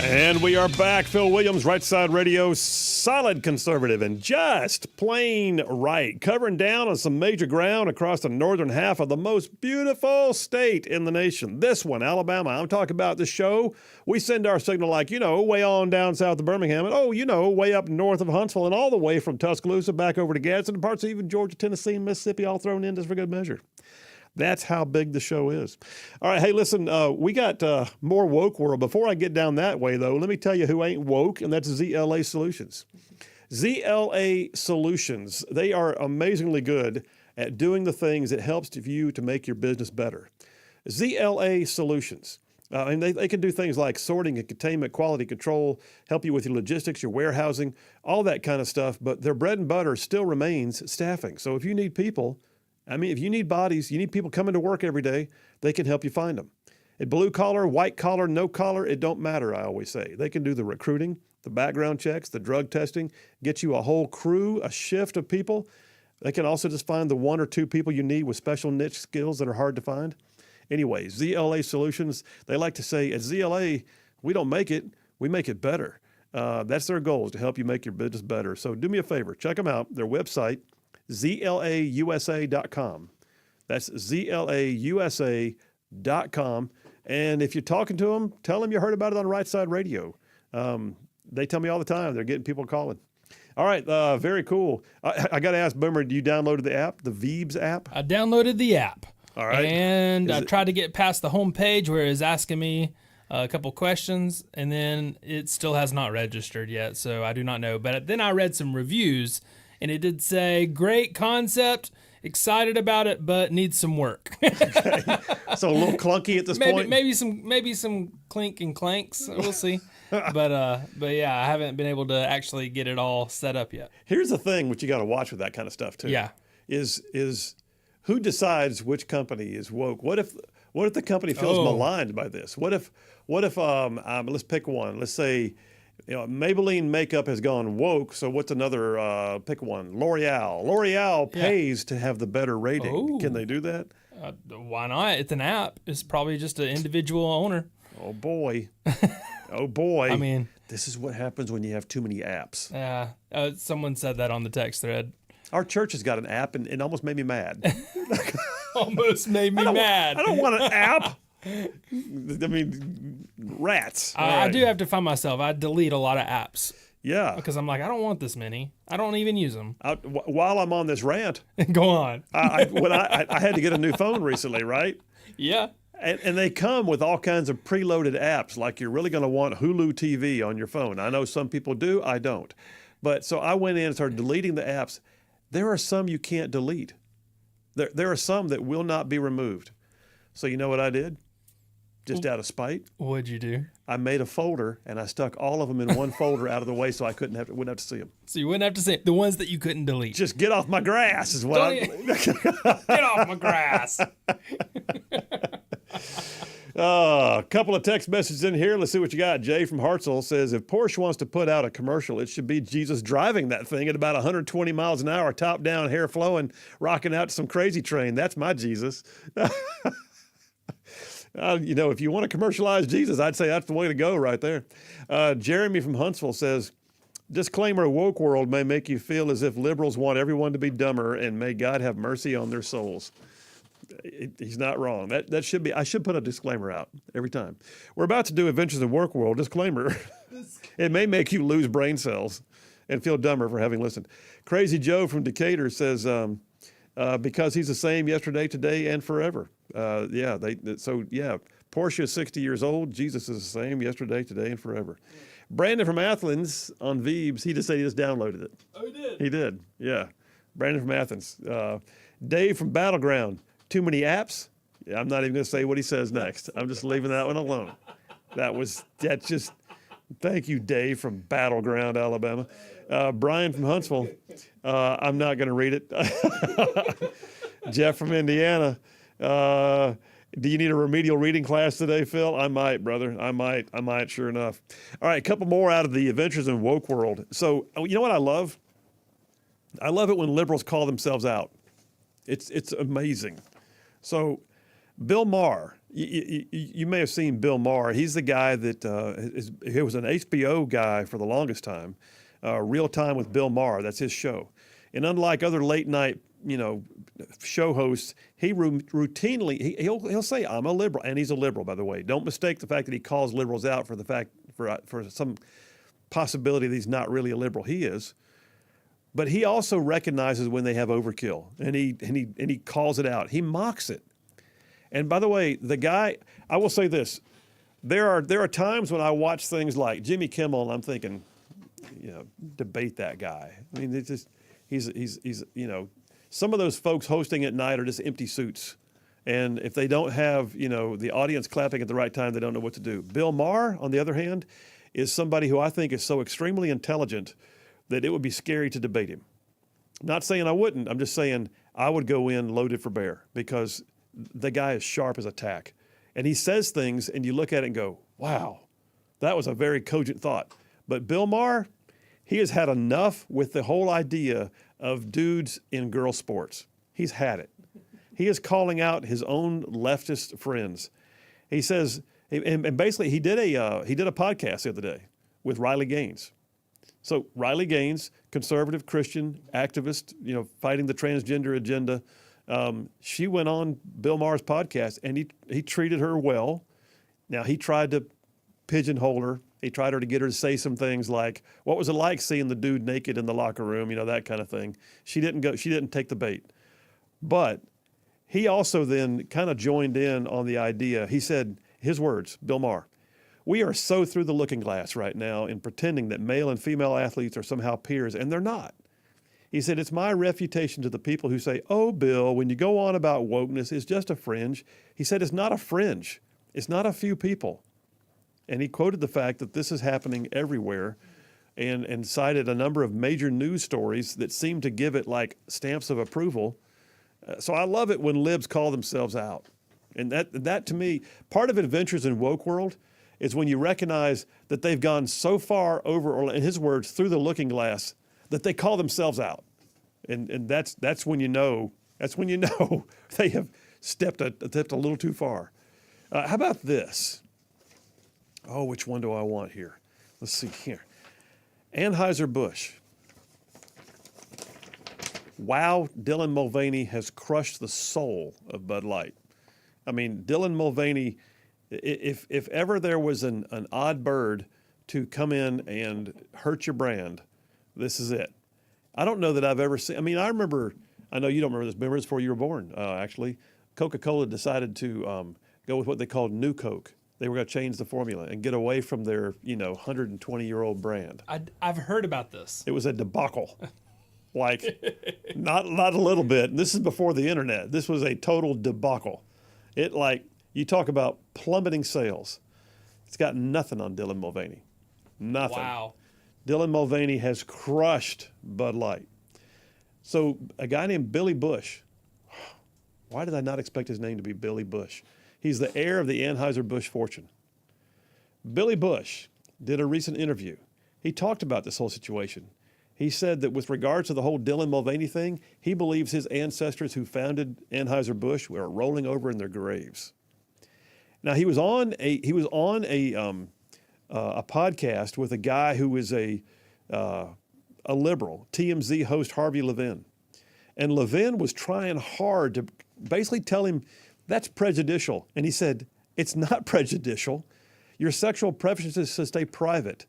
And we are back. Phil Williams, Rightside Radio, solid conservative and just plain right. Covering down on some major ground across the northern half of the most beautiful state in the nation. This one, Alabama. I'm talking about the show. We send our signal like, way on down south of Birmingham and, way up north of Huntsville and all the way from Tuscaloosa back over to Gadsden and parts of even Georgia, Tennessee, and Mississippi all thrown in just for good measure. That's how big the show is. All right, hey, listen, we got more woke world. Before I get down that way, though, let me tell you who ain't woke, and that's ZLA Solutions. ZLA Solutions, they are amazingly good at doing the things that helps you to make your business better. ZLA Solutions. And they can do things like sorting and containment, quality control, help you with your logistics, your warehousing, all that kind of stuff. But their bread and butter still remains staffing. So if you need people, if you need bodies, you need people coming to work every day, they can help you find them. At blue collar, white collar, no collar, it don't matter, I always say. They can do the recruiting, the background checks, the drug testing, get you a whole crew, a shift of people. They can also just find the one or two people you need with special niche skills that are hard to find. Anyway, ZLA Solutions, they like to say, at ZLA, we don't make it, we make it better. That's their goal, is to help you make your business better. So do me a favor, check them out. Their website, ZLAUSA.com. That's ZLAUSA.com. And if you're talking to them, tell them you heard about it on Rightside Radio. They tell me all the time they're getting people calling. All right, very cool. I got to ask, Boomer, you downloaded the app, the Veebs app? I downloaded the app. All right. And I tried to get past the home page where it was asking me a couple questions, and then it still has not registered yet, so I do not know. But then I read some reviews, and it did say, great concept, excited about it, but needs some work. So a little clunky at this point? Maybe some clink and clanks. We'll see. But yeah, I haven't been able to actually get it all set up yet. Here's the thing, which you got to watch with that kind of stuff too. Yeah. Is who decides which company is woke? What if the company feels maligned by this? What if let's pick one. Let's say, Maybelline makeup has gone woke. So what's another? Pick one. L'Oreal. L'Oreal pays to have the better rating. Oh. Can they do that? Why not? It's an app. It's probably just an individual owner. Oh boy. Oh boy. I mean, this is what happens when you have too many apps. Yeah. Someone said that on the text thread. Our church has got an app, and it almost made me mad. Almost made me mad. I don't want an app. I mean, rats. I do have to find myself. I delete a lot of apps. Yeah. Because I'm like, I don't want this many. I don't even use them. While I'm on this rant. Go on. I had to get a new phone recently, right? Yeah. And they come with all kinds of preloaded apps, like you're really going to want Hulu TV on your phone. I know some people do. I don't. But so I went in and started deleting the apps. There are some you can't delete. There are some that will not be removed. So you know what I did? Just out of spite. What'd you do? I made a folder and I stuck all of them in one folder out of the way so I wouldn't have to see them. So you wouldn't have to see the ones that you couldn't delete. Just get off my grass is what Get off my grass. A couple of text messages in here. Let's see what you got. Jay from Hartselle says, if Porsche wants to put out a commercial, it should be Jesus driving that thing at about 120 miles an hour, top down, hair flowing, rocking out to some crazy train. That's my Jesus. If you want to commercialize Jesus, I'd say that's the way to go right there. Jeremy from Huntsville says, disclaimer, woke world may make you feel as if liberals want everyone to be dumber, and may God have mercy on their souls. He's not wrong. That should be. I should put a disclaimer out every time. We're about to do Adventures in Work World. Disclaimer: it may make you lose brain cells and feel dumber for having listened. Crazy Joe from Decatur says, because he's the same yesterday, today, and forever. Porsche is 60 years old. Jesus is the same yesterday, today, and forever. Brandon from Athens on Veebs, he just said he just downloaded it. Oh, he did? He did, yeah. Brandon from Athens. Dave from Battleground. Too many apps? Yeah, I'm not even going to say what he says next. I'm just leaving that one alone. Thank you, Dave from Battleground, Alabama. Brian from Huntsville. I'm not going to read it. Jeff from Indiana. Do you need a remedial reading class today, Phil? I might, brother. I might, sure enough. All right, a couple more out of the Adventures in Woke World. So, you know what I love? I love it when liberals call themselves out. It's amazing. So Bill Maher, you may have seen Bill Maher. He's the guy that he was an HBO guy for the longest time. Real Time with Bill Maher, that's his show. And unlike other late night, show hosts, he routinely he'll say I'm a liberal, and he's a liberal, by the way. Don't mistake the fact that he calls liberals out for the fact for some possibility that he's not really a liberal. He is. But he also recognizes when they have overkill, and he calls it out. He mocks it. And by the way, the guy, I will say this: there are times when I watch things like Jimmy Kimmel, and I'm thinking, debate that guy. I mean, it's just he's some of those folks hosting at night are just empty suits, and if they don't have the audience clapping at the right time, they don't know what to do. Bill Maher, on the other hand, is somebody who I think is so extremely intelligent that it would be scary to debate him. Not saying I wouldn't. I'm just saying I would go in loaded for bear because the guy is sharp as a tack. And he says things and you look at it and go, wow, that was a very cogent thought. But Bill Maher, he has had enough with the whole idea of dudes in girl sports. He's had it. He is calling out his own leftist friends. He says, and basically he did a podcast the other day with Riley Gaines. So Riley Gaines, conservative Christian activist, fighting the transgender agenda. She went on Bill Maher's podcast, and he treated her well. Now he tried to pigeonhole her. He tried to get her to say some things like, "What was it like seeing the dude naked in the locker room?" That kind of thing. She didn't go. She didn't take the bait. But he also then kind of joined in on the idea. He said his words, Bill Maher. We are so through the looking glass right now in pretending that male and female athletes are somehow peers, and they're not. He said, it's my refutation to the people who say, oh, Bill, when you go on about wokeness, it's just a fringe. He said, it's not a fringe. It's not a few people. And he quoted the fact that this is happening everywhere and cited a number of major news stories that seem to give it like stamps of approval. So I love it when libs call themselves out. And that to me, part of adventures in woke world is when you recognize that they've gone so far over, or in his words, through the looking glass, that they call themselves out. And that's when you know they have stepped a little too far. How about this? Oh, which one do I want here? Let's see here. Anheuser-Busch. Wow, Dylan Mulvaney has crushed the soul of Bud Light. I mean, Dylan Mulvaney, if ever there was an odd bird to come in and hurt your brand, this is it. I don't know that I've ever seen. I mean, I know you don't remember this. Remember this before you were born, actually. Coca-Cola decided to go with what they called New Coke. They were going to change the formula and get away from their 120-year-old brand. I've heard about this. It was a debacle. Like, not a little bit. And this is before the internet. This was a total debacle. You talk about plummeting sales. It's got nothing on Dylan Mulvaney. Nothing. Wow. Dylan Mulvaney has crushed Bud Light. So a guy named Billy Bush. Why did I not expect his name to be Billy Bush? He's the heir of the Anheuser-Busch fortune. Billy Bush did a recent interview. He talked about this whole situation. He said that with regards to the whole Dylan Mulvaney thing, he believes his ancestors who founded Anheuser-Busch were rolling over in their graves. Now he was on a podcast with a guy who is a liberal, TMZ host Harvey Levin, and Levin was trying hard to basically tell him that's prejudicial, and he said it's not prejudicial. Your sexual preferences should stay private.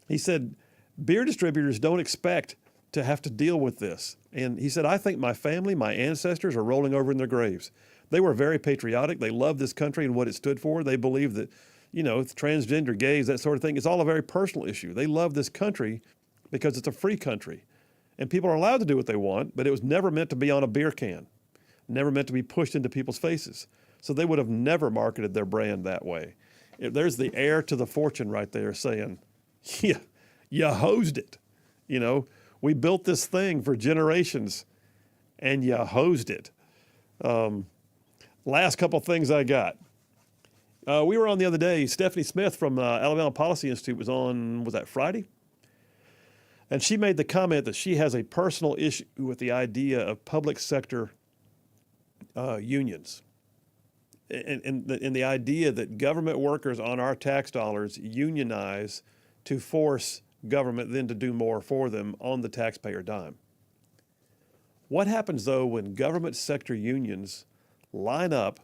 He said beer distributors don't expect to have to deal with this. And he said, I think my family, my ancestors are rolling over in their graves. They were very patriotic. They loved this country and what it stood for. They believed that, transgender, gays, that sort of thing, it's all a very personal issue. They love this country because it's a free country. And people are allowed to do what they want, but it was never meant to be on a beer can, never meant to be pushed into people's faces. So they would have never marketed their brand that way. There's the heir to the fortune right there saying, yeah, you hosed it. We built this thing for generations and you hosed it. Last couple things I got. We were on the other day, Stephanie Smith from Alabama Policy Institute was that Friday? And she made the comment that she has a personal issue with the idea of public sector unions. in the idea that government workers on our tax dollars unionize to force government then to do more for them on the taxpayer dime. What happens, though, when government sector unions line up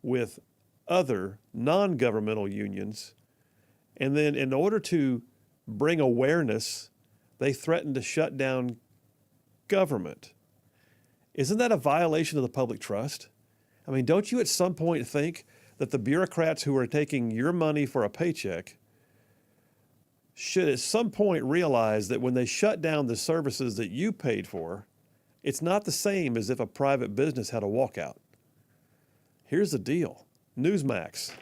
with other non-governmental unions, and then in order to bring awareness, they threaten to shut down government? Isn't that a violation of the public trust? I mean, don't you at some point think that the bureaucrats who are taking your money for a paycheck should at some point realize that when they shut down the services that you paid for, it's not the same as if a private business had a walkout? Here's the deal. Newsmax.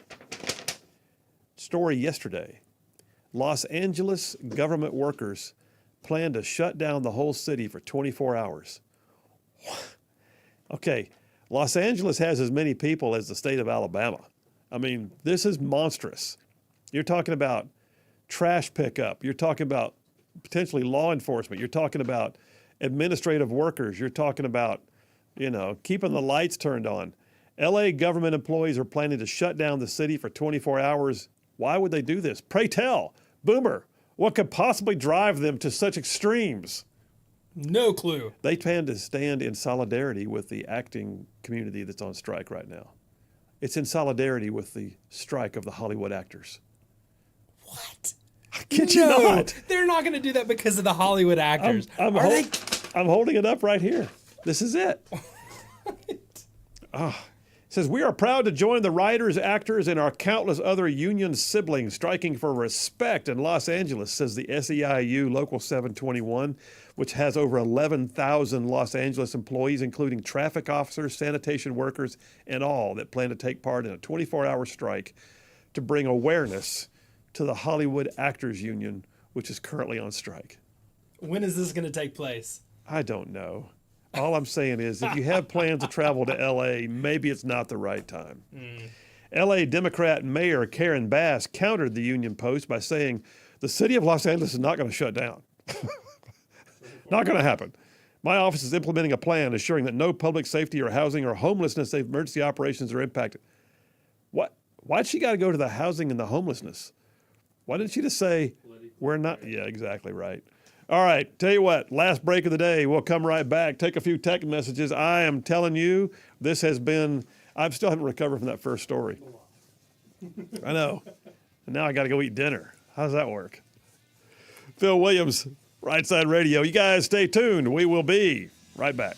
Story yesterday. Los Angeles government workers plan to shut down the whole city for 24 hours. Okay, Los Angeles has as many people as the state of Alabama. I mean, this is monstrous. You're talking about trash pickup. You're talking about potentially law enforcement. You're talking about administrative workers. You're talking about, keeping the lights turned on. LA government employees are planning to shut down the city for 24 hours. Why would they do this? Pray tell, Boomer, what could possibly drive them to such extremes? No clue. They plan to stand in solidarity with the acting community that's on strike right now. It's in solidarity with the strike of the Hollywood actors. What? I kid you not. They're not going to do that because of the Hollywood actors. I'm holding it up right here. This is it. It says, we are proud to join the writers, actors, and our countless other union siblings striking for respect in Los Angeles, says the SEIU Local 721, which has over 11,000 Los Angeles employees, including traffic officers, sanitation workers, and all that plan to take part in a 24-hour strike to bring awareness to the Hollywood Actors Union, which is currently on strike. When is this going to take place? I don't know. All I'm saying is, if you have plans to travel to L.A., maybe it's not the right time. L.A. Democrat Mayor Karen Bass countered the union post by saying, the city of Los Angeles is not going to shut down. Not going to happen. My office is implementing a plan assuring that no public safety or housing or homelessness emergency operations are impacted. What? Why'd she got to go to the housing and the homelessness? Why didn't she just say, we're not? Yeah, exactly right. All right, tell you what, last break of the day. We'll come right back, take a few text messages. I am telling you, this has been, I still haven't recovered from that first story. I know. And now I got to go eat dinner. How does that work? Phil Williams, Rightside Radio. You guys stay tuned. We will be right back.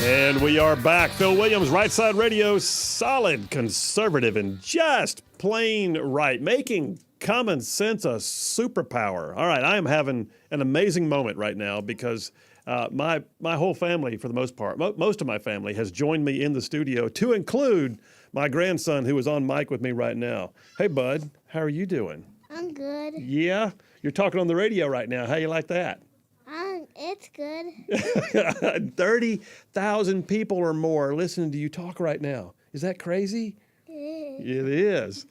And we are back. Phil Williams, Rightside Radio, solid, conservative, and just plain right, making common sense a superpower. All right, I am having an amazing moment right now because my whole family, for the most part, most of my family has joined me in the studio, to include my grandson who is on mic with me right now. Hey, bud, how are you doing? I'm good. Yeah? You're talking on the radio right now. How you like that? It's good. 30,000 people or more are listening to you talk right now. Is that crazy? It is.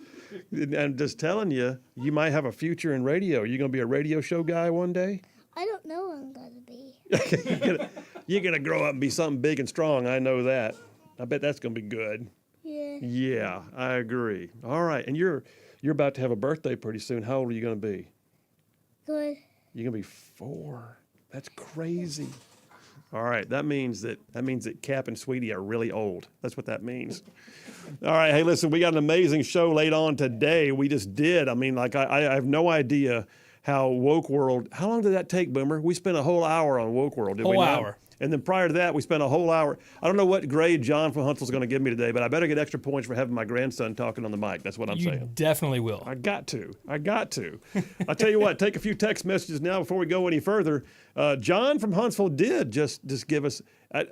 I'm just telling you, you might have a future in radio. Are you going to be a radio show guy one day? I don't know what I'm going to be. You're going to grow up and be something big and strong. I know that. I bet that's going to be good. Yeah. Yeah, I agree. All right. And you're about to have a birthday pretty soon. How old are you going to be? Good. You're going to be 4. That's crazy. All right, that means that Cap and Sweetie are really old. That's what that means. All right, hey, listen, we got an amazing show laid on today. We just did. I mean, like I have no idea how Woke World. How long did that take, Boomer? We spent a whole hour on Woke World. Did we Whole not? hour. And then prior to that, we spent a whole hour. I don't know what grade John from Huntsville's going to give me today, but I better get extra points for having my grandson talking on the mic. That's what I'm You saying. definitely will. I got to. I'll tell you what, take a few text messages now before we go any further. John from Huntsville did just give us,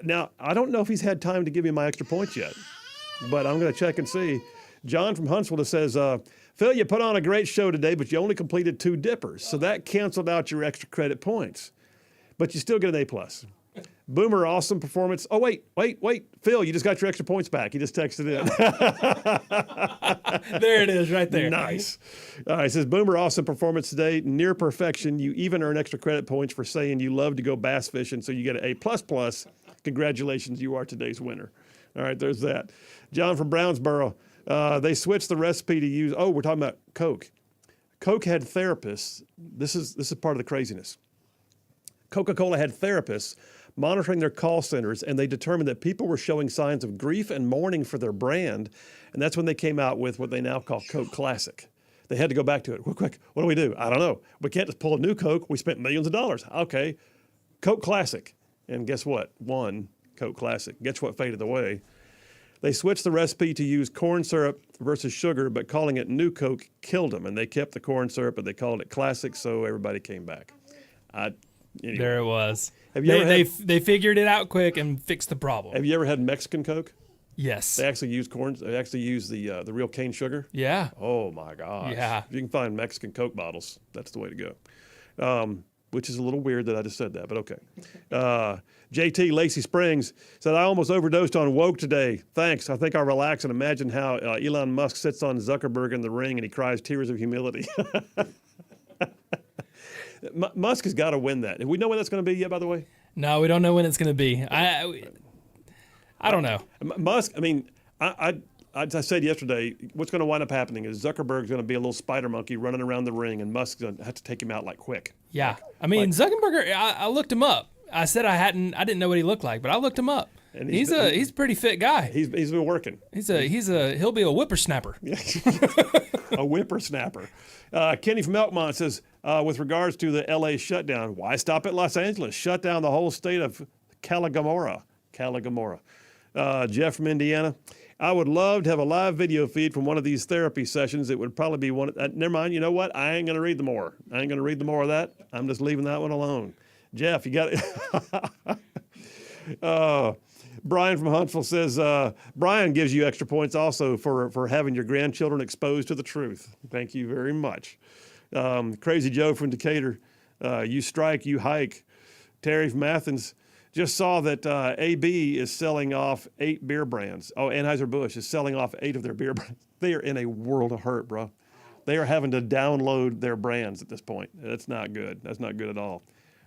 now, I don't know if he's had time to give me my extra points yet, but I'm going to check and see. John from Huntsville just says, Phil, you put on a great show today, but you only completed 2 dippers, so that canceled out your extra credit points. But you still get an A+. Boomer, awesome performance. Oh, wait. Phil, you just got your extra points back. He just texted in. There it is, right there. Nice. All right, it says, Boomer, awesome performance today. Near perfection. You even earn extra credit points for saying you love to go bass fishing, so you get an A++. Congratulations, you are today's winner. All right, there's that. John from Brownsboro, they switched the recipe to use, we're talking about Coke. Coke had therapists. This is part of the craziness. Coca-Cola had therapists monitoring their call centers, and they determined that people were showing signs of grief and mourning for their brand, and that's when they came out with what they now call Coke Classic. They had to go back to it. Quick, what do we do? I don't know. We can't just pull a new Coke. We spent millions of dollars. Okay, Coke Classic. And guess what? One Coke Classic. Guess what faded away? They switched the recipe to use corn syrup versus sugar, but calling it New Coke killed them, and they kept the corn syrup, but they called it Classic, so everybody came back. Anyway. There it was. They figured it out quick and fixed the problem. Have you ever had Mexican Coke? Yes. They actually use corn. They actually use the real cane sugar. Yeah. Oh my gosh. Yeah. If you can find Mexican Coke bottles, that's the way to go. Which is a little weird that I just said that, but okay. JT Lacey Springs said, I almost overdosed on woke today. Thanks. I think I'll relax and imagine how Elon Musk sits on Zuckerberg in the ring and he cries tears of humility. Musk has got to win that. Do we know when that's going to be yet, by the way? No, we don't know when it's going to be. I don't know. Musk, I mean, I said yesterday, what's going to wind up happening is Zuckerberg's going to be a little spider monkey running around the ring, and Musk's going to have to take him out like quick. Yeah. Zuckerberg, I looked him up. I said I didn't know what he looked like, but I looked him up. And he's a pretty fit guy. He's been working. He'll be a whippersnapper. A whippersnapper. Kenny from Elkmont says, with regards to the LA shutdown, why stop at Los Angeles? Shut down the whole state of Caligomora. Jeff from Indiana. I would love to have a live video feed from one of these therapy sessions. It would probably be one. Never mind. You know what? I ain't going to read the more. I ain't going to read the more of that. I'm just leaving that one alone. Jeff, you got it. Brian from Huntsville says, Brian gives you extra points also for having your grandchildren exposed to the truth. Thank you very much. Crazy Joe from Decatur, you strike, you hike. Terry from Athens just saw that AB is selling off 8 beer brands. Oh, Anheuser-Busch is selling off 8 of their beer brands. They are in a world of hurt, bro. They are having to download their brands at this point. That's not good. That's not good at all.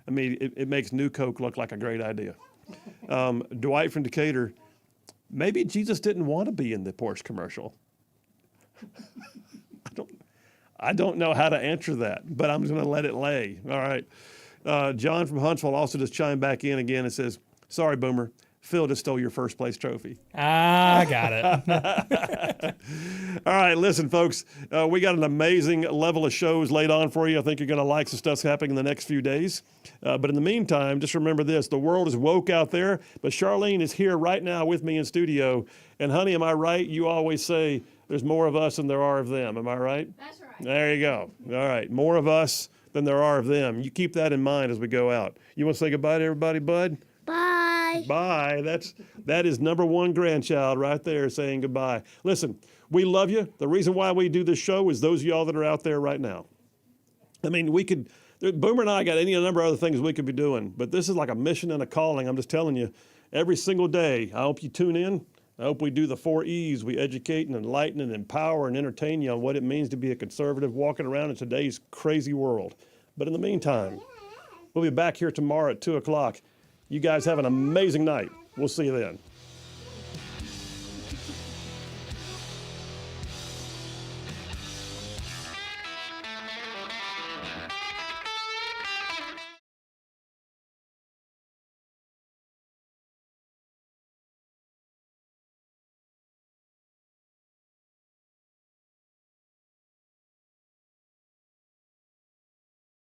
I mean, it makes New Coke look like a great idea. Dwight from Decatur, maybe Jesus didn't want to be in the Porsche commercial. I don't know how to answer that, but I'm just going to let it lay. All right. John from Huntsville also just chimed back in again and says, sorry, Boomer, Phil just stole your first place trophy. I got it. All right, listen, folks, we got an amazing level of shows laid on for you. I think you're going to like some stuff happening in the next few days. But in the meantime, just remember this. The world is woke out there, but Charlene is here right now with me in studio. And, honey, am I right? You always say there's more of us than there are of them. Am I right? That's right. There you go. All right, more of us than there are of them. You keep that in mind as we go out. You want to say goodbye to everybody, bud? Bye. Bye. That is number one grandchild right there saying goodbye. Listen, we love you. The reason why we do this show is those of y'all that are out there right now. I mean, Boomer and I got any number of other things we could be doing, but this is like a mission and a calling. I'm just telling you, every single day, I hope you tune in. I hope we do the 4 E's. We educate and enlighten and empower and entertain you on what it means to be a conservative walking around in today's crazy world. But in the meantime, we'll be back here tomorrow at 2 o'clock. You guys have an amazing night. We'll see you then.